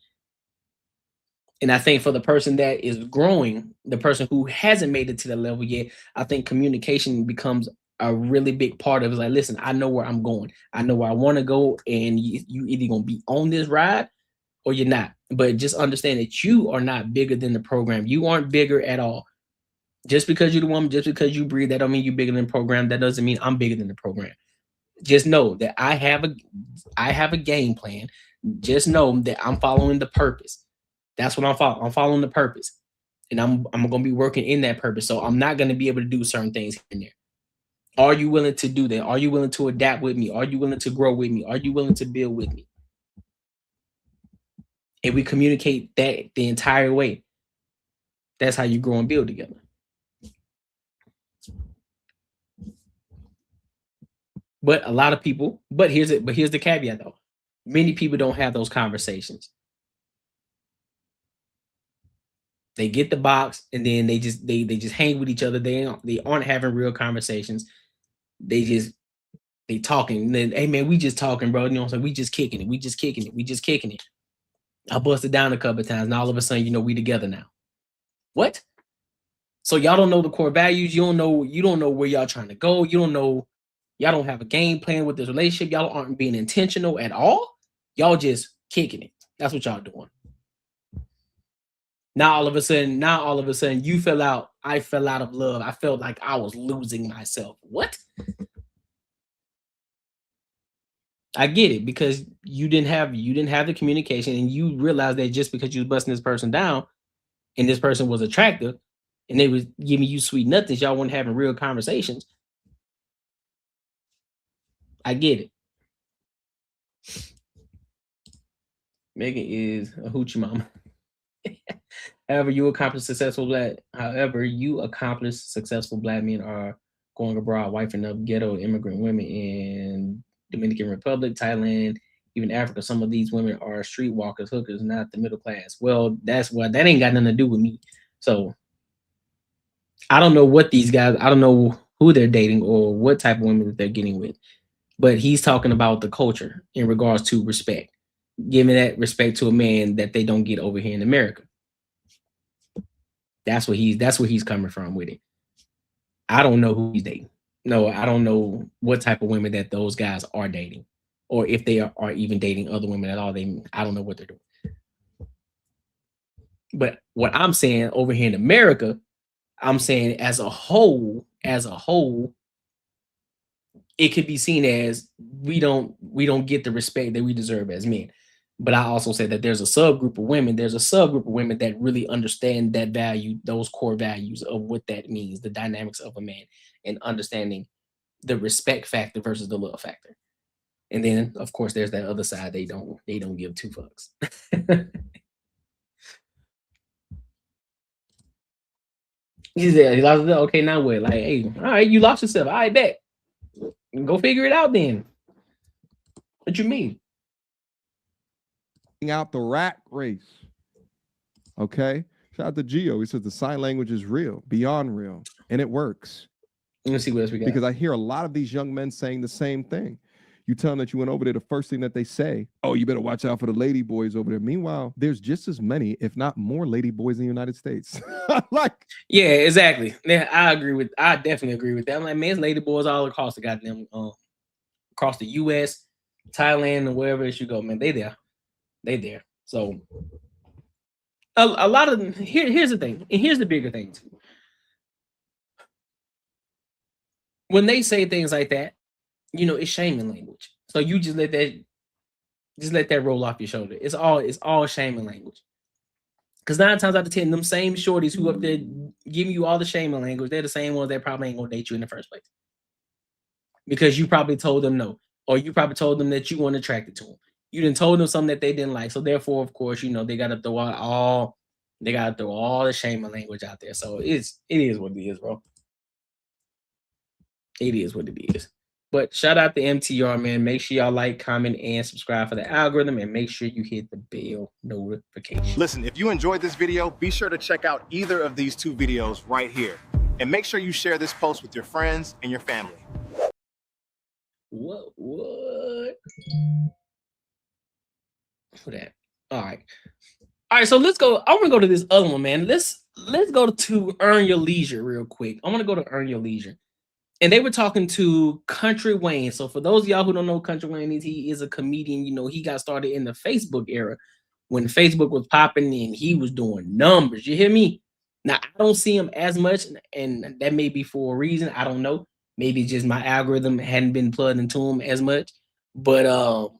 And I think for the person that is growing, the person who hasn't made it to the level yet, I think communication becomes a really big part of it. It's like, listen, I know where I'm going. I know where I want to go. And you either going to be on this ride or you're not. But just understand that you are not bigger than the program. You aren't bigger at all. Just because you're the woman, just because you breathe, that don't mean you're bigger than the program. That doesn't mean I'm bigger than the program. Just know that I have a game plan. Just know that I'm following the purpose. That's what I'm following. I'm following the purpose. And I'm going to be working in that purpose. So I'm not going to be able to do certain things here and there. Are you willing to do that? Are you willing to adapt with me? Are you willing to grow with me? Are you willing to build with me? And we communicate that the entire way. That's how you grow and build together. But a lot of people, here's the caveat though. Many people don't have those conversations. They get the box and then they just hang with each other. They aren't having real conversations. They talking. And then, hey man, we just talking, bro. We just kicking it. I busted down a couple of times, and all of a sudden, we together now. What? So y'all don't know the core values. You don't know where y'all trying to go. Y'all don't have a game plan with this relationship. Y'all aren't being intentional at all. Y'all just kicking it. That's what y'all doing. Now all of a sudden you fell out. I fell out of love. I felt like I was losing myself. What? I get it, because you didn't have the communication, and you realized that just because you was busting this person down and this person was attractive and they was giving you sweet nothings, y'all weren't having real conversations. I get it. Megan is a hoochie mama. However, you accomplished successful black men are going abroad, wifing up ghetto immigrant women in Dominican Republic, Thailand, even Africa. Some of these women are streetwalkers, hookers, not the middle class. Well, that ain't got nothing to do with me. So I don't know what these guys, I don't know who they're dating or what type of women that they're getting with. But he's talking about the culture in regards to respect, giving that respect to a man that they don't get over here in America. That's where he's coming from with it. I don't know who he's dating. No, I don't know what type of women that those guys are dating, or if they are even dating other women at all. I don't know what they're doing. But what I'm saying over here in America, I'm saying as a whole, it could be seen as we don't get the respect that we deserve as men. But I also said that there's a subgroup of women that really understand that value, those core values of what that means, the dynamics of a man, and understanding the respect factor versus the love factor. And then of course there's that other side, they don't give two fucks. He said, he lost it. Okay, now what? Like, hey, all right, you lost yourself. I bet. Go figure it out then. What you mean? Out the rat race. Okay. Shout out to Gio. He says the sign language is real, beyond real, and it works. Let me see what else we got. Because I hear a lot of these young men saying the same thing. You tell them that you went over there, the first thing that they say, oh, you better watch out for the lady boys over there. Meanwhile, there's just as many, if not more, lady boys in the United States. Yeah, exactly. Yeah, I definitely agree with that. I'm like, man, it's lady boys all across the goddamn across the US, Thailand, and wherever it should go, man. They there. So a lot of them, here's the thing, and here's the bigger thing too. When they say things like that, it's shaming language. So you just let that roll off your shoulder. It's all shaming language. Because 9 times out of 10, them same shorties who up there giving you all the shaming language, they're the same ones that probably ain't gonna date you in the first place. Because you probably told them no, or you probably told them that you weren't attracted to them. You didn't told them something that they didn't like. So therefore, of course, they got to throw out all They gotta throw all the shaming language out there. So it is what it is, bro. It is what it is. But shout out to MTR, man. Make sure y'all like, comment, and subscribe for the algorithm, and make sure you hit the bell notification. Listen, if you enjoyed this video, be sure to check out either of these two videos right here. And make sure you share this post with your friends and your family. What? Who that? All right. So let's go. I want to go to this other one, man. Let's go to Earn Your Leisure real quick. I want to go to Earn Your Leisure. And they were talking to Country Wayne. So for those of y'all who don't know who Country Wayne is, he is a comedian. You know, he got started in the Facebook era when Facebook was popping and he was doing numbers. You hear me? Now, I don't see him as much, and that may be for a reason. I don't know. Maybe just my algorithm hadn't been plugged into him as much. But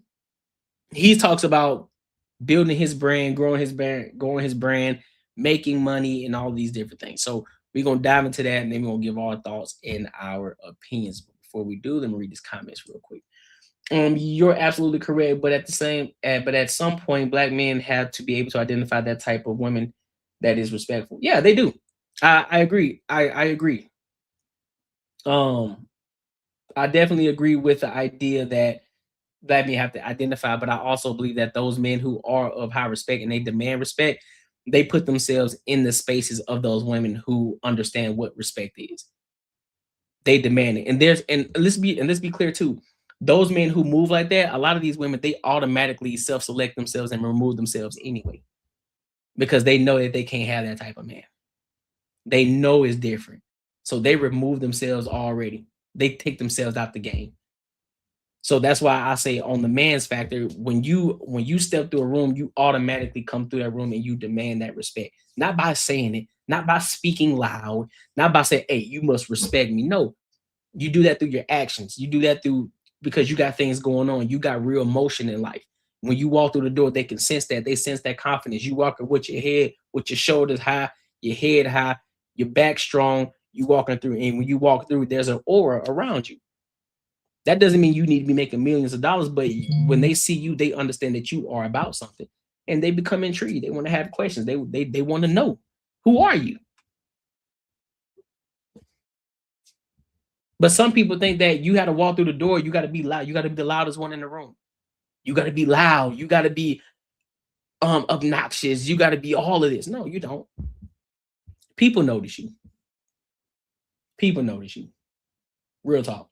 he talks about building his brand, growing his brand, making money, and all these different things. So we're going to dive into that, and then we're going to give our thoughts and our opinions. Before we do, let me read these comments real quick. You're absolutely correct, but at some point, Black men have to be able to identify that type of woman that is respectful. Yeah, they do. I agree. I agree. I definitely agree with the idea that Black men have to identify, but I also believe that those men who are of high respect and they demand respect, they put themselves in the spaces of those women who understand what respect is. They demand it. And let's be clear too. Those men who move like that, a lot of these women, they automatically self-select themselves and remove themselves anyway, because they know that they can't have that type of man. They know it's different. So they remove themselves already. They take themselves out the game. So that's why I say on the man's factor, when you step through a room, you automatically come through that room and you demand that respect. Not by saying it, not by speaking loud, not by saying, hey, you must respect me. No, you do that through your actions. You do that because you got things going on. You got real emotion in life. When you walk through the door, they can sense that. They sense that confidence. You walking with your head, with your shoulders high, your head high, your back strong. You walking through, and when you walk through, there's an aura around you. That doesn't mean you need to be making millions of dollars, but when they see you, they understand that you are about something, and they become intrigued. They want to have questions. They want to know, who are you? But some people think that you got to walk through the door. You got to be loud. You got to be the loudest one in the room. You got to be loud. You got to be obnoxious. You got to be all of this. No, you don't. People notice you. People notice you. Real talk.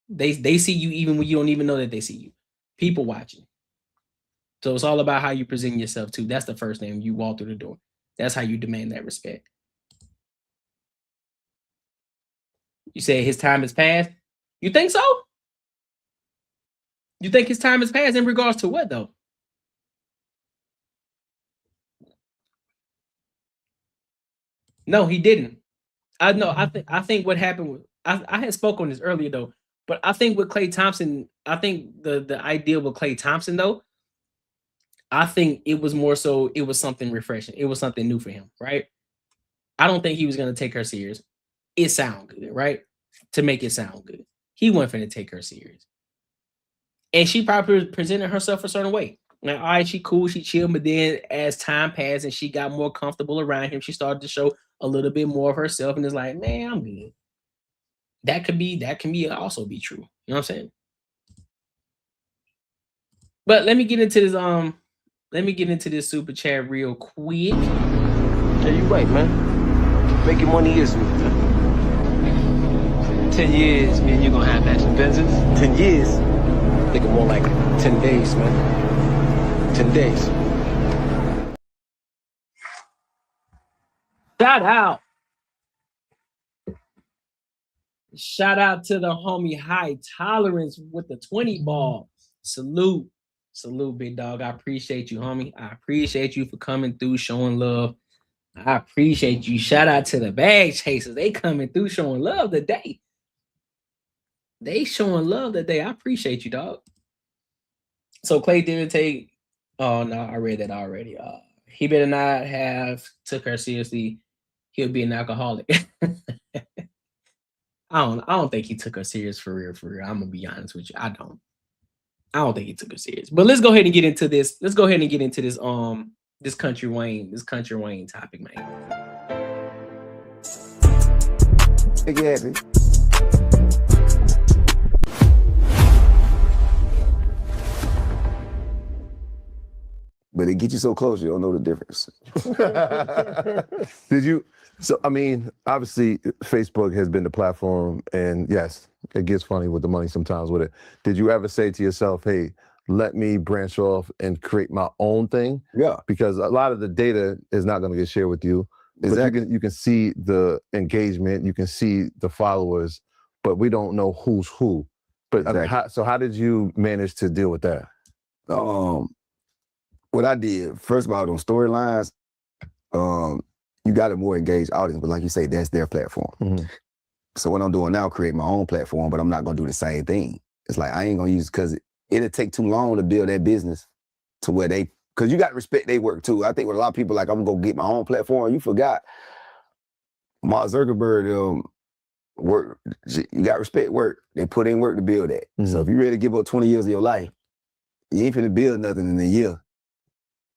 They see you even when you don't even know that they see you. People watching. So it's all about how you present yourself too. That's the first thing. You walk through the door. That's how you demand that respect. You say his time has passed. You think so? You think his time has passed in regards to what though? No, he didn't. I know. I think what happened with I had spoke on this earlier though. But I think with Klay Thompson, I think the idea with Klay Thompson, though, I think it was more so it was something refreshing. It was something new for him, right? I don't think he was going to take her serious. It sound good, right? To make it sound good. He wasn't going to take her serious. And she probably presented herself a certain way. Like, all right, she cool, she chill, but then as time passed and she got more comfortable around him, she started to show a little bit more of herself and is like, man, I'm good. That can also be true. You know what I'm saying? But let me get into this super chat real quick. Yeah, you right, man. Making money is me, man. 10 years, me and you gonna have matching Benzes. 10 years? Think more like 10 days, man. 10 days. Shout out. Shout out to the homie High Tolerance with the 20 ball. Salute. Salute, big dog. I appreciate you, homie. I appreciate you for coming through, showing love. I appreciate you. Shout out to the bag chasers. They coming through showing love today. They showing love today. I appreciate you, dog. So Klay didn't take. Oh no, I read that already. He better not have took her seriously. He'll be an alcoholic. I don't think he took her serious for real. I'm gonna be honest with you. I don't think he took her serious. But let's go ahead and get into this. this country Wayne topic, man. Make it happy. But it gets you so close, you don't know the difference. Did you? So, I mean, obviously, Facebook has been the platform, and yes, it gets funny with the money sometimes with it. Did you ever say to yourself, hey, let me branch off and create my own thing? Yeah. Because a lot of the data is not going to get shared with you. Exactly. But you can see the engagement, you can see the followers, but we don't know who's who. But Exactly. so how did you manage to deal with that? What I did, first of all, on storylines, you got a more engaged audience, but like you say, that's their platform. Mm-hmm. So what I'm doing now, create my own platform, but I'm not gonna do the same thing. It's like, I ain't gonna use, because it'll take too long to build that business to where they, because you got to respect their work too. I think with a lot of people, like, I'm gonna go get my own platform. You forgot Mark Zuckerberg, work, you got to respect work. They put in work to build that. Mm-hmm. So if you're ready to give up 20 years of your life, you ain't finna build nothing in a year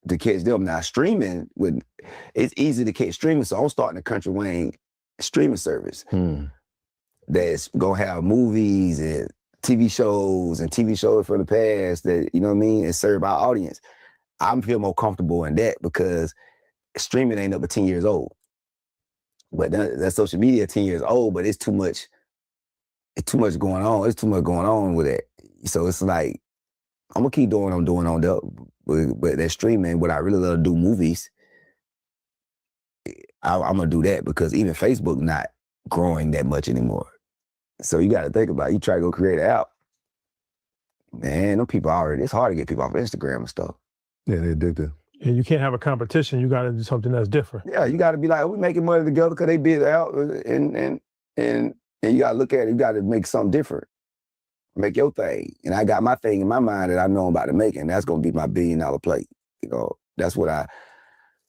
to catch them. Now, streaming, it's easy to catch streaming, so I'm starting a Country Wayne streaming service that's gonna have movies and TV shows from the past that, you know what I mean, and serve our audience. I feel more comfortable in that because streaming ain't up to 10 years old. But that social media 10 years old, but it's too much going on. It's too much going on with it. So it's like, I'm gonna keep doing what I'm doing on that. But that streaming, what I really love to do, movies, I'm gonna do that because even Facebook not growing that much anymore. So you gotta think about it. You try to go create an app, man, them people already, it's hard to get people off Instagram and stuff. Yeah, they're addicted. And you can't have a competition. You got to do something that's different. Yeah, you got to be like, we making money together because they bid out, and you got to look at it. You got to make something different. Make your thing. And I got my thing in my mind that I know I'm about to make, and that's going to be my $1 billion plate. You know, that's what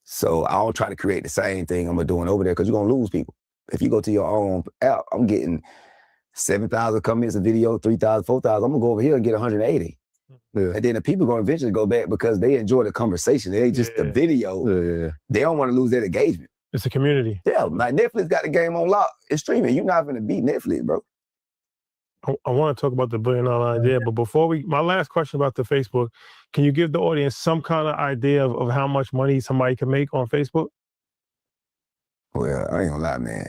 so I don't try to create the same thing I'm doing over there because you're going to lose people. If you go to your own app, I'm getting 7,000 comments a video, 3,000, 4,000. I'm going to go over here and get 180. Yeah. And then the people going to eventually go back because they enjoy the conversation. They ain't just the video. Yeah. They don't want to lose that engagement. It's a community. Yeah, like Netflix got the game on lock. It's streaming. You're not going to beat Netflix, bro. I want to talk about the $1 billion idea, but before my last question about the Facebook, can you give the audience some kind of idea of how much money somebody can make on Facebook? Well, I ain't gonna lie, man.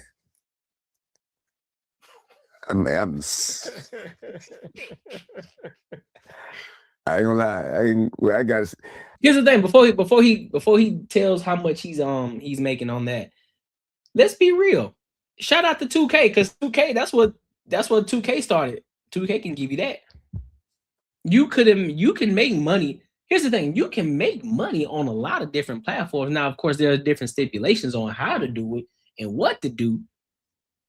I ain't gonna lie. I got. Here's the thing. Before he tells how much he's making on that, let's be real. Shout out to 2K because 2K that's what 2K started. 2K can give you that. You can make money. Here's the thing. You can make money on a lot of different platforms. Now, of course, there are different stipulations on how to do it and what to do.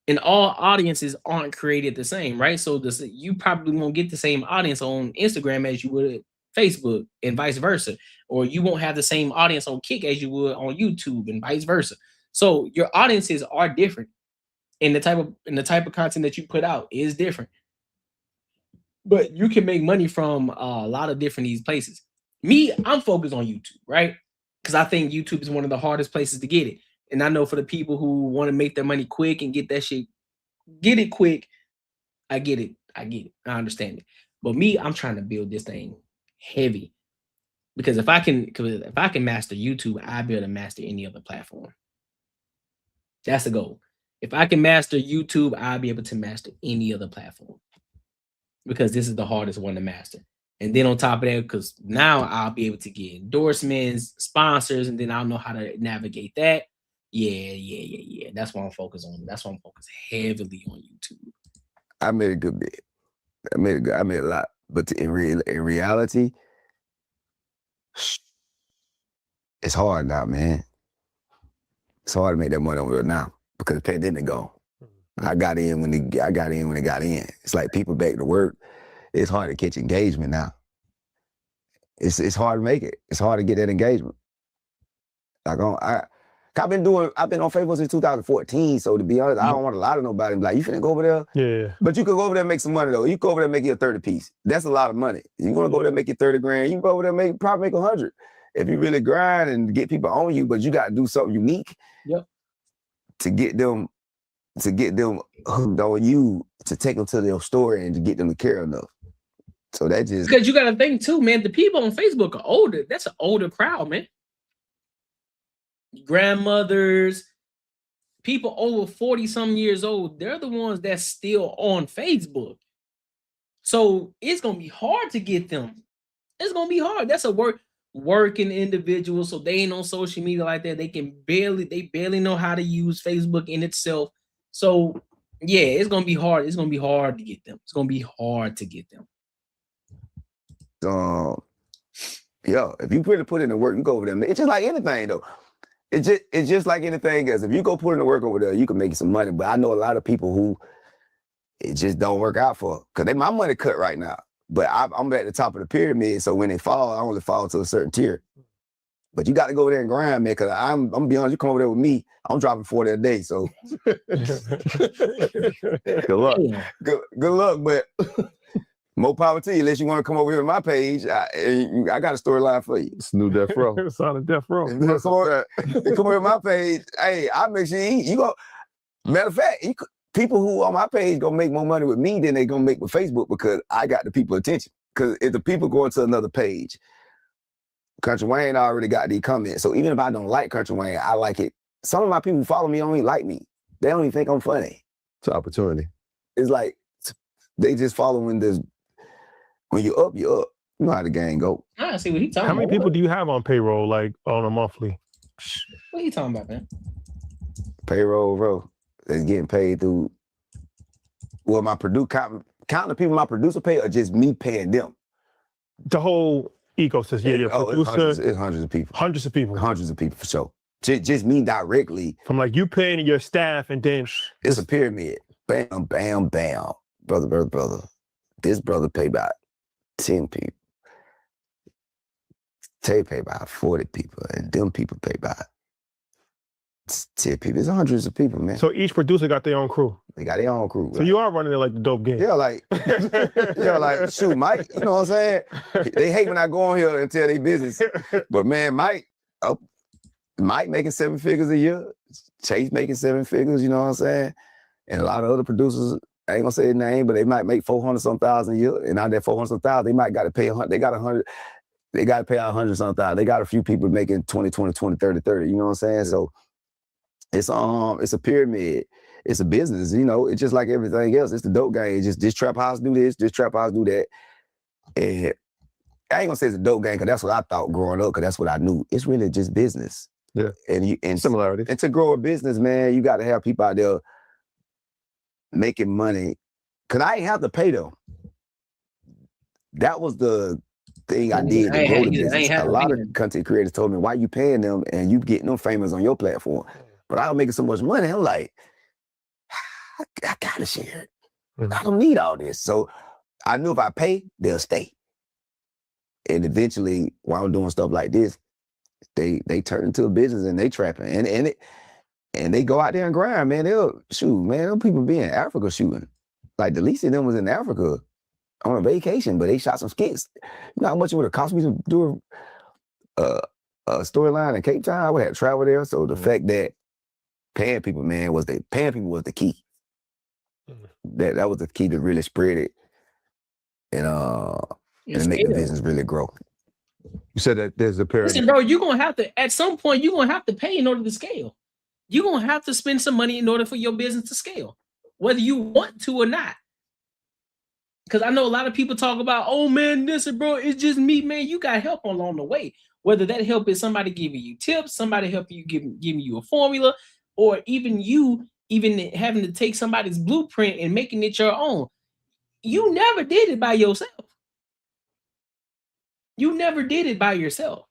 And all audiences aren't created the same, right? So you probably won't get the same audience on Instagram as you would Facebook and vice versa. Or you won't have the same audience on Kick as you would on YouTube and vice versa. So your audiences are different. And the type of content that you put out is different. But you can make money from a lot of different these places. Me, I'm focused on YouTube, right? Because I think YouTube is one of the hardest places to get it. And I know for the people who want to make their money quick and get that shit, get it quick, I get it. I understand it. But me, I'm trying to build this thing heavy. Because if I can master YouTube, I'll be able to master any other platform. That's the goal. If I can master YouTube, I'll be able to master any other platform. Because this is the hardest one to master. And then on top of that, because now I'll be able to get endorsements, sponsors, and then I'll know how to navigate that. Yeah. That's what I'm focused on. That's why I'm focused heavily on YouTube. I made a good bit. I made a lot. But in reality, it's hard now, man. It's hard to make that money over there now because the pandemic gone. I got in when it got in. It's like people back to work. It's hard to catch engagement now. It's hard to make it. It's hard to get that engagement. I've been on Facebook since 2014. So to be honest, I don't want to lie to nobody and be like, you finna go over there? Yeah. But you could go over there and make some money though. You go over there and make you a 30 piece. That's a lot of money. You want to go over there and make you 30 grand. You can go over there and probably make 100. if you really grind and get people on you, but you got to do something unique. Yep. To get them hooked on you, to take them to their story and to get them to care enough. So that just because you got to think too, man. The people on Facebook are older. That's an older crowd, man. Grandmothers, people over 40-some years old, they're the ones that's still on Facebook. So it's gonna be hard to get them. It's gonna be hard. That's a working individual, so they ain't on social media like that. They barely know how to use Facebook in itself. So yeah, it's gonna be hard. It's gonna be hard to get them. It's gonna be hard to get them. Yeah, if you really put in the work, you go over there. It's just like anything though. It's just like anything else. If you go put in the work over there, you can make some money. But I know a lot of people who it just don't work out for, because my money cut right now. But I'm at the top of the pyramid, so when they fall, I only fall to a certain tier. But you got to go over there and grind, man, because I'm gonna be honest, you come over there with me, I'm dropping 40 a day, so good luck. Good luck, but more power to you. Unless you want to come over here to my page, I got a storyline for you. It's new Death Row. It's on a Death Row. Come over to my page. Hey, I make sure you go. Matter of fact, people who on my page gonna make more money with me than they gonna make with Facebook, because I got the people attention. Because if the people going to another page, Country Wayne already got the comments. So even if I don't like Country Wayne, I like it. Some of my people who follow me don't even like me. They don't even think I'm funny. It's an opportunity. It's like they just following this. When you're up, you're up. You know how the game go. I see what he talking about. How many people do you have on payroll, like on a monthly? What are you talking about, man? Payroll, bro. That's getting paid through. Well, my counting the people my producer pay, or just me paying them? The whole ecosystem. Yeah, your producer. It's hundreds of people. Hundreds of people. Hundreds of people for sure. Just me directly. From like you paying your staff, and then it's a pyramid. Bam, bam, bam. Brother. This brother pay about 10 people. They pay about 40 people, and them people pay about 10 people. It's hundreds of people, man. So each producer got their own crew. They got their own crew. So you are running it like the dope game. Yeah, like shoot, Mike. You know what I'm saying? They hate when I go on here and tell their business, but man, Mike making 7 figures a year. Chase making 7 figures. You know what I'm saying? And a lot of other producers, I ain't gonna say their name, but they might make 400-some thousand a year. And out of that 400-some thousand, they might got to pay 100. They got 100. They got to pay out 100-some thousand. They got a few people making 20, 30. You know what I'm saying? So it's a pyramid. It's a business. You know, it's just like everything else. It's the dope game. It's just this trap house do this, this trap house do that. And I ain't gonna say it's a dope game, because that's what I thought growing up, because that's what I knew. It's really just business. Yeah. And similarities. And to grow a business, man, you got to have people out there making money. Cause I ain't have to pay them. That was the thing I did to grow the business. A lot of content creators told me, why you paying them and you getting them famous on your platform? But I was making so much money, I'm like, I gotta share it. I don't need all this. So I knew if I pay, they'll stay. And eventually, while I'm doing stuff like this, they turn into a business and they trapping. And they go out there and grind, man. They'll shoot, man. Them people be in Africa shooting. Like the least of them was in Africa on a vacation, but they shot some skits. You know how much it would have cost me to do a storyline in Cape Town? I would have traveled there. So the fact that paying people, man, was the key. That was the key to really spread it and make the business really grow. You said that there's a pyramid. Listen, bro, you're gonna have to, at some point, you're gonna have to pay in order to scale. You're gonna have to spend some money in order for your business to scale, whether you want to or not. Because I know a lot of people talk about, oh man, listen, bro, it's just me, man. You got help along the way. Whether that help is somebody giving you tips, somebody helping you giving you a formula, or even having to take somebody's blueprint and making it your own. You never did it by yourself. You never did it by yourself.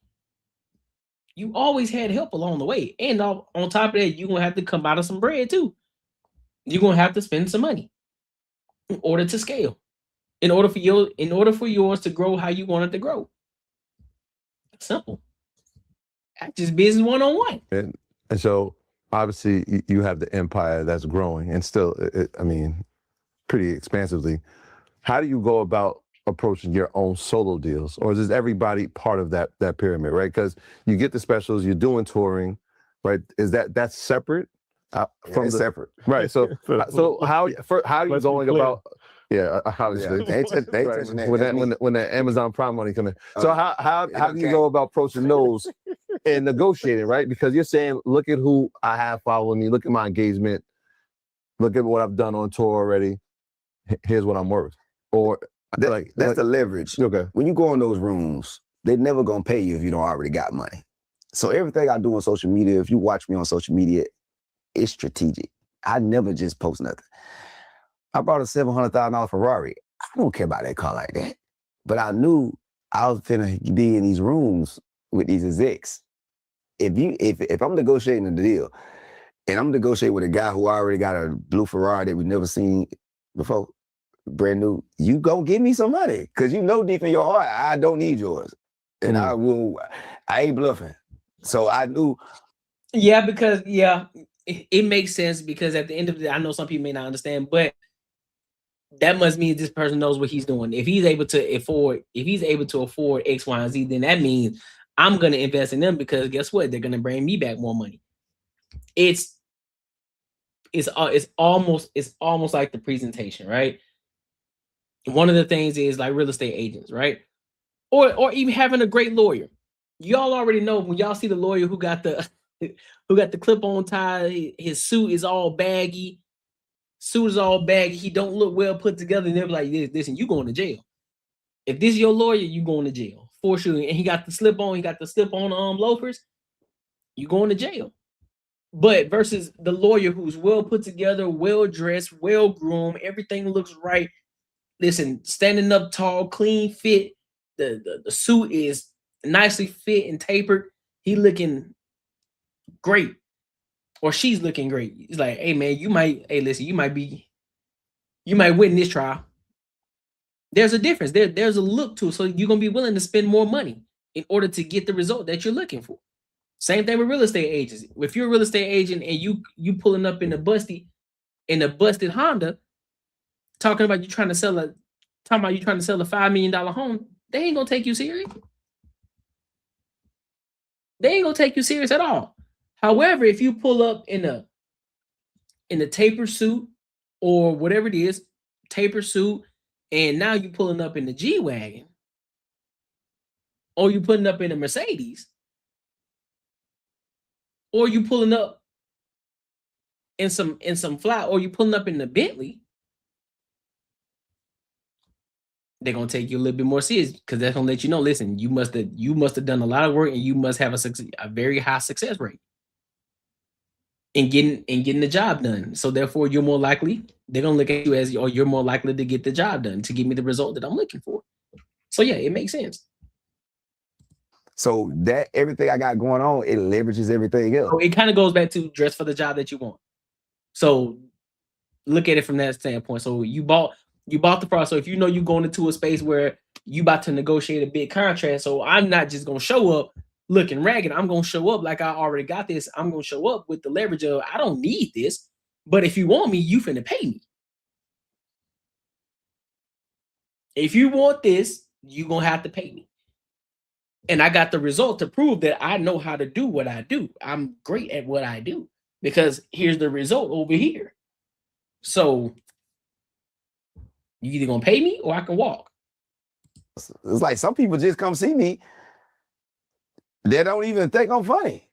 You always had help along the way. And on top of that, you're going to have to come out of some bread too. You're going to have to spend some money in order to scale. In order for yours to grow how you want it to grow. Simple. That's just business 101. And so obviously you have the empire that's growing and still, pretty expansively. How do you go about approaching your own solo deals, or is everybody part of that pyramid, right? Because you get the specials, you're doing touring, right? Is that's separate from it's separate, right? So how are you going about? Yeah, obviously. Right. When the Amazon Prime money come in. So how do you go about approaching those and negotiating, right? Because you're saying, look at who I have following me, look at my engagement, look at what I've done on tour already. Here's what I'm worth. Or that's the leverage. Okay. When you go in those rooms, they're never gonna pay you if you don't already got money. So everything I do on social media, if you watch me on social media, it's strategic. I never just post nothing. I bought a $700,000 Ferrari. I don't care about that car like that. But I knew I was finna be in these rooms with these execs. If I'm negotiating a deal and I'm negotiating with a guy who already got a blue Ferrari that we've never seen before, brand new, you go give me some money. Cause you know deep in your heart, I don't need yours. And I ain't bluffing. So I knew. Yeah, because it makes sense because at the end of the day, I know some people may not understand, but that must mean this person knows what he's doing. If he's able to afford X, Y, and Z, then that means I'm gonna invest in them because guess what? They're gonna bring me back more money. It's almost like the presentation, right? One of the things is like real estate agents, right? Or even having a great lawyer. Y'all already know when y'all see the lawyer who got the clip-on tie, his suit is all baggy. He don't look well put together, and they're like, listen, you going to jail. If this is your lawyer, you going to jail for sure. And he got the slip-on loafers, you going to jail. But versus the lawyer who's well put together, well dressed, well groomed, everything looks right. Listen, standing up tall, clean fit. The suit is nicely fit and tapered. He looking great. Or she's looking great. It's like, hey man, you might win this trial. There's a difference. There's a look to it. So you're gonna be willing to spend more money in order to get the result that you're looking for. Same thing with real estate agents. If you're a real estate agent and you pulling up in a busted Honda, talking about you trying to sell a $5 million home, they ain't gonna take you serious. They ain't gonna take you serious at all. However, if you pull up in a taper suit or whatever it is, taper suit, and now you're pulling up in the G-Wagon, or you putting up in a Mercedes, or you pulling up in some fly, or you pulling up in the Bentley, they're gonna take you a little bit more serious because that's gonna let you know, listen, you must have done a lot of work and you must have a very high success rate in getting the job done. So therefore, you're more likely, they're gonna look at you as, or you're more likely to get the job done to give me the result that I'm looking for. So yeah, it makes sense. So that everything I got going on, it leverages everything else. So it kind of goes back to dress for the job that you want. So look at it from that standpoint. So you bought the product. So if you know you're going into a space where you about to negotiate a big contract, so I'm not just gonna show up looking ragged. I'm gonna show up like I already got this. I'm gonna show up with the leverage of I don't need this, but if you want me, you finna pay me. If you want this, you're gonna have to pay me. And I got the result to prove that I know how to do what I do. I'm great at what I do because here's the result over here. So you either gonna pay me or I can walk. It's like some people just come see me. They don't even think I'm funny.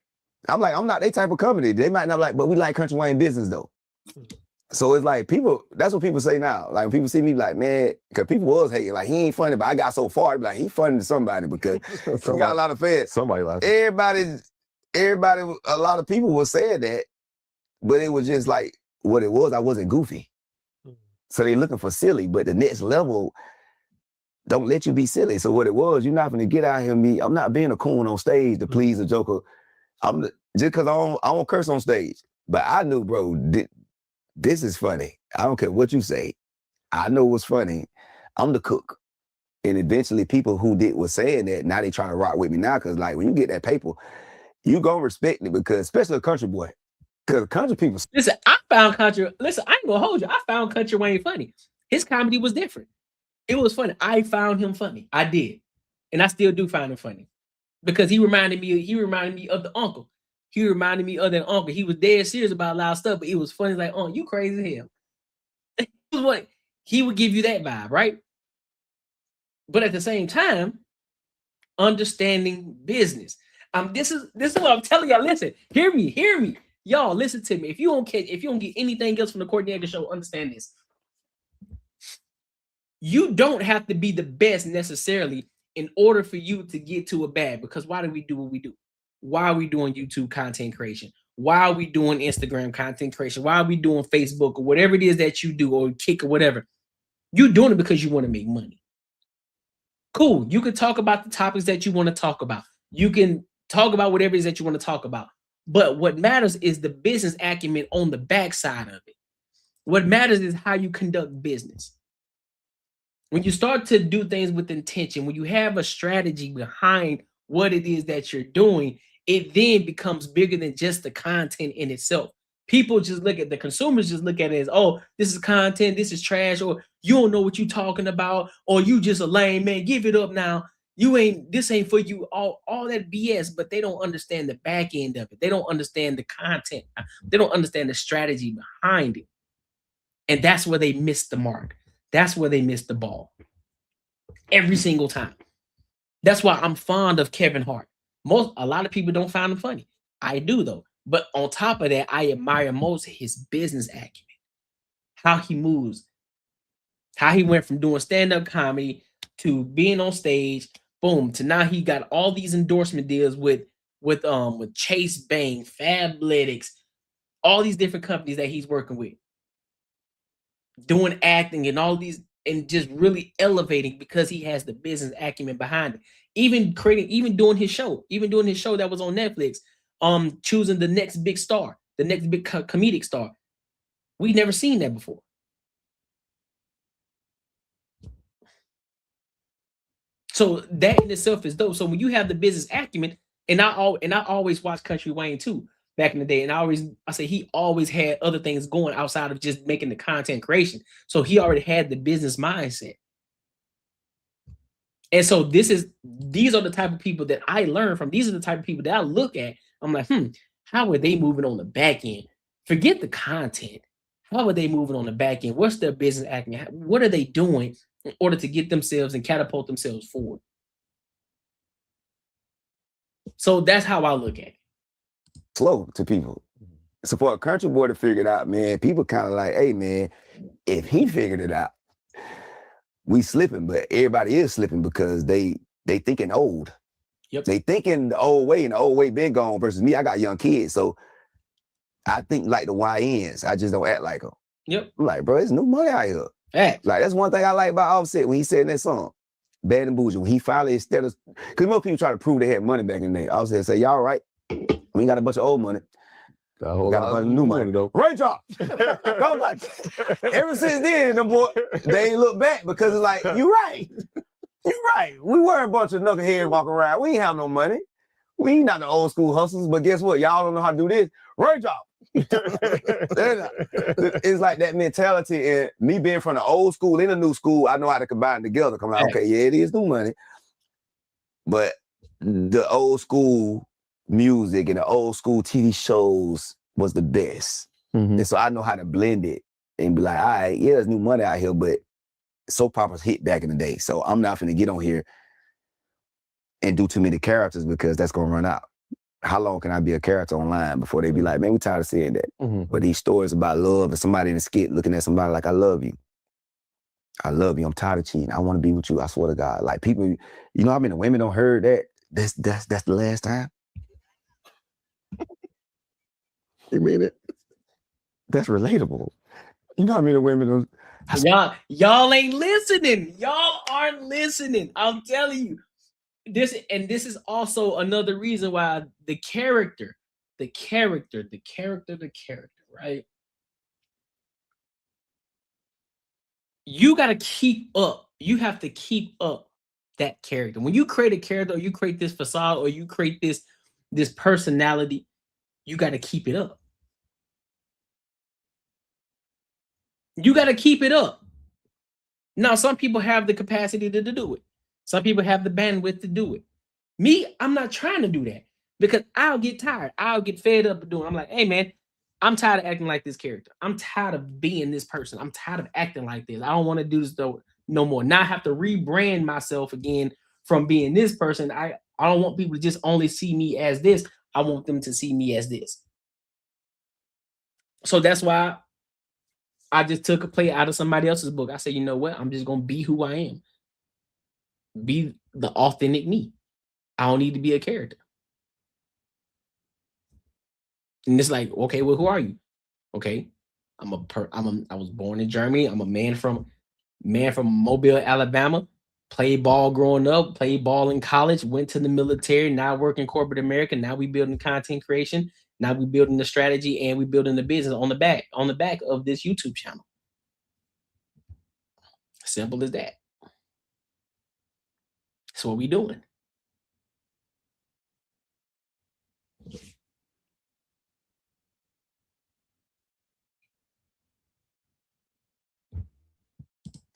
I'm like, I'm not their type of company. They might not like, but we like Country Wayne business though. So it's like people, that's what people say now. Like when people see me like, man, because people was hating, like he ain't funny, but I got so far, like he funny to somebody because he got a lot of fans. Somebody like everybody, a lot of people were saying that, but it was just like what it was. I wasn't goofy. So they looking for silly, but the next level don't let you be silly. So what it was, you're not gonna get out here and me. I'm not being a coon on stage to please a joker. Just because I don't curse on stage. But I knew, bro, this is funny. I don't care what you say. I know what's funny. I'm the cook. And eventually people who was saying that, now they trying to rock with me now. Cause like when you get that paper, you gonna respect it because especially a country boy. Cause country people. Listen, I ain't gonna hold you. I found Country Wayne funny. His comedy was different. It was funny. I found him funny. I did, and I still do find him funny because he reminded me of the uncle. He reminded me of that uncle. He was dead serious about a lot of stuff, but it was funny. Like, oh, you crazy as hell. It was what he would give you that vibe, right? But at the same time, understanding business. This is what I'm telling y'all. Listen, hear me. Y'all, listen to me. If you don't get anything else from the Courtnee Edgar Show, understand this. You don't have to be the best necessarily in order for you to get to a bag. Because why do we do what we do? Why are we doing YouTube content creation? Why are we doing Instagram content creation? Why are we doing Facebook or whatever it is that you do, or Kick or whatever? You're doing it because you want to make money. Cool. You can talk about the topics that you want to talk about. You can talk about whatever it is that you want to talk about. But what matters is the business acumen on the backside of it. What matters is how you conduct business. When you start to do things with intention, when you have a strategy behind what it is that you're doing, it then becomes bigger than just the content in itself. People just look at the consumers, just look at it as, oh, this is content, this is trash, or you don't know what you're talking about, or you just a lame man, give it up now. This ain't for you, all that BS, but they don't understand the back end of it. They don't understand the content. They don't understand the strategy behind it. And that's where they miss the mark. That's where they miss the ball. Every single time. That's why I'm fond of Kevin Hart. A lot of people don't find him funny. I do though. But on top of that, I admire most his business acumen. How he moves. How he went from doing stand-up comedy to being on stage, boom, to now he got all these endorsement deals with Chase Bank, Fabletics, all these different companies that he's working with. Doing acting and all these, and just really elevating because he has the business acumen behind it. Even doing his show that was on Netflix, choosing the next big star, the next big comedic star. We never seen that before. So that in itself is dope. So when you have the business acumen, and I always watch Country Wayne too back in the day, and I say he always had other things going outside of just making the content creation. So he already had the business mindset. And so these are the type of people that I learn from. These are the type of people that I look at. I'm like, how are they moving on the back end? Forget the content. How are they moving on the back end? What's their business acumen? What are they doing in order to get themselves and catapult themselves forward? So that's how I look at it. Slow to people. So for a country boy to figure it out, man, people kind of like, hey, man, if he figured it out, we slipping, but everybody is slipping because they thinking old. Yep. They thinking the old way, and the old way been gone versus me. I got young kids, so I think like the YNs. I just don't act like them. Yep. I'm like, bro, there's no money out here. Hey. Like, that's one thing I like about Offset when he said in that song, Bad and Bougie, when he finally, instead of, because most people try to prove they had money back in the day. Offset say, y'all right, we ain't got a bunch of old money. Got a bunch of new money though. Ray drop. Like, ever since then, them boy, they ain't look back because it's like, you right. You right. We were a bunch of knuckleheads walking around. We ain't have no money. We ain't not the old school hustlers, but guess what? Y'all don't know how to do this. Ray drop. It's like that mentality, and me being from the old school in the new school, I know how to combine together. Come out, okay, yeah, it is new money, but the old school music and the old school TV shows was the best. And so I know how to blend it and be like, all right, yeah, there's new money out here, but soap operas hit back in the day. So I'm not finna get on here and do too many characters because that's gonna run out. How long can I be a character online before they be like, man, we tired of seeing that. But these stories about love and somebody in a skit looking at somebody like, I love you. I love you. I'm tired of cheating. I want to be with you. I swear to God. Like people, you know how many women don't heard that? That's the last time. You mean it? That's relatable. You know how many women don't. Y'all ain't listening. Y'all aren't listening. I'm telling you. This is also another reason why the character, right? You got to keep up. You have to keep up that character. When you create a character, or you create this facade, or you create this personality, you got to keep it up. You got to keep it up. Now, some people have the capacity to do it. Some people have the bandwidth to do it. Me, I'm not trying to do that because I'll get tired. I'll get fed up of doing it. I'm like, hey, man, I'm tired of acting like this character. I'm tired of being this person. I'm tired of acting like this. I don't want to do this no more. Now I have to rebrand myself again from being this person. I don't want people to just only see me as this. I want them to see me as this. So that's why I just took a play out of somebody else's book. I said, you know what? I'm just going to be who I am. Be the authentic me. I don't need to be a character. And it's like, okay, well, who are you? Okay, I was born in Germany. I'm a man from Mobile, Alabama. Played ball growing up, played ball in college, went to the military, now work in corporate America. Now we building content creation. Now we building the strategy and we building the business on the back of this YouTube channel. Simple as that. That's what we doing.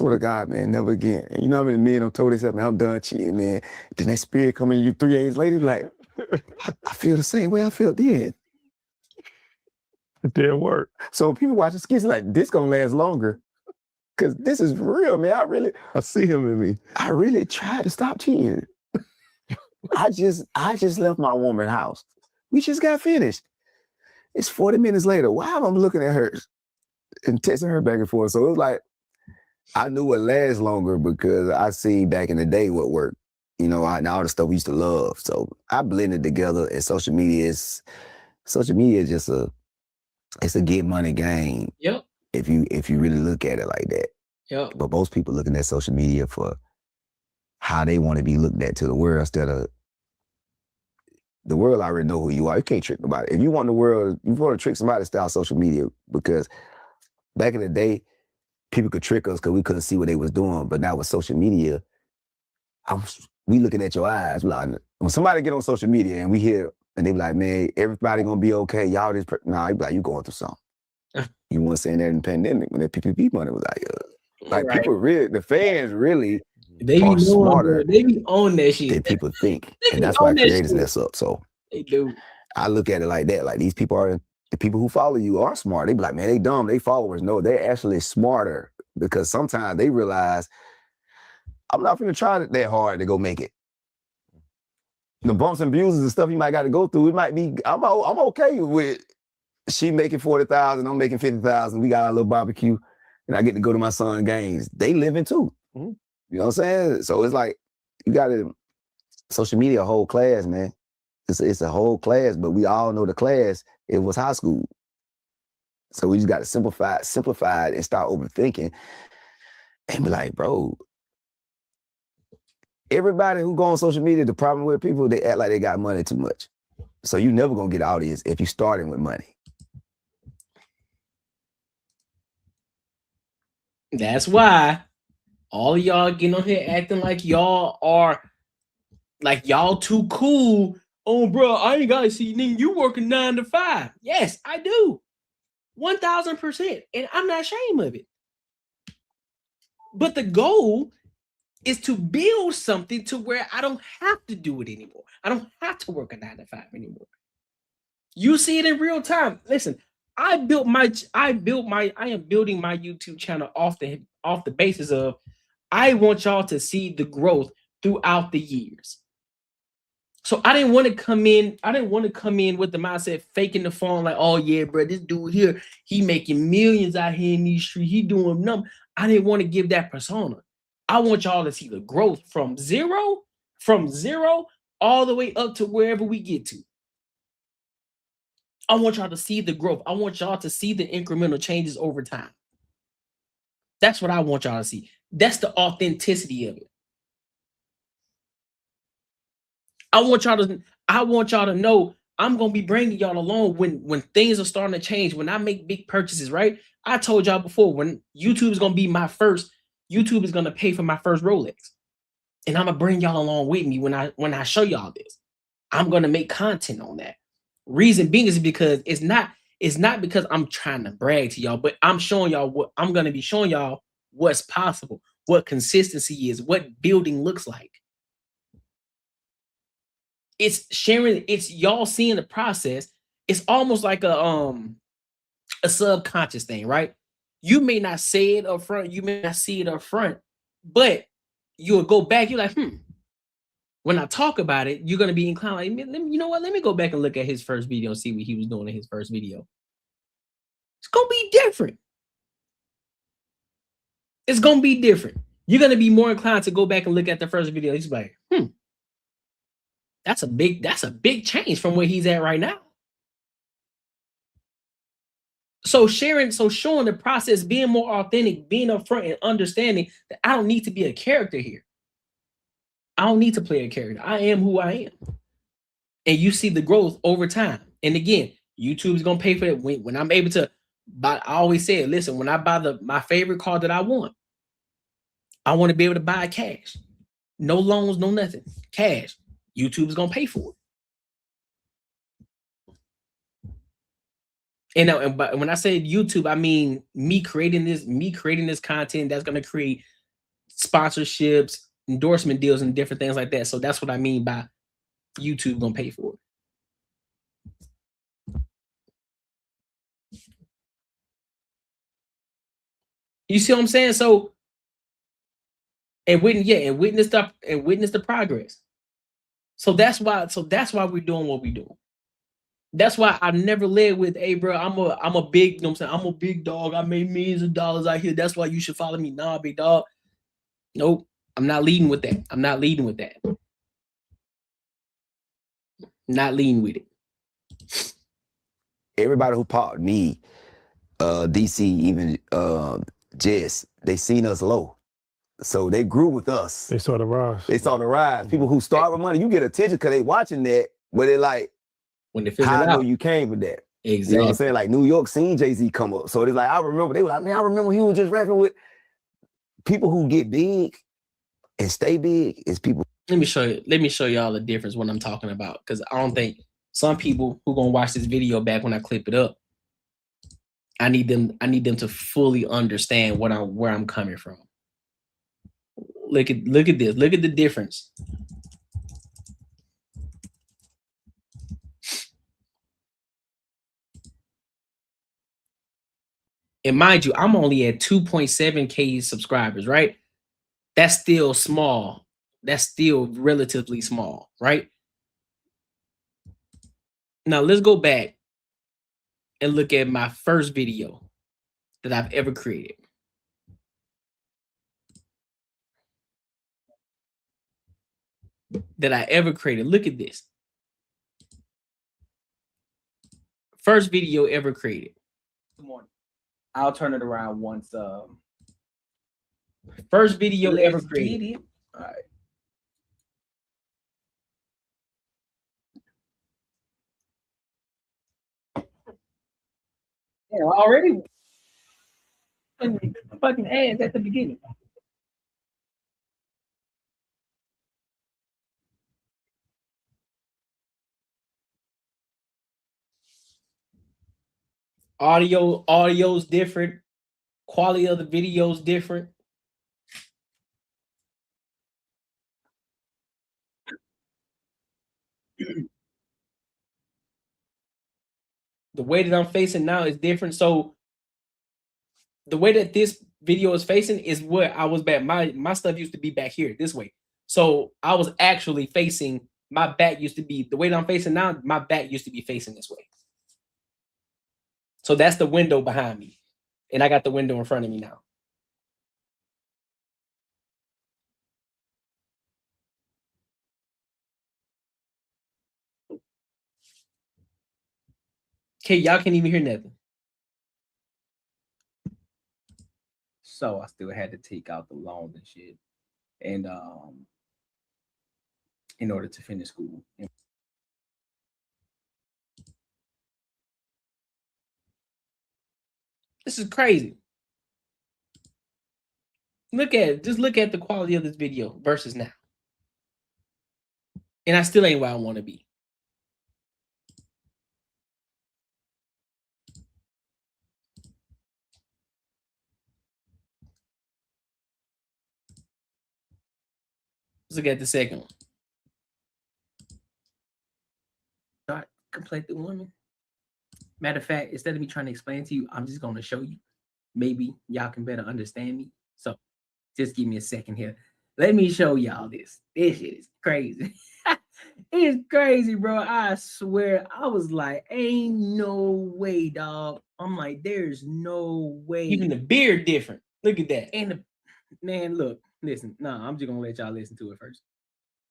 Swear to God, man, never again. And you know how many men I'm told this, man, I'm done cheating, man. Then that spirit come in you 3 days later, like, I feel the same way I felt then. It didn't work. So people watching skits like, this gonna last longer. Cause this is real, man. I see him in me. I really tried to stop cheating. I just left my woman's house. We just got finished. It's 40 minutes later. Why am I looking at her and texting her back and forth? So it was like, I knew it lasts longer because I see back in the day what worked. You know, and all the stuff we used to love. So I blended together, and social media is just it's a get money game. Yep. If you really look at it like that. Yep. But most people looking at social media for how they want to be looked at to the world instead of the world already know who you are. You can't trick nobody. If you want the world, you want to trick somebody, style social media, because back in the day, people could trick us because we couldn't see what they was doing. But now with social media, we looking at your eyes. Like, when somebody get on social media and we hear, and they be like, man, everybody gonna be okay. Y'all just, nah, you be like, you going through something. You want to say that in the pandemic when that PPP money was like Right. people really, the fans really They are be smarter they be on that shit. than people think. They And be that's why on that creators shit. mess up. So They do. I look at it like that. Like, these people are, the people who follow you are smart. They be like, man, they dumb, they followers. No, they're actually smarter because sometimes they realize I'm not gonna try it that hard to go make it. The bumps and bruises and stuff you might got to go through, it might be, I'm okay with she making 40,000, I'm making 50,000. We got our little barbecue and I get to go to my son's games. They living too. You know what I'm saying? So it's like, you got to, social media, a whole class, man. It's a whole class, but we all know the class, it was high school. So we just got to simplify it and start overthinking and be like, bro, everybody who go on social media, the problem with people, they act like they got money too much. So you never gonna get an audience if you starting with money. That's why all of y'all getting on here acting like y'all are, like y'all too cool. Oh, bro, I ain't gotta see you working 9 to 5. Yes, I do. 1000%. And I'm not ashamed of it. But the goal is to build something to where I don't have to do it anymore. I don't have to work a 9 to 5 anymore. You see it in real time. Listen, I am building my YouTube channel off the basis of I want y'all to see the growth throughout the years. So I didn't want to come in with the mindset faking the phone like, oh yeah, bro, this dude here, he making millions out here in these streets. He doing numbers. I didn't want to give that persona. I want y'all to see the growth from zero all the way up to wherever we get to. I want y'all to see the growth. I want y'all to see the incremental changes over time. That's what I want y'all to see. That's the authenticity of it. I want y'all to know I'm gonna be bringing y'all along when things are starting to change. When I make big purchases, right? I told y'all before, when YouTube is gonna be my first, YouTube is gonna pay for my first Rolex, and I'm gonna bring y'all along with me when I show y'all this. I'm gonna make content on that. Reason being is because it's not because I'm trying to brag to y'all, but I'm showing y'all I'm gonna be showing y'all what's possible. what consistency is, what building looks like. It's sharing, it's y'all seeing the process. It's almost like a subconscious thing, right? You may not say it up front, you may not see it up front, but you'll go back, you're like, when I talk about it, you're gonna be inclined, like, you know what? Let me go back and look at his first video and see what he was doing in his first video. It's gonna be different. It's gonna be different. You're gonna be more inclined to go back and look at the first video. He's like, that's a big change from where he's at right now. So showing the process, being more authentic, being upfront and understanding that I don't need to be a character here. I don't need to play a character. I am who I am. And you see the growth over time. And again, YouTube is gonna pay for it when I'm able to buy. I always say, listen, when I buy my favorite car that I want to be able to buy it cash. No loans, no nothing. Cash. YouTube is gonna pay for it. And but when I say YouTube, I mean me creating this content that's gonna create sponsorships, endorsement deals, and different things like that. So that's what I mean by YouTube gonna pay for it. You see what I'm saying? So and witness the progress. So that's why we're doing what we're doing. That's why I never led with, hey, bro, I'm a big, you know what I'm saying? I'm a big dog. I made millions of dollars out here. That's why you should follow me. Nah, big dog. Nope. I'm not leading with that. I'm not leading with that. Not leading with it. Everybody who popped me, DC, even Jess, they seen us low. So they grew with us. They saw the rise. People who start with money, you get attention because they watching that, but they like, when they figure how it I know out. you came with that. Exactly. You know what I'm saying? Like New York seen Jay-Z come up. So it's like, I remember, they were like, man, I remember he was just rapping with people who get big and stay big is people. Let me show y'all the difference when I'm talking about, because I don't think some people who gonna watch this video back when I clip it up, I need them to fully understand where I'm coming from. Look at this. Look at the difference. And mind you, I'm only at 2.7K subscribers, right? That's still small. That's still relatively small, right? Now let's go back and look at my first video that I've ever created. Look at this. First video ever created. Good morning. I'll turn it around once. First video ever created. All right. Yeah, already fucking ads at the beginning. Audio's different. Quality of the video's different. The way that I'm facing now is different. So the way that this video is facing is where I was back. My stuff used to be back here this way. So I was actually facing, my back used to be, the way that I'm facing now, my back used to be facing this way. So that's the window behind me. And I got the window in front of me now. Okay, y'all can't even hear nothing. So I still had to take out the loans and shit. And in order to finish school. This is crazy. Look at it. Just look at the quality of this video versus now. And I still ain't where I want to be. Let's look at the second one. Start completely woman. Matter of fact, instead of me trying to explain to you, I'm just gonna show you. Maybe y'all can better understand me. So just give me a second here. Let me show y'all this. This shit is crazy. It's crazy, bro. I swear. I was like, ain't no way, dog. I'm like, there's no way. Even the beard different. Look at that. And the man, look, listen. Nah, I'm just gonna let y'all listen to it first.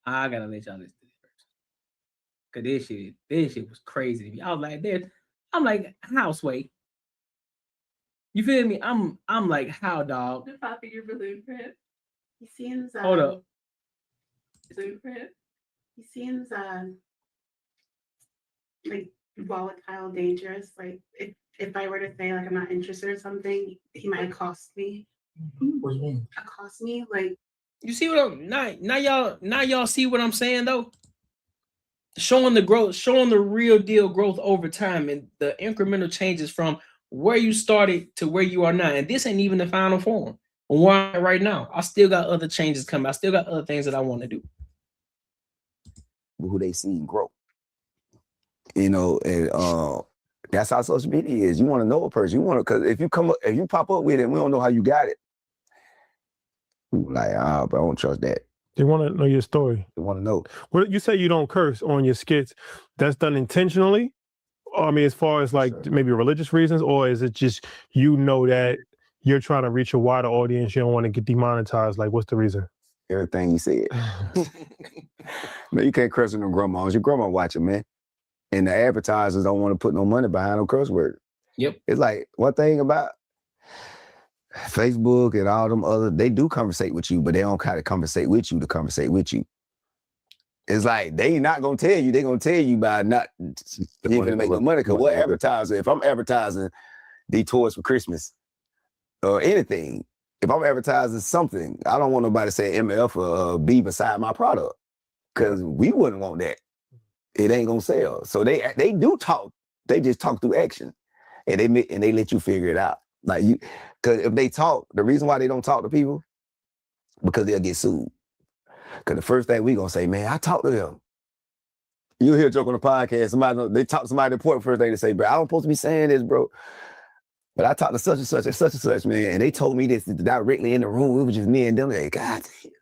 I gotta let y'all listen to it first. Cause this shit was crazy to me. I was like, I'm like, how, Sway? You feel me? I'm like, how, dog? The top of your balloon print. He seems Hold up. balloon print. He seems like volatile, dangerous. Like if I were to say like I'm not interested or something, he might accost me. What do you mean? Accost me, like you see what I'm now y'all see what I'm saying though? Showing the growth, showing the real deal growth over time and the incremental changes from where you started to where you are now. And this ain't even the final form. Where I'm at right now, I still got other changes coming. I still got other things that I want to do. Who they see grow. You know, and that's how social media is. You want to know a person. You want to, because if you pop up with it, and we don't know how you got it. Like, but I don't trust that. They want to know your story. They want to know. Well, you say you don't curse on your skits. That's done intentionally? I mean, as far as like maybe religious reasons, or is it just you know that you're trying to reach a wider audience, you don't want to get demonetized? Like, what's the reason? Everything you said. Man, you can't curse on no grandmas. Your grandma watching, man. And the advertisers don't want to put no money behind no curse word. Yep. It's like, one thing about Facebook and all them other, they do conversate with you, but they don't kind of conversate with you to conversate with you. It's like, they not going to tell you, they going to tell you by not even to make no money. Because what advertiser, if I'm advertising the toys for Christmas or anything, if I'm advertising something, I don't want nobody to say MF or B beside my product. Because we wouldn't want that. It ain't going to sell. So they do talk. They just talk through action. And they let you figure it out. Like you, because if they talk, the reason why they don't talk to people, because they'll get sued. Because the first thing we gonna say, man, I talked to them. You'll hear a joke on the podcast, they talk to somebody important, first thing they say, bro, I don't supposed to be saying this, bro. But I talked to such and such and such and such, man, and they told me this directly in the room. It was just me and them. Like, God damn.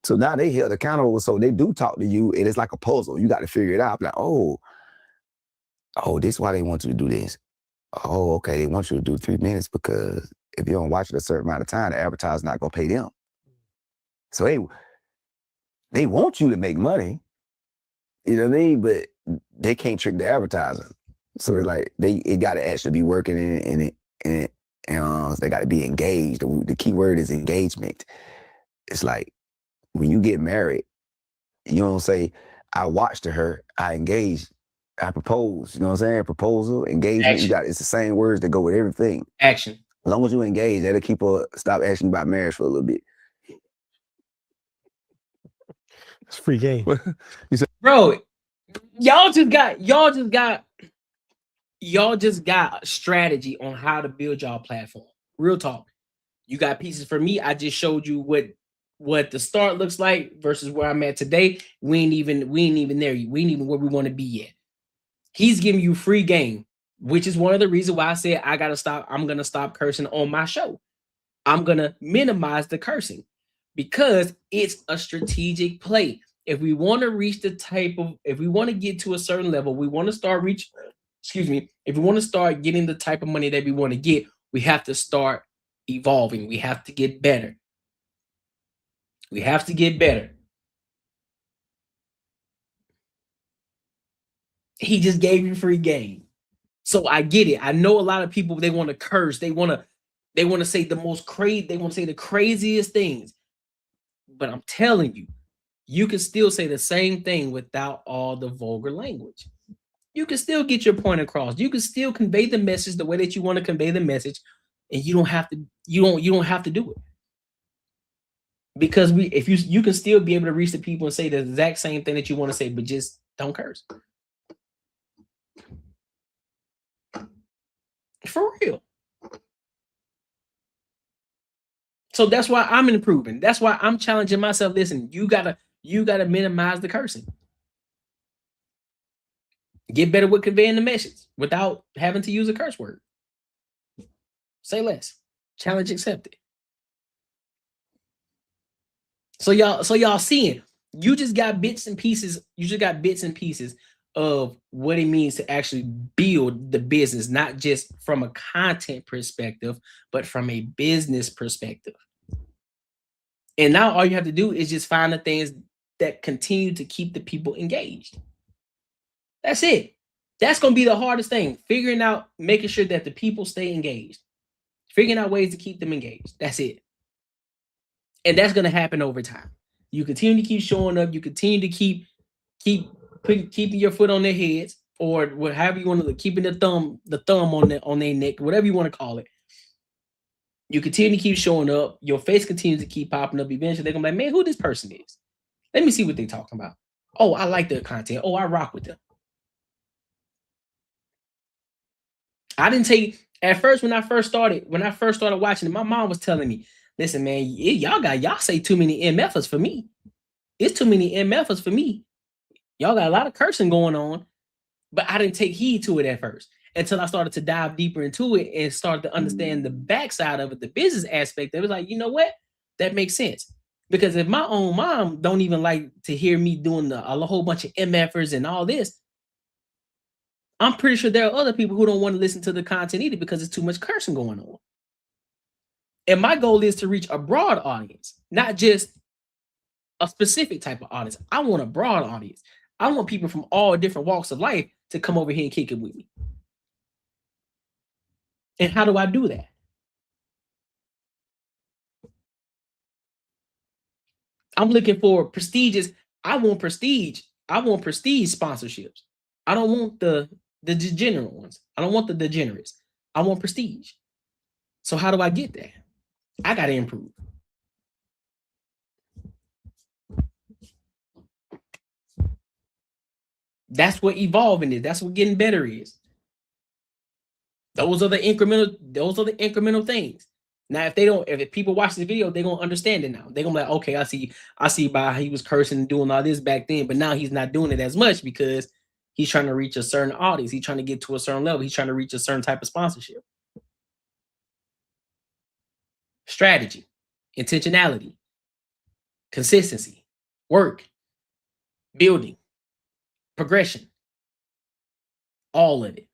So now they held accountable, so they do talk to you, and it's like a puzzle. You got to figure it out. Like, oh, this is why they want you to do this. Oh, okay, they want you to do 3 minutes because if you don't watch it a certain amount of time, the advertiser's not gonna pay them. So they want you to make money, you know what I mean? But they can't trick the advertiser. So it's like it got to actually be working in it, and they got to be engaged. The key word is engagement. It's like when you get married, you don't say, I watched her, I engaged, I proposed. You know what I'm saying? Proposal, engagement. Action. It's the same words that go with everything. Action. As long as you engage, that'll keep her stop asking about marriage for a little bit. It's free game. You said, bro, y'all just got a strategy on how to build y'all platform. Real talk. You got pieces for me. I just showed you what the start looks like versus where I'm at today. We ain't even there. We ain't even where we want to be yet. He's giving you free game, which is one of the reasons why I said I'm gonna stop cursing on my show. I'm gonna minimize the cursing because it's a strategic play. If we want to reach if we want to get to a certain level, we want to start if we want to start getting the type of money that we want to get, we have to start evolving. We have to get better. We have to get better. He just gave you free game. So I get it. I know a lot of people, they want to curse. They want to say the most crazy, they want to say the craziest things. But I'm telling you, you can still say the same thing without all the vulgar language. You can still get your point across. You can still convey the message the way that you want to convey the message, and you don't have to do it. Because you can still be able to reach the people and say the exact same thing that you want to say, but just don't curse. For real. So that's why I'm improving. That's why I'm challenging myself. Listen, you gotta minimize the cursing. Get better with conveying the message without having to use a curse word. Say less. Challenge accepted. So y'all seeing, you just got bits and pieces. You just got bits and pieces of what it means to actually build the business, not just from a content perspective, but from a business perspective. And now all you have to do is just find the things that continue to keep the people engaged. That's it. That's going to be the hardest thing, figuring out, making sure that the people stay engaged, figuring out ways to keep them engaged. That's it. And that's going to happen over time. You continue to keep showing up. You continue to keeping your foot on their heads, or however you want to, keeping the thumb on their neck, whatever you want to call it. You continue to keep showing up. Your face continues to keep popping up. Eventually, they're going to be like, man, who this person is? Let me see what they're talking about. Oh, I like their content. Oh, I rock with them. I didn't take, at first, when I first started watching it, my mom was telling me, listen, man, y'all say too many MFers for me. It's too many MFers for me. Y'all got a lot of cursing going on, but I didn't take heed to it at first until I started to dive deeper into it and started to understand the backside of it, the business aspect. It was like, you know what? That makes sense. Because if my own mom don't even like to hear me doing a whole bunch of MFers and all this, I'm pretty sure there are other people who don't want to listen to the content either because there's too much cursing going on. And my goal is to reach a broad audience, not just a specific type of audience. I want a broad audience. I want people from all different walks of life to come over here and kick it with me. And how do I do that? I'm looking for prestigious. I want prestige sponsorships. I don't want the degenerate ones. I don't want the degenerates. I want prestige. So how do I get that? I got to improve. That's what evolving is. That's what getting better is. Those are the incremental things. Now, if people watch the video, they're gonna understand it now. They're gonna be like, okay, I see by how he was cursing and doing all this back then, but now he's not doing it as much because he's trying to reach a certain audience. He's trying to get to a certain level. He's trying to reach a certain type of sponsorship. Strategy, intentionality, consistency, work, building, progression, all of it.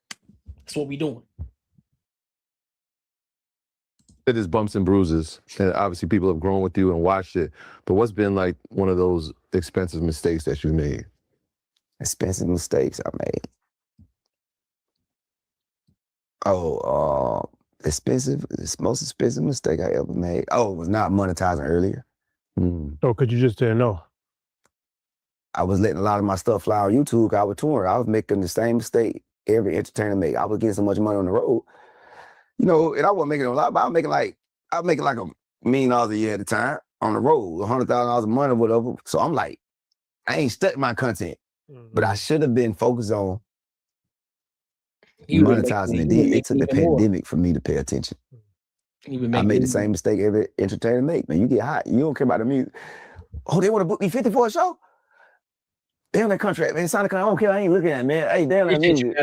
That's what we're doing. It is bumps and bruises, and obviously people have grown with you and watched it. But what's been like one of those expensive mistakes that you made? Expensive mistakes I made. The most expensive mistake I ever made. Oh, it was not monetizing earlier. Oh, could you just say no? I was letting a lot of my stuff fly on YouTube because I was touring. I was making the same mistake every entertainer make. I was getting so much money on the road. You know, and I wasn't making a lot, but I was making like $1 million a year at a time on the road, $100,000 a month or whatever. So I'm like, I ain't studying my content, but I should have been focused on monetizing it. It took the pandemic for me to pay attention. I made the same mistake every entertainer make. Man, you get hot, you don't care about the music. Oh, they want to book me 50 for a show? Damn that contract, man. Sign the contract. I don't care. I ain't looking at it, man. Hey, damn that music.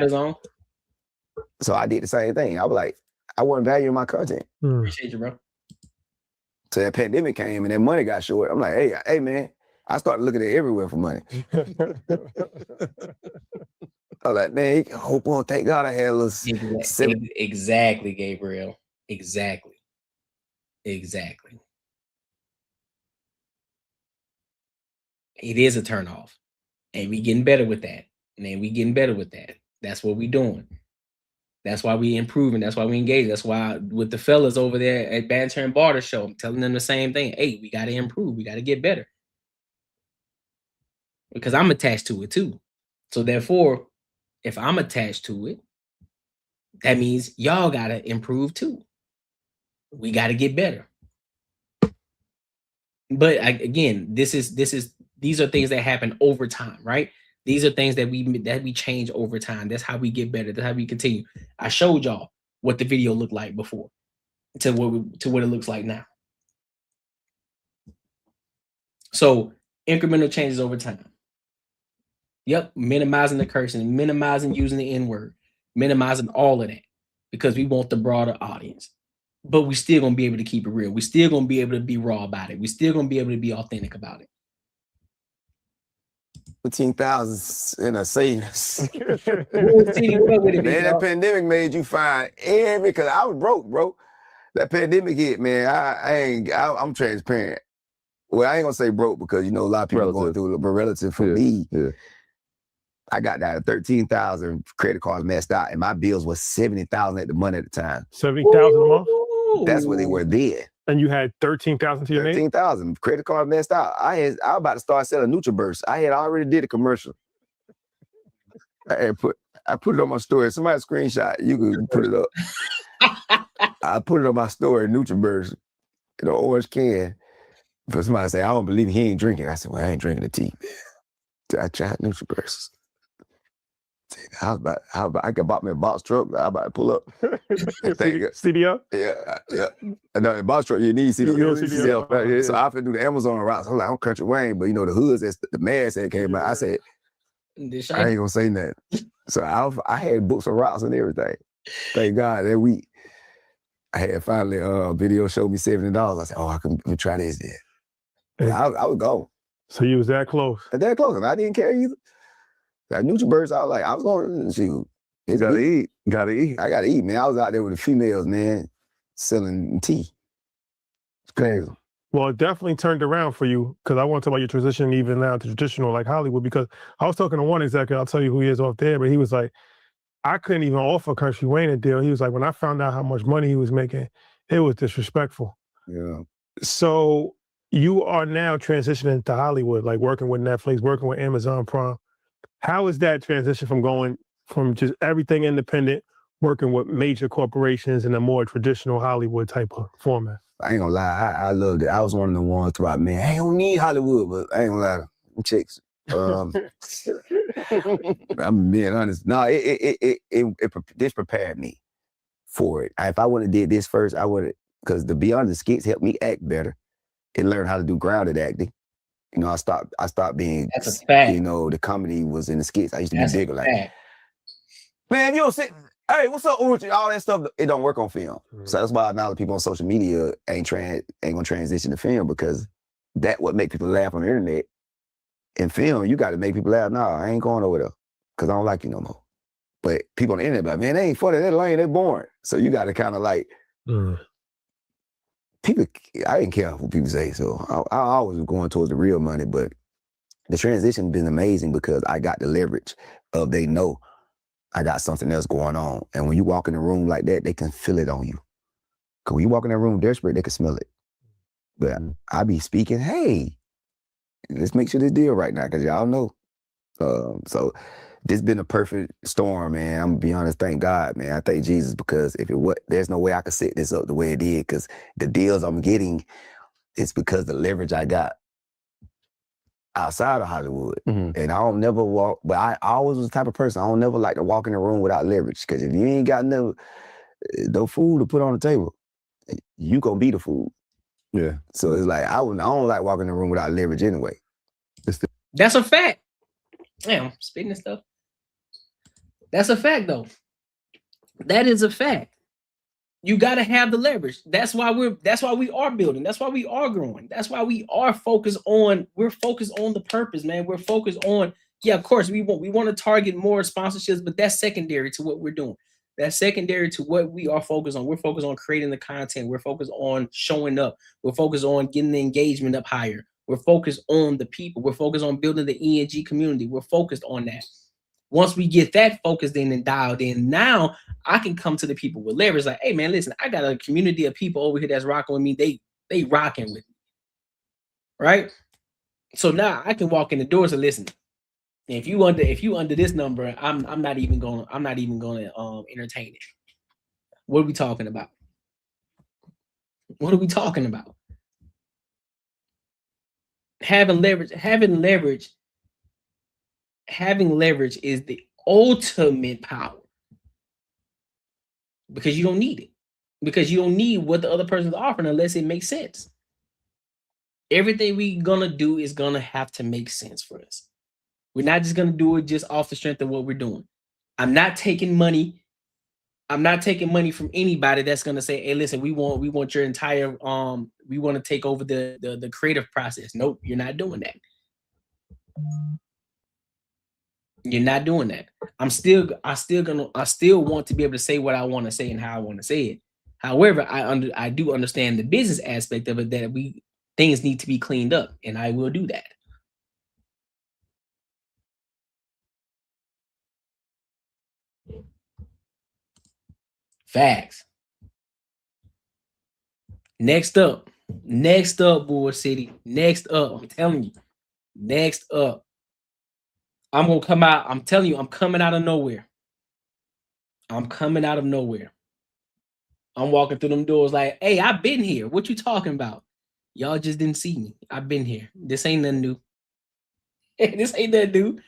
So I did the same thing. I was like, I wasn't valuing my content. Appreciate you, bro. So that pandemic came and that money got short. I'm like, hey, man. I started looking at everywhere for money. I was like, man, oh, thank God I had a little Exactly, Gabriel. Exactly. It is a turnoff. And we getting better with that. That's what we doing. That's why we improving. That's why we engage. That's why with the fellas over there at Banter and Barter Show, I'm telling them the same thing. Hey, we got to improve. We got to get better. Because I'm attached to it too. So therefore, if I'm attached to it, that means y'all got to improve too. We got to get better. But again, these are things that happen over time, right? These are things that we change over time. That's how we get better. That's how we continue. I showed y'all what the video looked like before to what it looks like now. So incremental changes over time. Yep, minimizing the cursing, minimizing using the N-word, minimizing all of that because we want the broader audience. But we still gonna be able to keep it real. We still gonna be able to be raw about it. We still gonna be able to be authentic about it. 15,000 in a savings. Man, Man, that pandemic made you find because I was broke, bro. That pandemic hit, man. I'm transparent. Well, I ain't gonna say broke because you know a lot of people going through it, but relative for me, I got that 13,000 credit cards messed out, and my bills was 70,000 at the money at the time. 70,000 a month. That's what they were then. And you had 13,000 to your name? 13,000 credit card messed out. I was about to start selling NutriBurst. I had already did a commercial. I put it on my story. Somebody screenshot. You can put it up. I put it on my story. NutriBurst in an orange can. For somebody to say, I don't believe he ain't drinking. I said, well, I ain't drinking the tea. I tried NutriBurst. I could bought me a box truck. I about to pull up. CDL? Yeah. No, the box truck, you need CDL. So I have to do the Amazon routes. I'm like, I'm Country Wayne, but you know, the hoods, the man said came out. I said, I ain't gonna say nothing. So I had books of routes and everything. Thank God that week. I had finally video showed me $70. I said, oh, I can try this then. I was gone. So you was that close? That close, and I didn't care either. That NutriBurst, I was going to shoot. Gotta eat. I gotta eat, man. I was out there with the females, man, selling tea. It's crazy. Well, it definitely turned around for you because I want to talk about your transition even now to traditional like Hollywood because I was talking to one executive, I'll tell you who he is off there, but he was like, I couldn't even offer Country Wayne a deal. He was like, when I found out how much money he was making, it was disrespectful. Yeah. So you are now transitioning to Hollywood, like working with Netflix, working with Amazon Prime. How is that transition from going from just everything independent, working with major corporations in a more traditional Hollywood type of format? I ain't gonna lie, I loved it. I was one of the ones throughout, man, I don't need Hollywood, but I ain't gonna lie, them chicks. I'm being honest. No, this prepared me for it. If I would have did this first, I would have, because to be honest, the skits helped me act better and learn how to do grounded acting. You know, I stopped being, that's a fact. You know, the comedy was in the skits. I used to That's be bigger like, man, you don't say, hey, what's up, Uchi? All that stuff, it don't work on film. So that's why now the people on social media ain't gonna transition to film because that what make people laugh on the internet. In film, you got to make people laugh. Nah, I ain't going over there because I don't like you no more. But people on the internet, like, man, they ain't funny, they lame, they boring. So you got to kind of like, people, I didn't care what people say. So I always was going towards the real money, but the transition been amazing because I got the leverage of they know I got something else going on. And when you walk in a room like that, they can feel it on you. Because when you walk in that room desperate, they can smell it. But I be speaking, hey, let's make sure this deal right now, because y'all know. So this been a perfect storm, man. I'm gonna be honest, thank God, man. I thank Jesus because if it was, there's no way I could set this up the way it did, because the deals I'm getting, it's because the leverage I got outside of Hollywood. And I don't never walk, but I always was the type of person, I don't never like to walk in a room without leverage, because if you ain't got no food to put on the table, you gonna be the food. Yeah. So it's like, I don't like walking in the room without leverage anyway. That's a fact. Damn, spitting this stuff. That's a fact, though. That is a fact. You gotta have the leverage. That's why we are building. That's why we are growing. That's why we are focused on. We're focused on the purpose, man. We're focused on. Yeah, of course, we want to target more sponsorships, but that's secondary to what we're doing. That's secondary to what we are focused on. We're focused on creating the content. We're focused on showing up. We're focused on getting the engagement up higher. We're focused on the people. We're focused on building the ENG community. We're focused on that. Once we get that focused in and dialed in, now I can come to the people with leverage. Like, hey, man, listen, I got a community of people over here that's rocking with me. They rocking with me, right? So now I can walk in the doors and listen. If you under this number, I'm not even gonna entertain it. What are we talking about? What are we talking about? Having leverage is the ultimate power, because you don't need it, because you don't need what the other person's offering unless it makes sense. Everything we gonna do is gonna have to make sense for us. We're not just gonna do it just off the strength of what we're doing. I'm not taking money. I'm not taking money from anybody that's gonna say, "Hey, listen, we want your entire we want to take over the creative process." Nope, you're not doing that. You're not doing that. I still want to be able to say what I want to say and how I want to say it. However, I do understand the business aspect of it, that things need to be cleaned up, and I will do that. Facts. Next up, Bull City. Next up, I'm telling you. Next up, I'm gonna come out. I'm telling you, I'm coming out of nowhere. I'm coming out of nowhere. I'm walking through them doors like, "Hey, I've been here. What you talking about? Y'all just didn't see me. I've been here. This ain't nothing new." This ain't nothing new.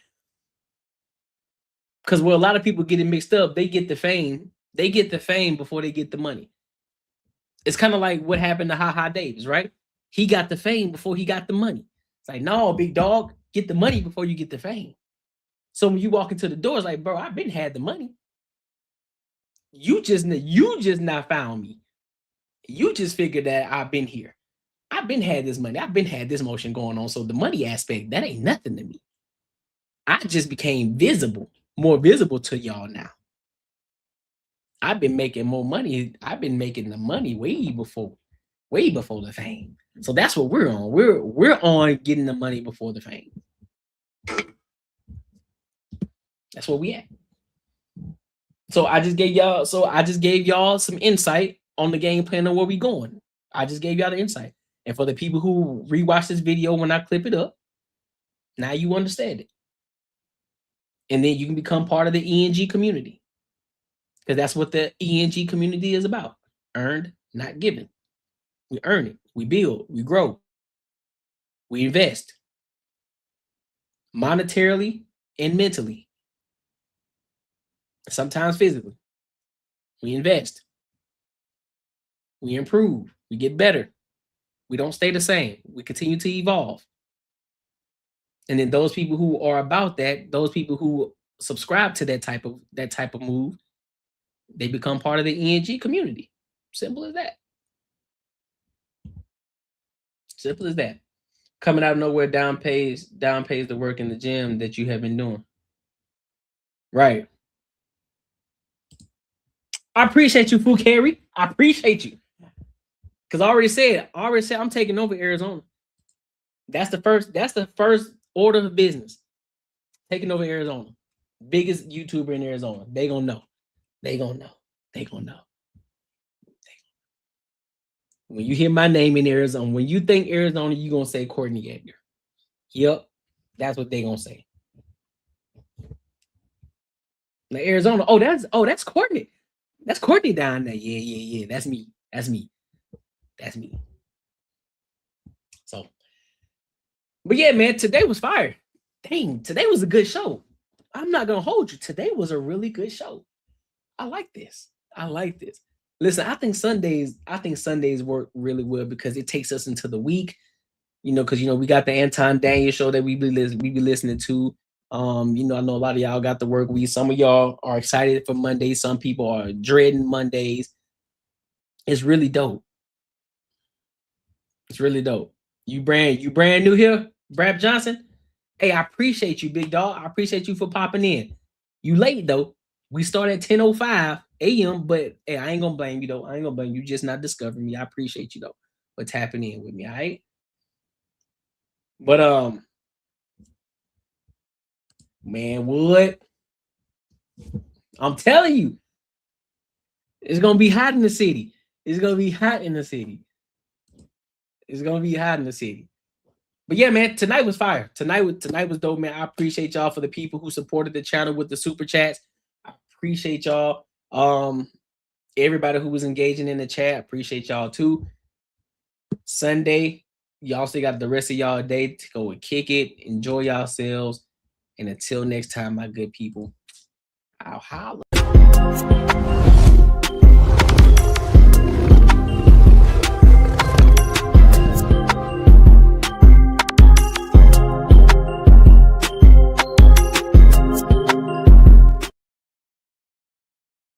Because where a lot of people get it mixed up, they get the fame. They get the fame before they get the money. It's kind of like what happened to Ha Davis, right? He got the fame before he got the money. It's like, no, big dog, get the money before you get the fame. So when you walk into the door, it's like, bro, I've been had the money. You just not found me. You just figured that I've been here. I've been had this money. I've been had this motion going on. So the money aspect, that ain't nothing to me. I just became more visible to y'all now. I've been making more money. I've been making the money way before the fame. So that's what we're on. We're on getting the money before the fame. That's where we at. So I just gave y'all some insight on the game plan and where we going. I just gave y'all the insight. And for the people who rewatch this video when I clip it up, now you understand it. And then you can become part of the ENG community. Because that's what the ENG community is about. Earned, not given. We earn it. We build. We grow. We invest. Monetarily and mentally. Sometimes physically. We invest. We improve. We get better. We don't stay the same. We continue to evolve. And then those people who are about that, those people who subscribe to that type of move, they become part of the ENG community. Simple as that. Simple as that. Coming out of nowhere, down pays the work in the gym that you have been doing. Right. I appreciate you, Fu Carey. I appreciate you. Because I already said I'm taking over Arizona. That's the first order of business. Taking over Arizona. Biggest YouTuber in Arizona. They gonna know. They gonna know. They gonna know. When you hear my name in Arizona, when you think Arizona, you're gonna say Courtnee Edgar. Yep. That's what they gonna say. Now Arizona, that's Courtnee. That's Courtnee down there. Yeah. That's me. So, but yeah, man, today was fire. Dang, today was a good show. I'm not gonna hold you. Today was a really good show. I like this. Listen, I think Sundays work really well because it takes us into the week. Because we got the Anton Daniel show that we be listening to. I know a lot of y'all got the work week. Some of y'all are excited for Mondays. Some people are dreading Mondays. It's really dope. It's really dope. You brand new here, Brad Johnson. Hey, I appreciate you, big dog. I appreciate you for popping in. You late though. We start at 10:05 a.m. But hey, I ain't gonna blame you though. I ain't gonna blame you. Just not discovering me. I appreciate you though for tapping in with me. All right. But man, what? I'm telling you, it's gonna be hot in the city. It's gonna be hot in the city. But yeah, man, tonight was fire. Tonight was dope, man. I appreciate y'all for the people who supported the channel with the super chats. I appreciate y'all. Everybody who was engaging in the chat, appreciate y'all too. Sunday, y'all still got the rest of y'all day to go and kick it. Enjoy yourselves. And until next time, my good people, I'll holla.